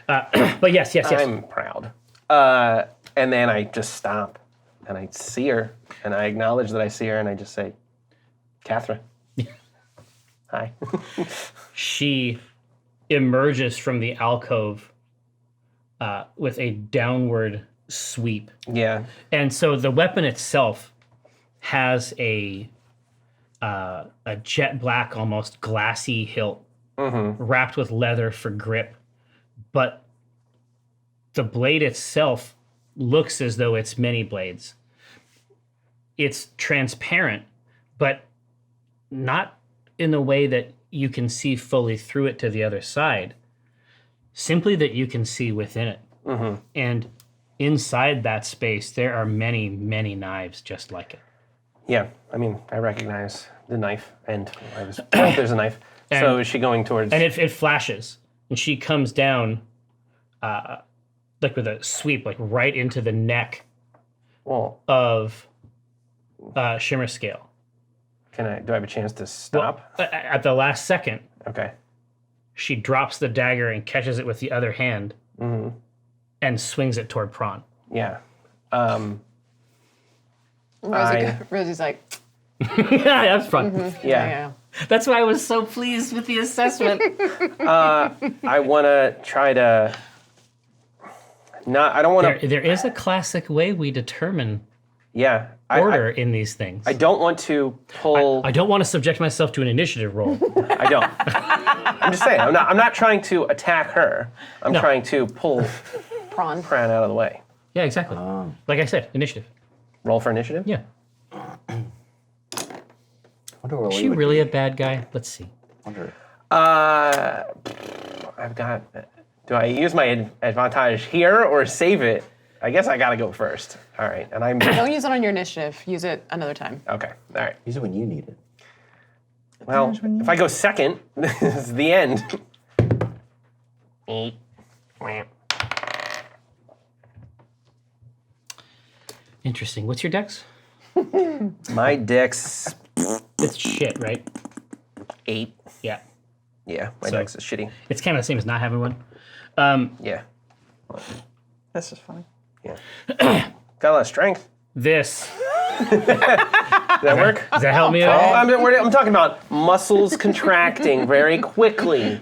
But yes. I'm proud. And then I just stop and I see her and I acknowledge that I see her and I just say, Catherine. Hi. She emerges from the alcove with a downward sweep. Yeah. And so the weapon itself has a jet black, almost glassy hilt wrapped with leather for grip. But the blade itself looks as though it's many blades. It's transparent, but not in the way that you can see fully through it to the other side. Simply that you can see within it. And inside that space, there are many, many knives just like it. Yeah. I mean, I recognize the knife and I was, there's a knife. So is she going towards... And it flashes, and she comes down like with a sweep, like right into the neck well, of Shimmer Scale. do I have a chance to stop? At the last second, Okay. she drops the dagger and catches it with the other hand and swings it toward Prawn. Yeah. Rosie's like, Yeah, that's fun. Yeah. That's why I was so pleased with the assessment. I want to try to... I don't want to... There is a classic way we determine Yeah. order in these things. I don't want to pull... I don't want to subject myself to an initiative roll. I don't. I'm just saying. I'm not trying to attack her. I'm trying to pull prawn. Pran out of the way. Yeah, exactly. Like I said, initiative. Roll for initiative? Yeah. Wonder where Is we she would really be. a bad guy? Let's see. Wonder. I've got... Do I use my advantage here or save it? I guess I gotta go first. All right, and I'm... Don't use it on your initiative. Use it another time. Okay, all right. Use it when you need it. Well, if I go second, this is the end. Interesting. What's your dex? My dex... It's shit, right? 8. Yeah. Yeah, my So- dex is shitty. It's kind of the same as not having one. Yeah, That's just funny. yeah. Got a lot of strength. This. Does that work? Does that help me at Oh, all? I'm talking about muscles contracting very quickly.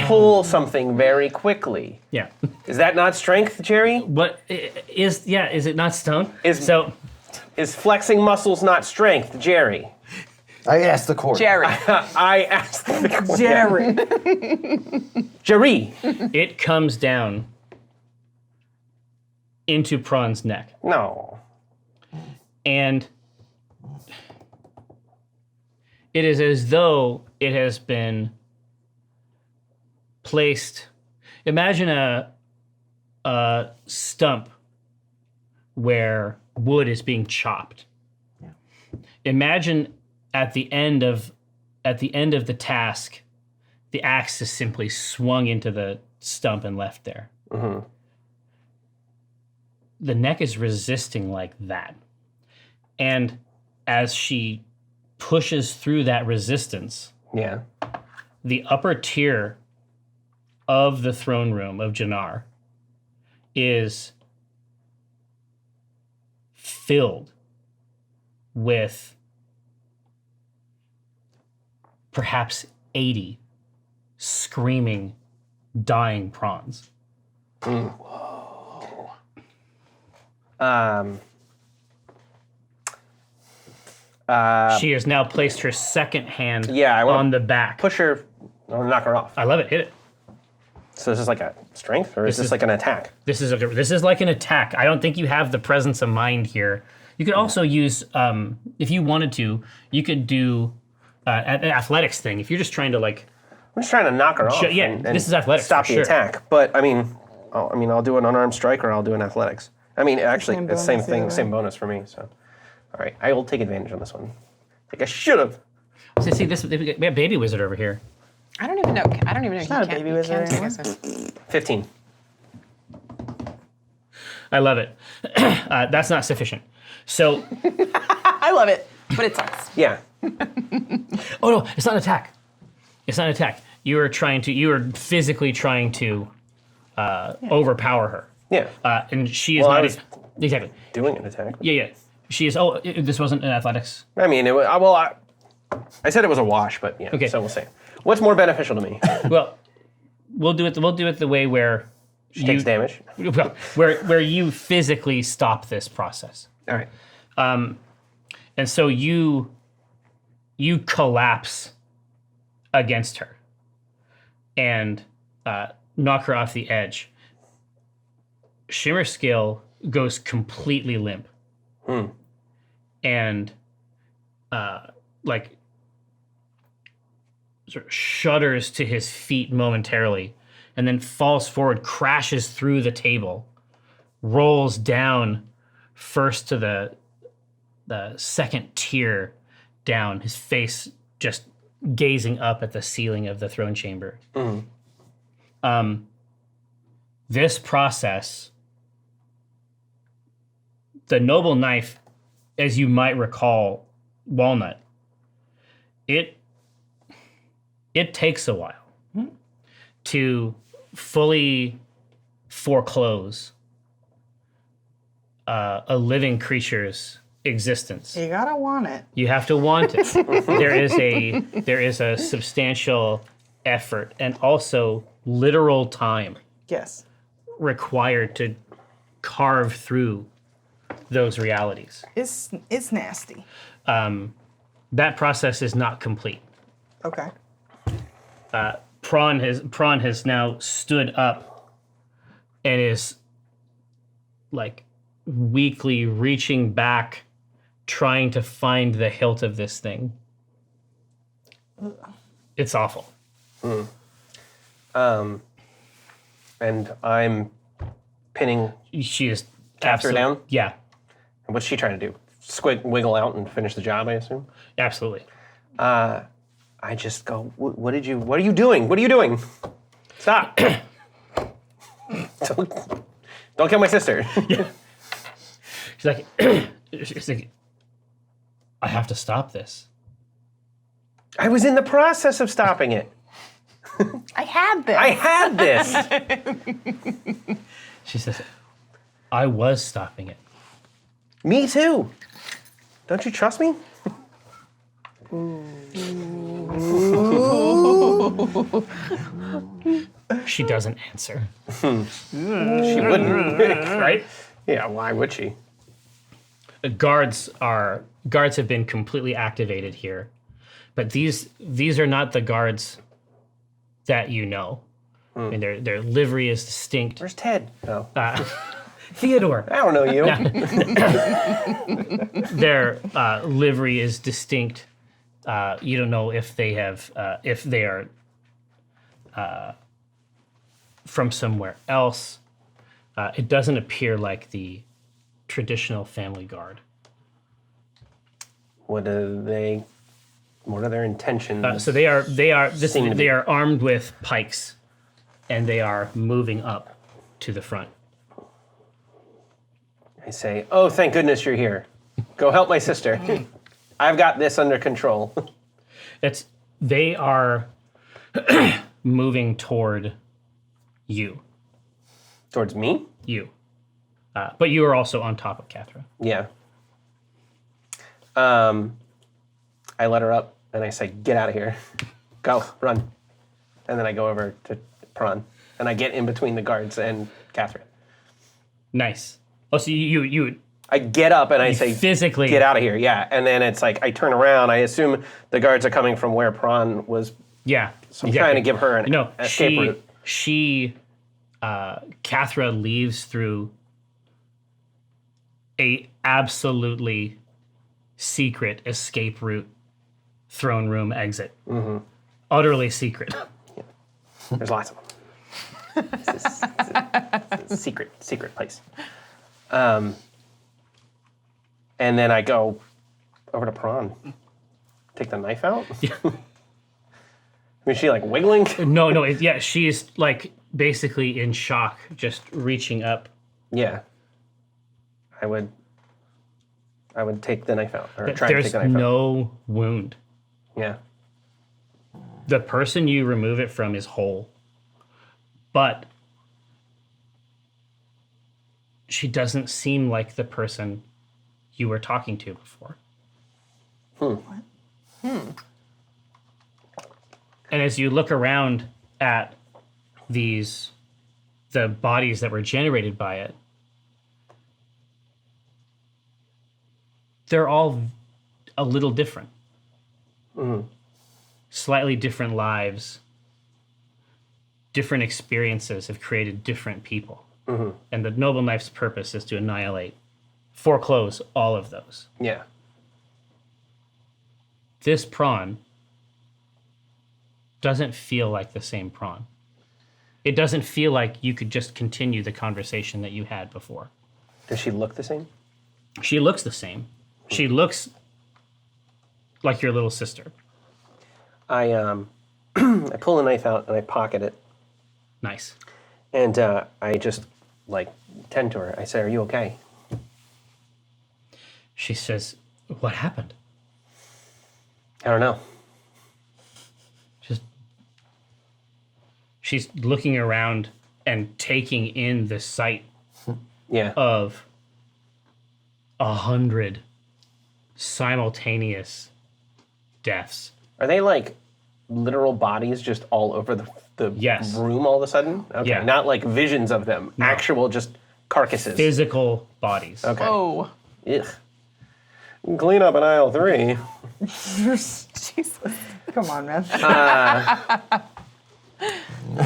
Pull something very quickly. Yeah. Is that not strength, Jerry? What is it not stone? Is- So Is flexing muscles not strength, Jerry? I asked the court. Jerry. I asked the question. Jerry. Jerry. it comes down into Prawn's neck. No. And it is as though it has been placed. Imagine a stump where wood is being chopped. Imagine at the end of at the end of the task, the axe is simply swung into the stump and left there. Mm-hmm. The neck is resisting like that. And as she pushes through that resistance, Yeah. the upper tier of the throne room of Jannar is filled with perhaps 80 screaming, dying prawns. She has now placed her second hand Yeah, I wanna on the back. Push her, or knock her off. I love it. Hit it. So is this like a strength, or is This this is- like an attack? This is like an attack. I don't think you have the presence of mind here. You could also use, if you wanted to, you could do an athletics thing. If you're just trying to like, I'm just trying to knock her off. yeah, and this is athletics Stop for the sure. attack. But I mean, I'll do an unarmed strike, or I'll do an athletics. I mean, actually, Same it's the same bonus thing, either same way. bonus for me. So, all right, I will take advantage on this one. Like I should have. see this, we have baby wizard over here. I don't even know. It's not a baby wizard Take anymore. us 15. I love it. That's not sufficient. So, I love it, but it sucks. Yeah. oh no, it's not an attack. It's not an attack. You are physically trying to overpower her. Yeah. And she is Well, I not was- exactly. Doing an attack. Yeah. She is. This wasn't an athletics. I mean, I said it was a wash, but yeah. Okay. So we'll see. What's more beneficial to me? Well, we'll do it. We'll do it the way where She takes damage. Well, where you physically stop this process. All right. And so you collapse against her and knock her off the edge. Shimmer Scale goes completely limp. And like sort of shudders to his feet momentarily and then falls forward, crashes through the table, rolls down first to the second tier down, his face just gazing up at the ceiling of the throne chamber. This process, the noble knife, as you might recall, Walnut, it takes a while to fully foreclose a living creature's existence. You gotta want it. You have to want it. there is a substantial effort and also literal time Yes. required to carve through those realities. It's nasty. That process is not complete. Okay. Prawn has now stood up and is like weakly reaching back, trying to find the hilt of this thing. It's awful. And I'm pinning. She is Taps her down? Yeah, What's she trying to do? Wiggle out and finish the job, I assume? absolutely. I just go, what are you doing? What are you doing? Stop. Don't kill my sister. She's like, I have to stop this. I was in the process of stopping it. I had this. I had this. She says, I was stopping it. Me too. Don't you trust me? She doesn't answer. She wouldn't. Right? Yeah, why would she? The guards have been completely activated here, but these are not the guards that you know. I mean, their livery is distinct. Where's Ted? Oh, Theodore. I don't know you. Their livery is distinct. You don't know if they are from somewhere else. It doesn't appear like the traditional family guard. What do they What are their intentions? So they Seem to be- are armed with pikes, and they are moving up to the front. I say, oh, thank goodness you're here. Go help my sister. I've got this under control. They are moving toward you. Towards me? You. But you are also on top of Cathra. Yeah. I let her up and I say, get out of here. Go, run. And then I go over to Prawn and I get in between the guards and Catherine. Nice. Oh, so you I get up and I say, physically get out of here. Yeah. And then it's like, I turn around. I assume the guards are coming from where Prawn was. Yeah. So I'm trying to give her an escape route. Cathra leaves through a absolutely secret escape route, throne room exit. Mm-hmm. Utterly secret. Yeah. There's lots of them. It's a secret place. And then I go over to Prawn. Take the knife out? Yeah. Is she like wiggling? No, she's like basically in shock, just reaching up. Yeah. I would take the knife out, or try to There's take the knife out. no wound. Yeah. The person you remove it from is whole, but she doesn't seem like the person you were talking to before. And as you look around at the bodies that were generated by it, they're all a little different. Slightly different lives, different experiences have created different people. And the Noble Knife's purpose is to foreclose all of those. Yeah. This Prawn doesn't feel like the same Prawn. It doesn't feel like you could just continue the conversation that you had before. Does she look the same? She looks the same. She looks like your little sister. I I pull the knife out and I pocket it. Nice. And I just tend to her. I say, "Are you okay?" She says, "What happened?" I don't know. She's looking around and taking in the sight Yeah. of 100 simultaneous deaths. Are they like literal bodies just all over the Yes. room all of a sudden? Okay. Yeah. Not like visions of them. No. Actual just carcasses. Physical bodies. Okay. Oh, Ugh. Clean up in aisle 3. Jesus. Come on, man.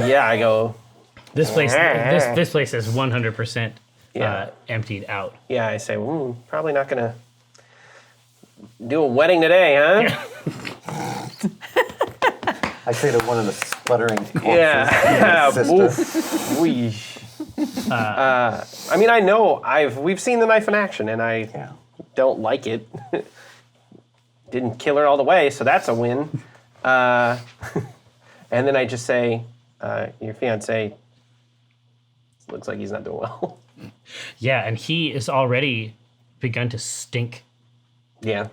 Yeah, I go. This place is 100% Yeah. emptied out. Yeah, I say, probably not gonna do a wedding today, huh? I created one of the spluttering corpses. Yeah. of my sister. Oof. Wee. I mean, I know we've seen the knife in action, and I Yeah. don't like it. Didn't kill her all the way, so that's a win. And then I just say, your fiance looks like he's not doing well. Yeah, and he is already begun to stink. Yeah.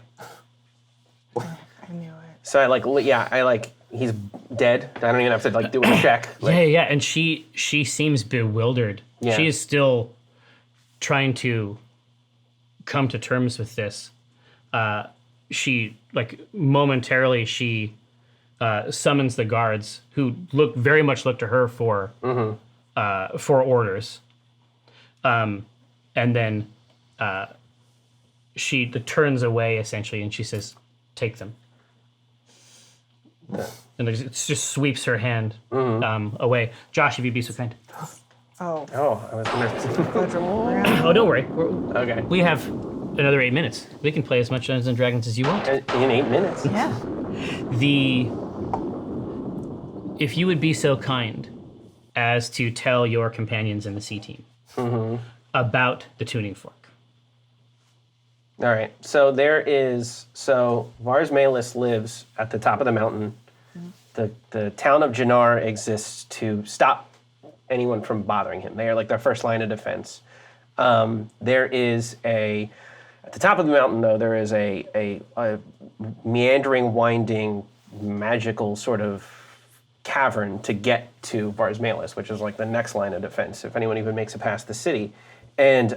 I knew it. So he's dead. I don't even have to do a check. Yeah, and she seems bewildered. Yeah. She is still trying to come to terms with this. She momentarily summons the guards, who very much look to her for orders. And then she turns away essentially, and she says, "Take them." And it just sweeps her hand away. Josh, if you'd be so kind. Oh, Oh, I was gonna. Oh, don't worry. Okay. We have another 8 minutes. We can play as much Dungeons and Dragons as you want. In 8 minutes. Yeah. If you would be so kind as to tell your companions in the C team about the tuning fork. All right. So Vars Malus lives at the top of the mountain. The town of Jannar exists to stop anyone from bothering him. They are like their first line of defense. There is at the top of the mountain, though, there is a meandering, winding, magical sort of cavern to get to Vars Malus, which is like the next line of defense, if anyone even makes it past the city. And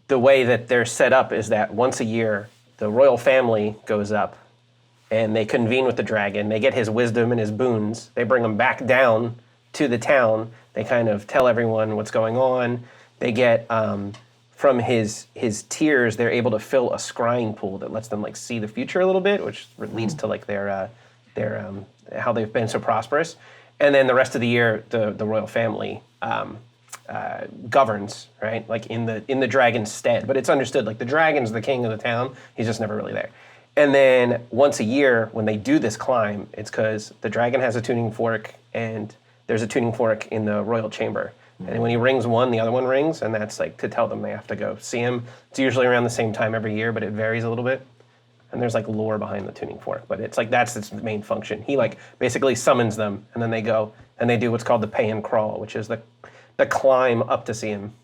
the way that they're set up is that once a year, the royal family goes up and they convene with the dragon. They get his wisdom and his boons. They bring him back down to the town. They kind of tell everyone what's going on. They get, from his tears, they're able to fill a scrying pool that lets them like see the future a little bit, which leads to like their how they've been so prosperous. And then the rest of the year, the royal family governs, right? Like in the dragon's stead. But it's understood, like the dragon's the king of the town. He's just never really there. And then once a year, when they do this climb, it's because the dragon has a tuning fork, and there's a tuning fork in the royal chamber. And when he rings one, the other one rings, and that's like to tell them they have to go see him. It's usually around the same time every year, but it varies a little bit. And there's like lore behind the tuning fork, but it's like that's its main function. He like basically summons them, and then they go and they do what's called the pay and crawl, which is the climb up to see him.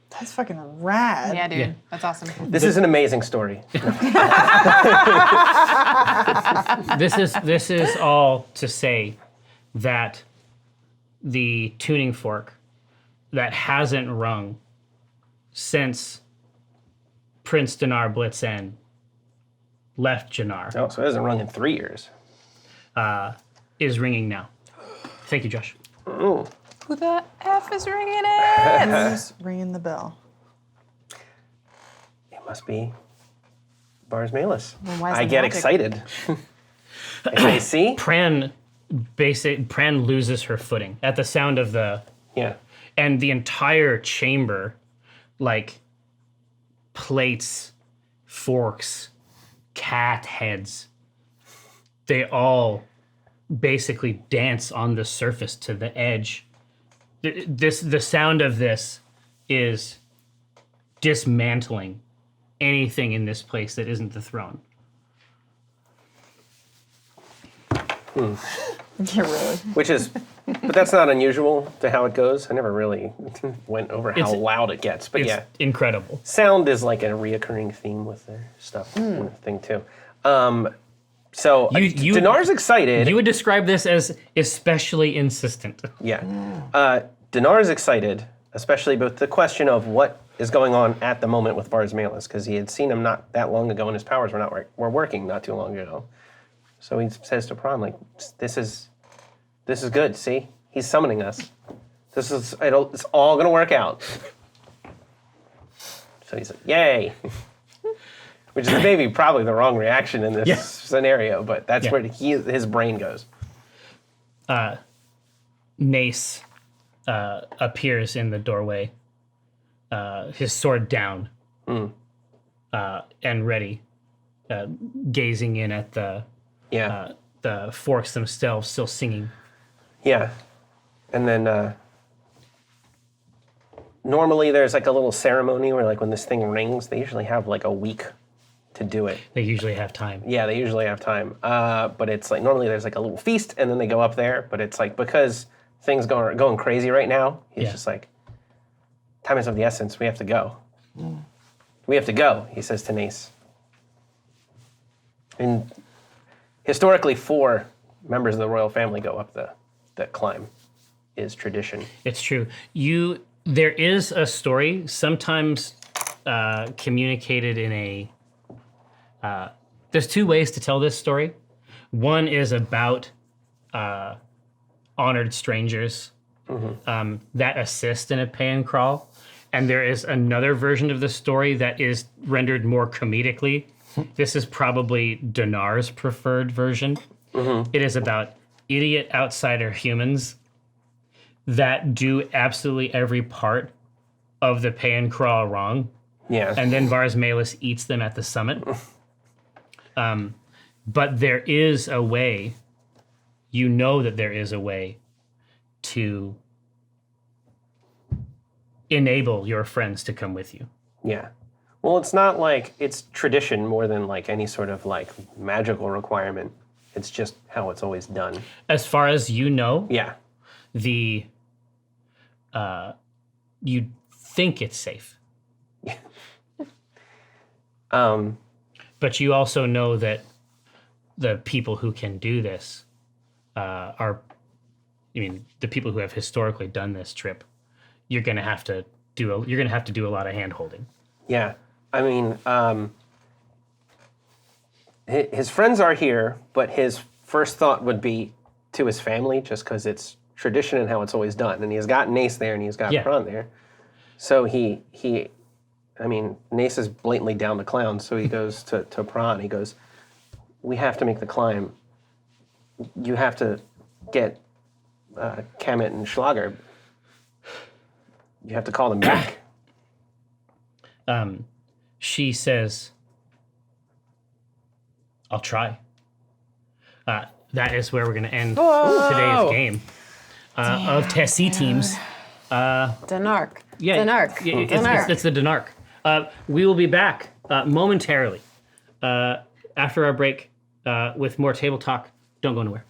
That's fucking rad. Yeah, dude. Yeah. That's awesome. This is an amazing story. This is all to say that the tuning fork that hasn't rung since Prince Dinar Blitzen left Jannar Oh, so it hasn't rung in 3 years. is ringing now. Thank you, Josh. Ooh. Who the F is ringing it? Who's ringing the bell? It must be Vars Malus. Well, why is I the get magic- excited. If I see? Pran loses her footing at the sound of the, Yeah. and the entire chamber, like plates, forks, cat heads, they all basically dance on the surface to the edge. The sound of this is dismantling anything in this place that isn't the throne. Yeah, really. Which is, but that's not unusual to how it goes. I never really went over how It's- loud it gets. But It's yeah, incredible. sound is like a reoccurring theme with their stuff and thing too. So Dinar's excited. You would describe this as especially insistent. Yeah. Dinar's excited, especially about the question of what is going on at the moment with Vars Malus, because he had seen him not that long ago and his powers were working not too long ago. So he says to Pran, like, this is good, see? He's summoning us. It's all gonna work out. So he's like, yay. Which is maybe probably the wrong reaction in this scenario, but that's where his brain goes. Nace appears in the doorway, his sword down, and ready, gazing in at the forks themselves, still singing. Yeah. And then normally there's like a little ceremony where like when this thing rings, they usually have like a week to do it. They usually have time. Yeah, they usually have time. But it's like normally there's like a little feast and then they go up there. But it's like because things going crazy right now, he's just like, time is of the essence. We have to go. We have to go, he says to Nace. And historically, 4 members of the royal family go up the climb, is tradition. It's true. There is a story, sometimes communicated in a. There's 2 ways to tell this story. One is about honored strangers that assist in a pay and crawl, and there is another version of the story that is rendered more comedically. This is probably Dinar's preferred version. It is about idiot outsider humans that do absolutely every part of the pay and crawl wrong. Yeah. And then Vars Malus eats them at the summit. But there is a way, you know that there is a way to enable your friends to come with you. Yeah. Well, it's not like it's tradition more than like any sort of like magical requirement. It's just how it's always done. As far as you know, Yeah. You think it's safe. But you also know that the people who can do this the people who have historically done this trip, you're going to have to do a lot of hand holding. Yeah. I mean, his friends are here, but his first thought would be to his family, just because it's tradition and how it's always done. And he's got Nace there, and he's got Prawn there. So Nace is blatantly down the clown, so he goes to Prawn. He goes, we have to make the climb. You have to get Kemet and Schlager. You have to call them back. She says, I'll try. That is where we're going to end today's game of Tessie teams. Denark. Yeah, Denark. it's the Denark. We will be back momentarily after our break with more table talk. Don't go anywhere.